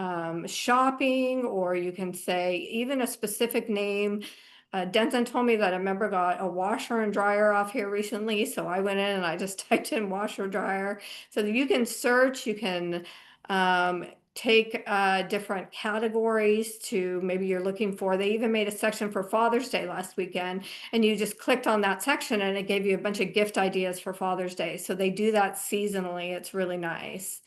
shopping, or you can say even a specific name. Denton told me that a member got a washer and dryer off here recently, so I went in and I just typed in washer dryer. So you can search, you can take different categories to maybe you're looking for. They even made a section for Father's Day last weekend, and you just clicked on that section and it gave you a bunch of gift ideas for Father's Day. So they do that seasonally. It's really nice.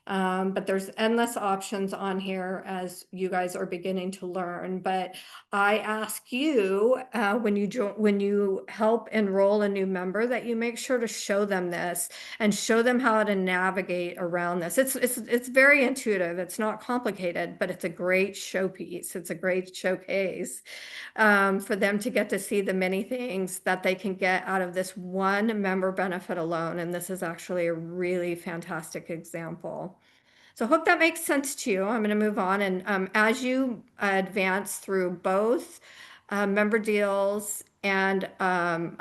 But there's endless options on here as you guys are beginning to learn. But I ask you when you help enroll a new member that you make sure to show them this and show them how to navigate around this. It's very intuitive. It's not complicated, but it's a great showpiece. It's a great showcase for them to get to see the many things that they can get out of this one member benefit alone. And this is actually a really fantastic example. So I hope that makes sense to you. I'm going to move on. And as you advance through both member deals and, Live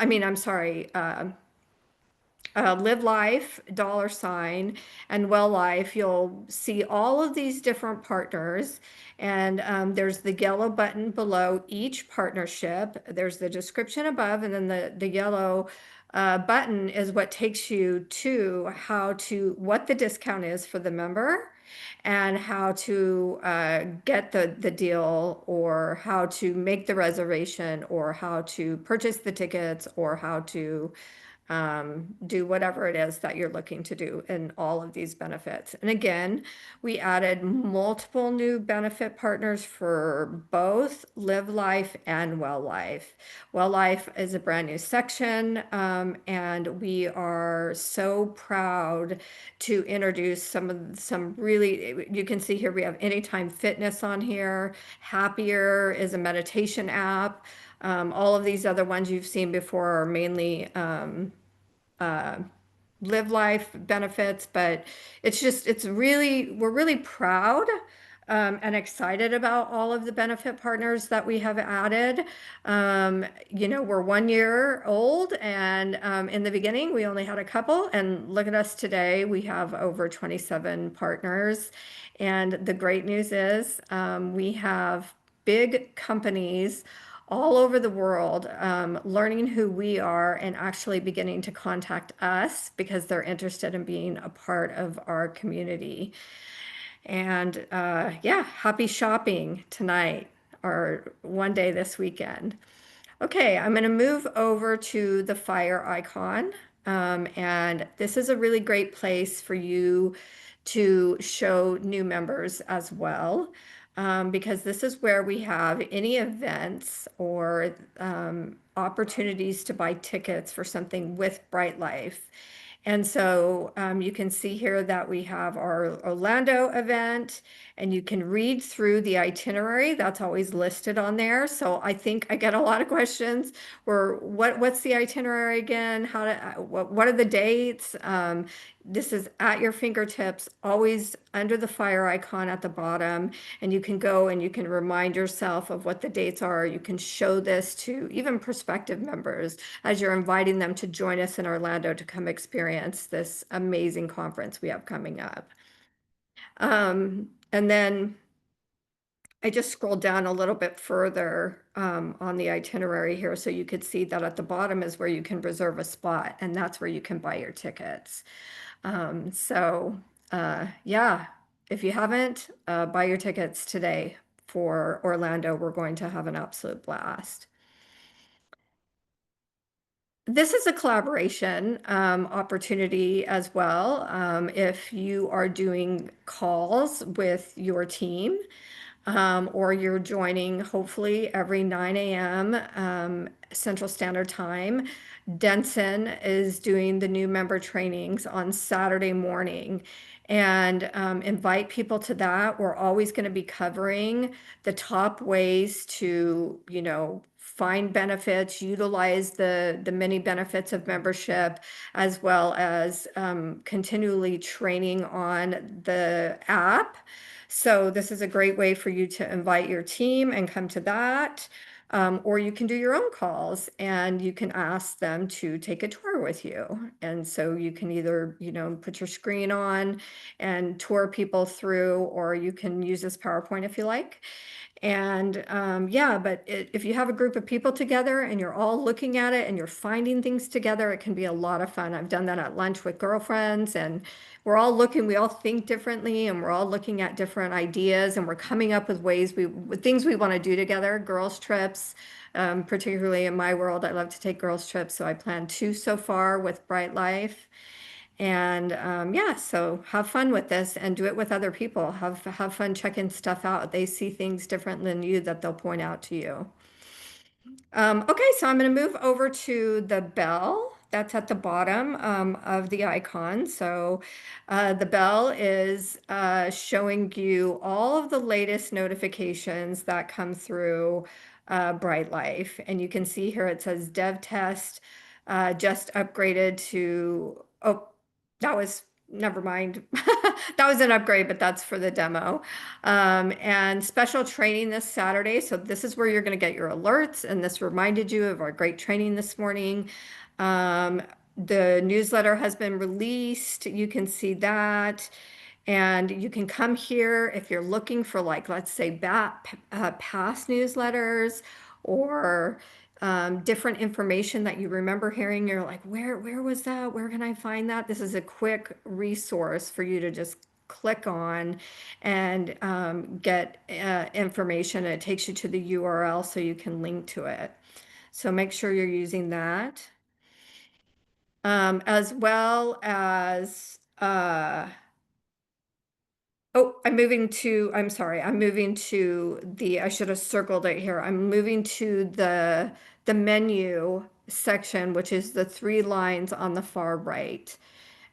Life, $, and Well Life, you'll see all of these different partners. And there's the yellow button below each partnership. There's the description above, and then the yellow button is what takes you to what the discount is for the member and how to get the deal, or how to make the reservation, or how to purchase the tickets, or how to do whatever it is that you're looking to do in all of these benefits. And again, we added multiple new benefit partners for both Live Life and Well Life. Well Life is a brand new section, and we are so proud to introduce some really, you can see here we have Anytime Fitness on here. Happier is a meditation app. All of these other ones you've seen before are mainly Live Life benefits, but we're really proud and excited about all of the benefit partners that we have added. We're 1 year old, and in the beginning we only had a couple, and look at us today, we have over 27 partners. And the great news is we have big companies all over the world learning who we are and actually beginning to contact us because they're interested in being a part of our community. And happy shopping tonight or one day this weekend. Okay, I'm going to move over to the fire icon. And this is a really great place for you to show new members as well, because this is where we have any events or opportunities to buy tickets for something with BRYTE Life. And so you can see here that we have our Orlando event, and you can read through the itinerary that's always listed on there. So I think I get a lot of questions where what's the itinerary again? What are the dates? This is at your fingertips, always under the fire icon at the bottom, and you can go and you can remind yourself of what the dates are. You can show this to even prospective members as you're inviting them to join us in Orlando to come experience this amazing conference we have coming up. And then I just scrolled down a little bit further on the itinerary here, so you could see that at the bottom is where you can reserve a spot, and that's where you can buy your tickets. If you haven't, buy your tickets today for Orlando. We're going to have an absolute blast. This is a collaboration opportunity as well. If you are doing calls with your team, or you're joining hopefully every 9 a.m. Central Standard Time. Denson is doing the new member trainings on Saturday morning, and invite people to that. We're always going to be covering the top ways to, find benefits, utilize the many benefits of membership, as well as continually training on the app. So this is a great way for you to invite your team and come to that. Or you can do your own calls and you can ask them to take a tour with you. And so you can either, put your screen on and tour people through, or you can use this PowerPoint if you like. And yeah, but if you have a group of people together and you're all looking at it and you're finding things together, it can be a lot of fun. I've done that at lunch with girlfriends, and we're all looking, we all think differently, and we're all looking at different ideas, and we're coming up with things we want to do together. Girls trips, particularly in my world, I love to take girls trips. So I planned 2 so far with BRYTE Life. And yeah, so have fun with this and do it with other people. Have fun checking stuff out. They see things different than you that they'll point out to you. Okay, so I'm going to move over to the bell that's at the bottom of the icon. So the bell is showing you all of the latest notifications that come through BRYTE Life. And you can see here it says Dev Test just upgraded to, oh, that was, never mind. That was an upgrade, but that's for the demo. And special training this Saturday. So this is where you're going to get your alerts. And this reminded you of our great training this morning. The newsletter has been released. You can see that. And you can come here if you're looking for, like, let's say past newsletters or different information that you remember hearing. You're like, where was that? Where can I find that? This is a quick resource for you to just click on and get information. It takes you to the URL so you can link to it. So make sure you're using that. As well as, oh, I'm sorry, I'm moving to I should have circled it here. I'm moving to the menu section, which is the 3 lines on the far right.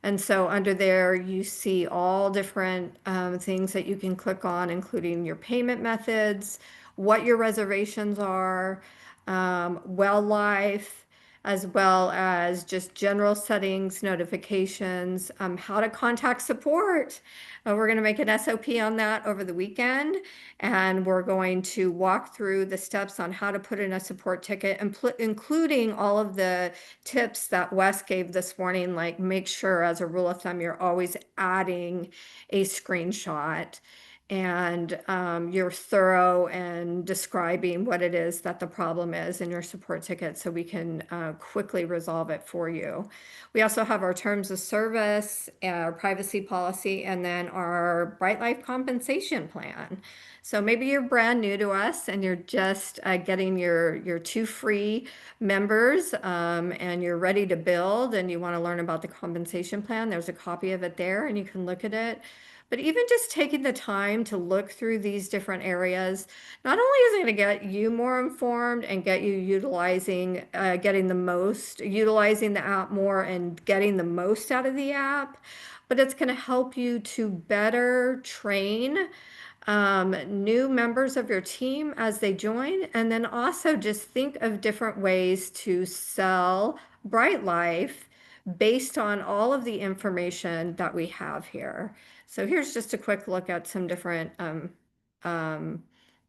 And so under there, you see all different things that you can click on, including your payment methods, what your reservations are, well life, as well as just general settings, notifications, how to contact support. We're going to make an SOP on that over the weekend, and we're going to walk through the steps on how to put in a support ticket, including all of the tips that Wes gave this morning, like make sure as a rule of thumb, you're always adding a screenshot and you're thorough and describing what it is that the problem is in your support ticket so we can quickly resolve it for you. We also have our terms of service, our privacy policy, and then our BRYTE Life compensation plan. So maybe you're brand new to us and you're just getting your 2 free members and you're ready to build and you want to learn about the compensation plan. There's a copy of it there and you can look at it. But even just taking the time to look through these different areas, not only is it going to get you more informed and get you utilizing the app more and getting the most out of the app, but it's going to help you to better train new members of your team as they join. And then also just think of different ways to sell BRYTE Life based on all of the information that we have here. So here's just a quick look at some different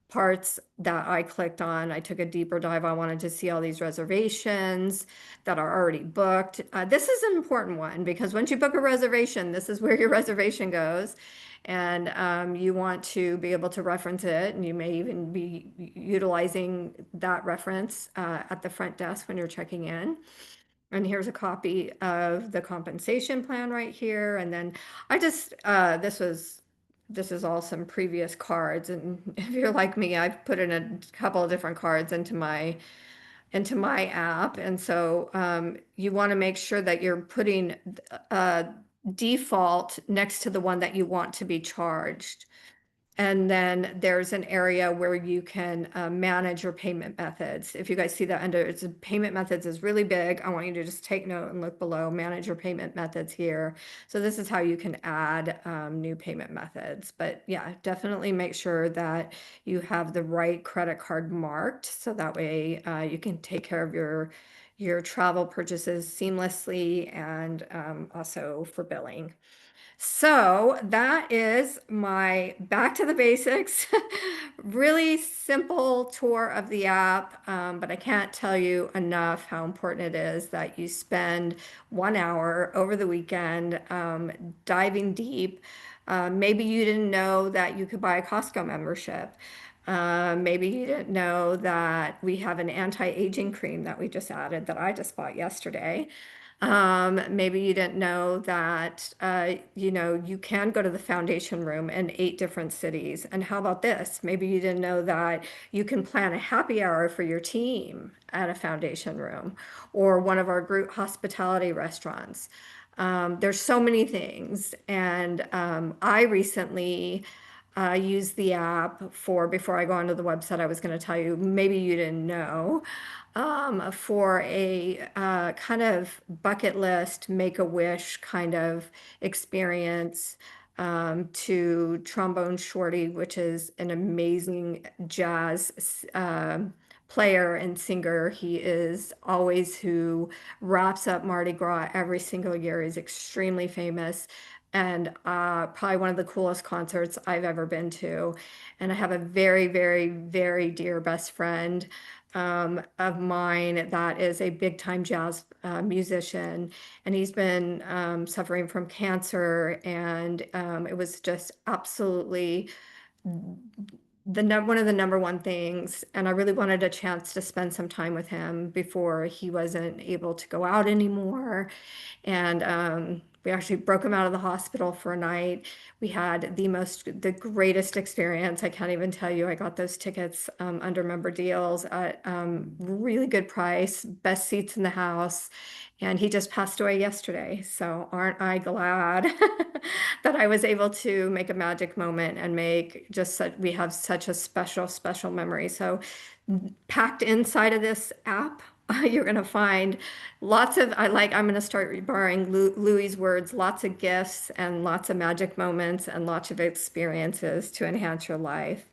parts that I clicked on. I took a deeper dive. I wanted to see all these reservations that are already booked. This is an important one because once you book a reservation, this is where your reservation goes. And you want to be able to reference it, and you may even be utilizing that reference at the front desk when you're checking in. And here's a copy of the compensation plan right here. And then I just, this is all some previous cards. And if you're like me, I've put in a couple of different cards into my app. And so you want to make sure that you're putting default next to the one that you want to be charged. And then there's an area where you can manage your payment methods. If you guys see that under it's payment methods is really big. I want you to just take note and look below, manage your payment methods here. So this is how you can add new payment methods. But yeah, definitely make sure that you have the right credit card marked. So that way you can take care of your travel purchases seamlessly and also for billing. So that is my back to the basics, really simple tour of the app, but I can't tell you enough how important it is that you spend 1 hour over the weekend diving deep. Maybe you didn't know that you could buy a Costco membership. Maybe you didn't know that we have an anti-aging cream that we just added that I just bought yesterday. Maybe you didn't know that, you can go to the foundation room in 8 different cities. And how about this? Maybe you didn't know that you can plan a happy hour for your team at a foundation room or one of our group hospitality restaurants. There's so many things. And I recently used the app before I go onto the website, I was going to tell you, maybe you didn't know, for a kind of bucket list, make a wish kind of experience to Trombone Shorty, which is an amazing jazz player and singer. He is always who wraps up Mardi Gras every single year. He's extremely famous and probably one of the coolest concerts I've ever been to. And I have a very, very, very dear best friend of mine that is a big time jazz musician, and he's been suffering from cancer, and it was just absolutely one of the number one things, and I really wanted a chance to spend some time with him before he wasn't able to go out anymore. And we actually broke him out of the hospital for a night. We had the greatest experience. I can't even tell you. I got those tickets under member deals at really good price, best seats in the house. And he just passed away yesterday. So aren't I glad that I was able to make a magic moment and we have such a special, special memory. So packed inside of this app, you're going to find I'm going to start borrowing Louie's words, lots of gifts and lots of magic moments and lots of experiences to enhance your life.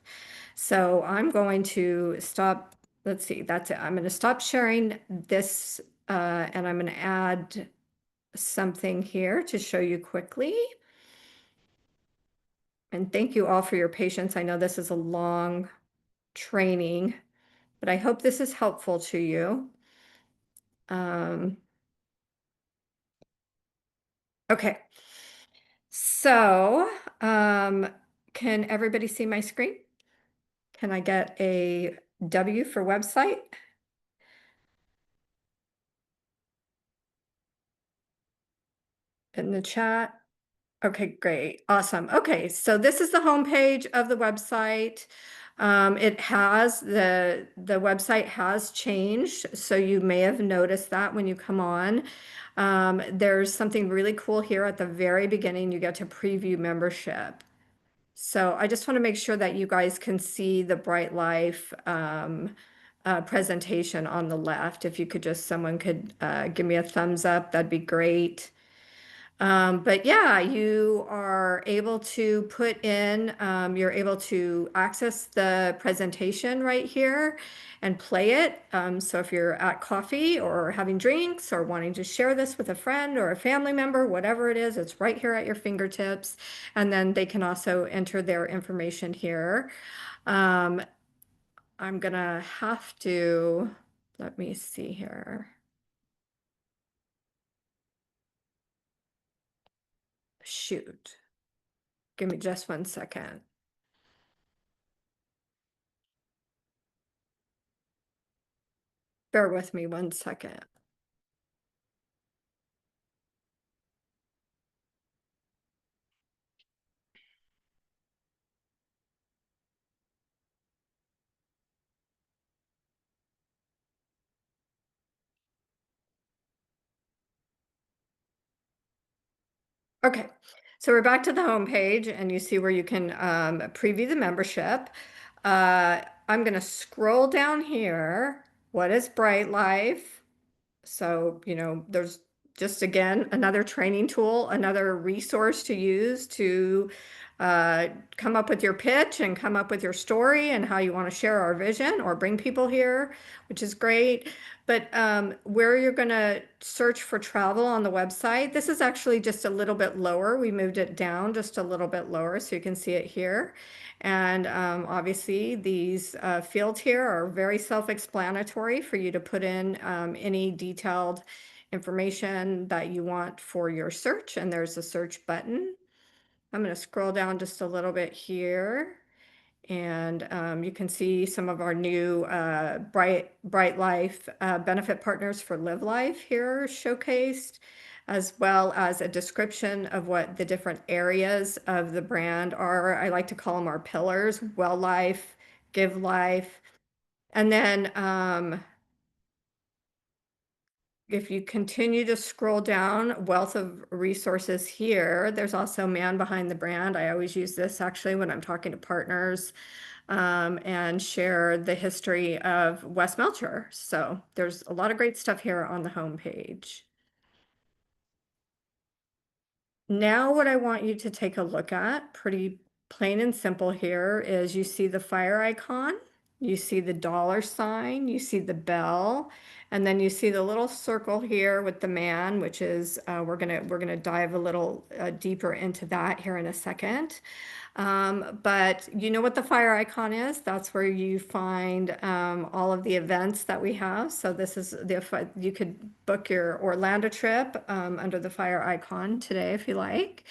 So I'm going to stop. Let's see, that's it. I'm going to stop sharing this and I'm going to add something here to show you quickly. And thank you all for your patience. I know this is a long training, but I hope this is helpful to you. Okay. So, can everybody see my screen? Can I get a W for website? In the chat? Okay, great. Awesome. Okay, so this is the homepage of the website. The website has changed, so you may have noticed that when you come on. There's something really cool here at the very beginning. You get to preview membership. So I just want to make sure that you guys can see the BRYTE Life presentation on the left. If you could someone could give me a thumbs up, that'd be great. But yeah, you are able to you're able to access the presentation right here and play it. So if you're at coffee or having drinks or wanting to share this with a friend or a family member, whatever it is, it's right here at your fingertips. And then they can also enter their information here. I'm gonna have to, let me see here. Shoot. Give me just 1 second. Bear with me 1 second. Okay, So we're back to the home page, and you see where you can preview the membership. I'm going to scroll down here. What is BRYTE Life? So, there's just, again, another training tool, another resource to use to come up with your pitch and come up with your story and how you want to share our vision or bring people here, which is great. But where you're going to search for travel on the website, this is actually just a little bit lower. We moved it down just a little bit lower so you can see it here. And obviously these fields here are very self-explanatory for you to put in any detailed information that you want for your search. And there's a search button. I'm going to scroll down just a little bit here. And you can see some of our new BRYTE Life benefit partners for Live Life here showcased, as well as a description of what the different areas of the brand are. I like to call them our pillars: Well Life, Give Life. And then if you continue to scroll down, wealth of resources here, there's also Man Behind the Brand. I always use this actually when I'm talking to partners and share the history of Wes Melcher. So there's a lot of great stuff here on the home page. Now what I want you to take a look at, pretty plain and simple here, is you see the fire icon, you see the $sign, you see the bell, and then you see the little circle here with the man, which is we're gonna dive a little deeper into that here in a second. But you know what the fire icon is? That's where you find all of the events that we have. So this is you could book your Orlando trip under the fire icon today if you like.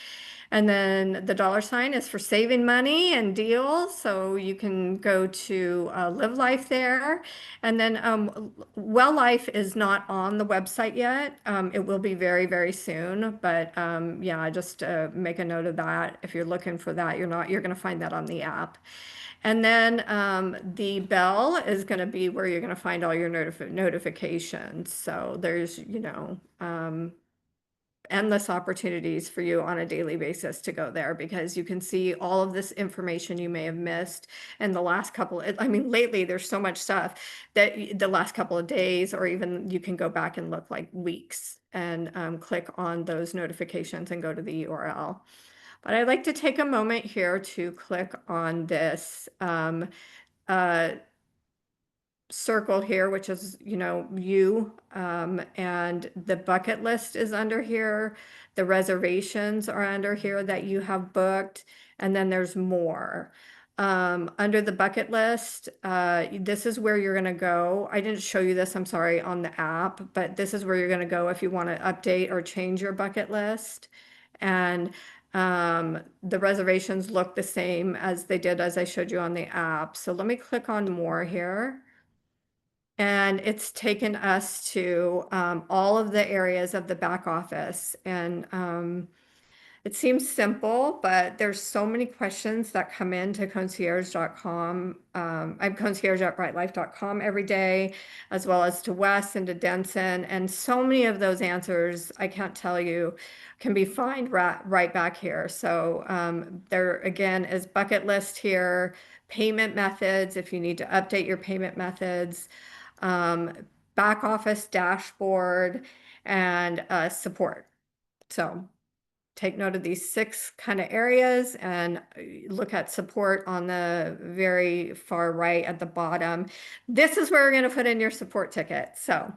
And then the $sign is for saving money and deals. So you can go to Live Life there. And then Well Life is not on the website yet. It will be very, very soon. But yeah, just make a note of that. If you're looking for that, you're going to find that on the app. And then the bell is going to be where you're going to find all your notifications. So there's, endless opportunities for you on a daily basis to go there, because you can see all of this information you may have missed in the last couple I mean, lately there's so much stuff that the last couple of days, or even you can go back and look like weeks and click on those notifications and go to the URL. But I'd like to take a moment here to click on this circle here, which is, you, and the bucket list is under here. The reservations are under here that you have booked, and then there's more. Under the bucket list, this is where you're going to go. I didn't show you this, I'm sorry, on the app, but this is where you're going to go if you want to update or change your bucket list. And the reservations look the same as they did as I showed you on the app. So let me click on more here. And it's taken us to all of the areas of the back office. And it seems simple, but there's so many questions that come into concierge.com. I'm concierge@brytelife.com every day, as well as to Wes and to Denson. And so many of those answers, I can't tell you, can be found right back here. So there again is bucket list here, payment methods, if you need to update your payment methods, back office dashboard, and support. So take note of these 6 kind of areas and look at support on the very far right at the bottom. This is where we're going to put in your support ticket. So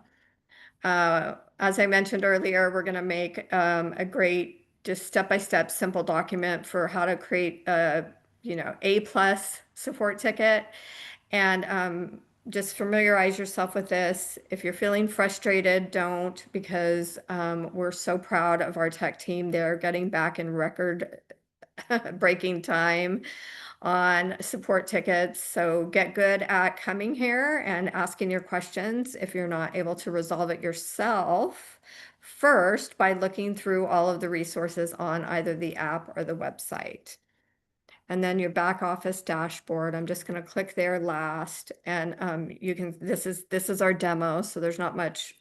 as I mentioned earlier, we're going to make a great, just step-by-step simple document for how to create a, A+ support ticket. And just familiarize yourself with this. If you're feeling frustrated, don't, because we're so proud of our tech team. They're getting back in record breaking time on support tickets. So get good at coming here and asking your questions if you're not able to resolve it yourself first by looking through all of the resources on either the app or the website. And then your back office dashboard, I'm just going to click there last, and you can, this is our demo, so there's not much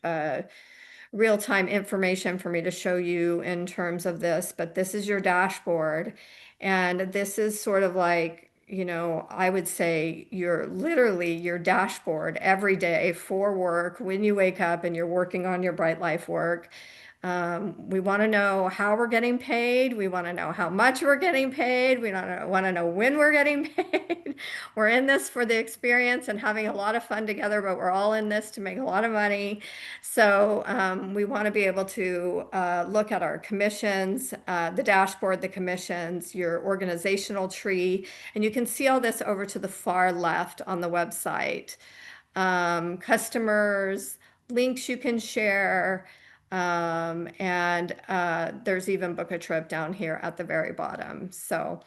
real-time information for me to show you in terms of this, but this is your dashboard. And this is sort of like, you know, I would say you're literally your dashboard every day for work when you wake up and you're working on your Bright Life work. We want to know how we're getting paid. We want to know how much we're getting paid. We want to know when we're getting paid. We're in this for the experience and having a lot of fun together, but we're all in this to make a lot of money. So we want to be able to look at our commissions, the dashboard, the commissions, your organizational tree, and you can see all this over to the far left on the website. Customers, links you can share, and there's even book a trip down here at the very bottom. So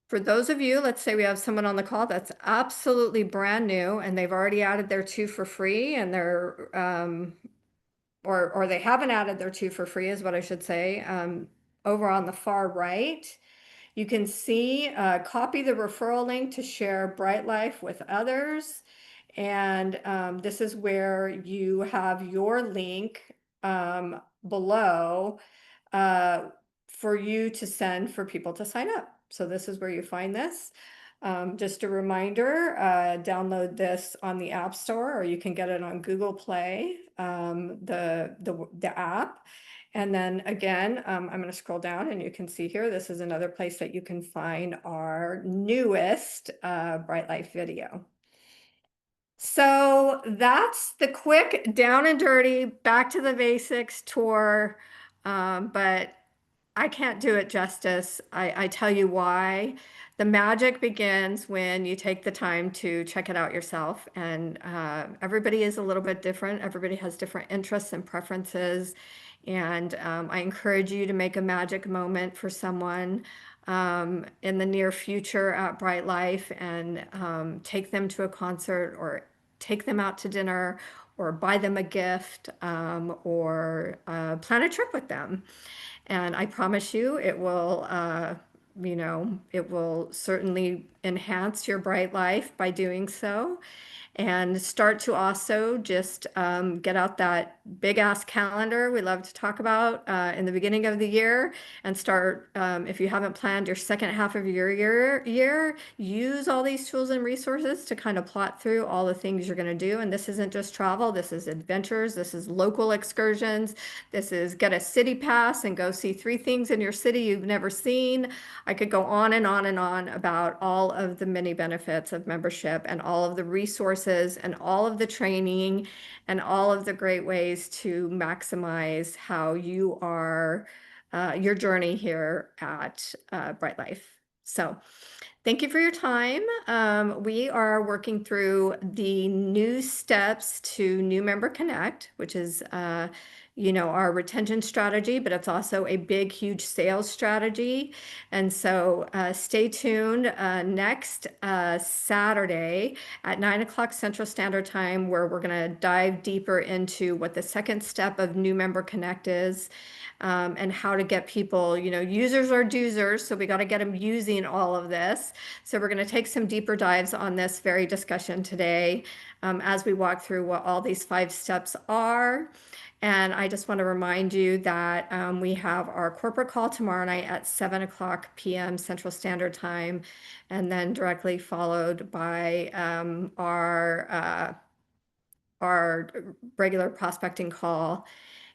for those of you, let's say we have someone on the call that's absolutely brand new and they've already added their 2 for free and they're or they haven't added their 2 for free is what I should say. Over on the far right, you can see copy the referral link to share Bright Life with others. And this is where you have your link below for you to send for people to sign up. So this is where you find this. Just a reminder, download this on the App Store, or you can get it on Google Play, the app. And then again, I'm going to scroll down and you can see here, this is another place that you can find our newest Bright Life video. So that's the quick down and dirty, back to the basics tour, but I can't do it justice. I tell you why. The magic begins when you take the time to check it out yourself. And everybody is a little bit different. Everybody has different interests and preferences. And I encourage you to make a magic moment for someone in the near future at Bright Life, and take them to a concert or take them out to dinner or buy them a gift, or plan a trip with them. And I promise you it will, you know, it will certainly enhance your Bright Life by doing so. And start to also just get out that big ass calendar we love to talk about in the beginning of the year, and start, if you haven't planned your second half of your year, use all these tools and resources to kind of plot through all the things you're going to do. And this isn't just travel, this is adventures, this is local excursions, this is get a city pass and go see 3 things in your city you've never seen. I could go on and on and on about all of the many benefits of membership and all of the resources and all of the training and all of the great ways to maximize how you are, your journey here at Bright Life. So thank you for your time. We are working through the new steps to New Member Connect, which is you know, our retention strategy, but it's also a big, huge sales strategy. And so stay tuned next Saturday at 9 o'clock Central Standard Time, where we're going to dive deeper into what the second step of New Member Connect is, and how to get people, you know, users are doozers, so we got to get them using all of this. So we're going to take some deeper dives on this very discussion today, as we walk through what all these 5 steps are. And I just want to remind you that we have our corporate call tomorrow night at 7 o'clock p.m. Central Standard Time, and then directly followed by our regular prospecting call.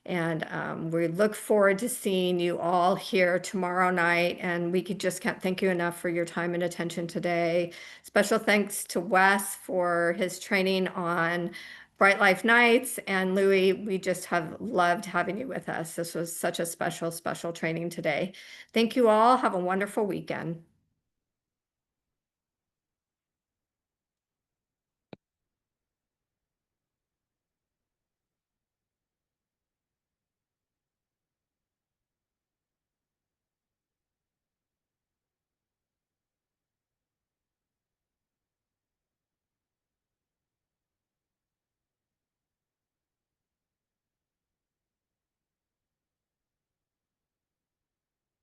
And we look forward to seeing you all here tomorrow night. And we can't thank you enough for your time and attention today. Special thanks to Wes for his training on Bright Life Nights. And Louie, we just have loved having you with us. This was such a special, special training today. Thank you all. Have a wonderful weekend.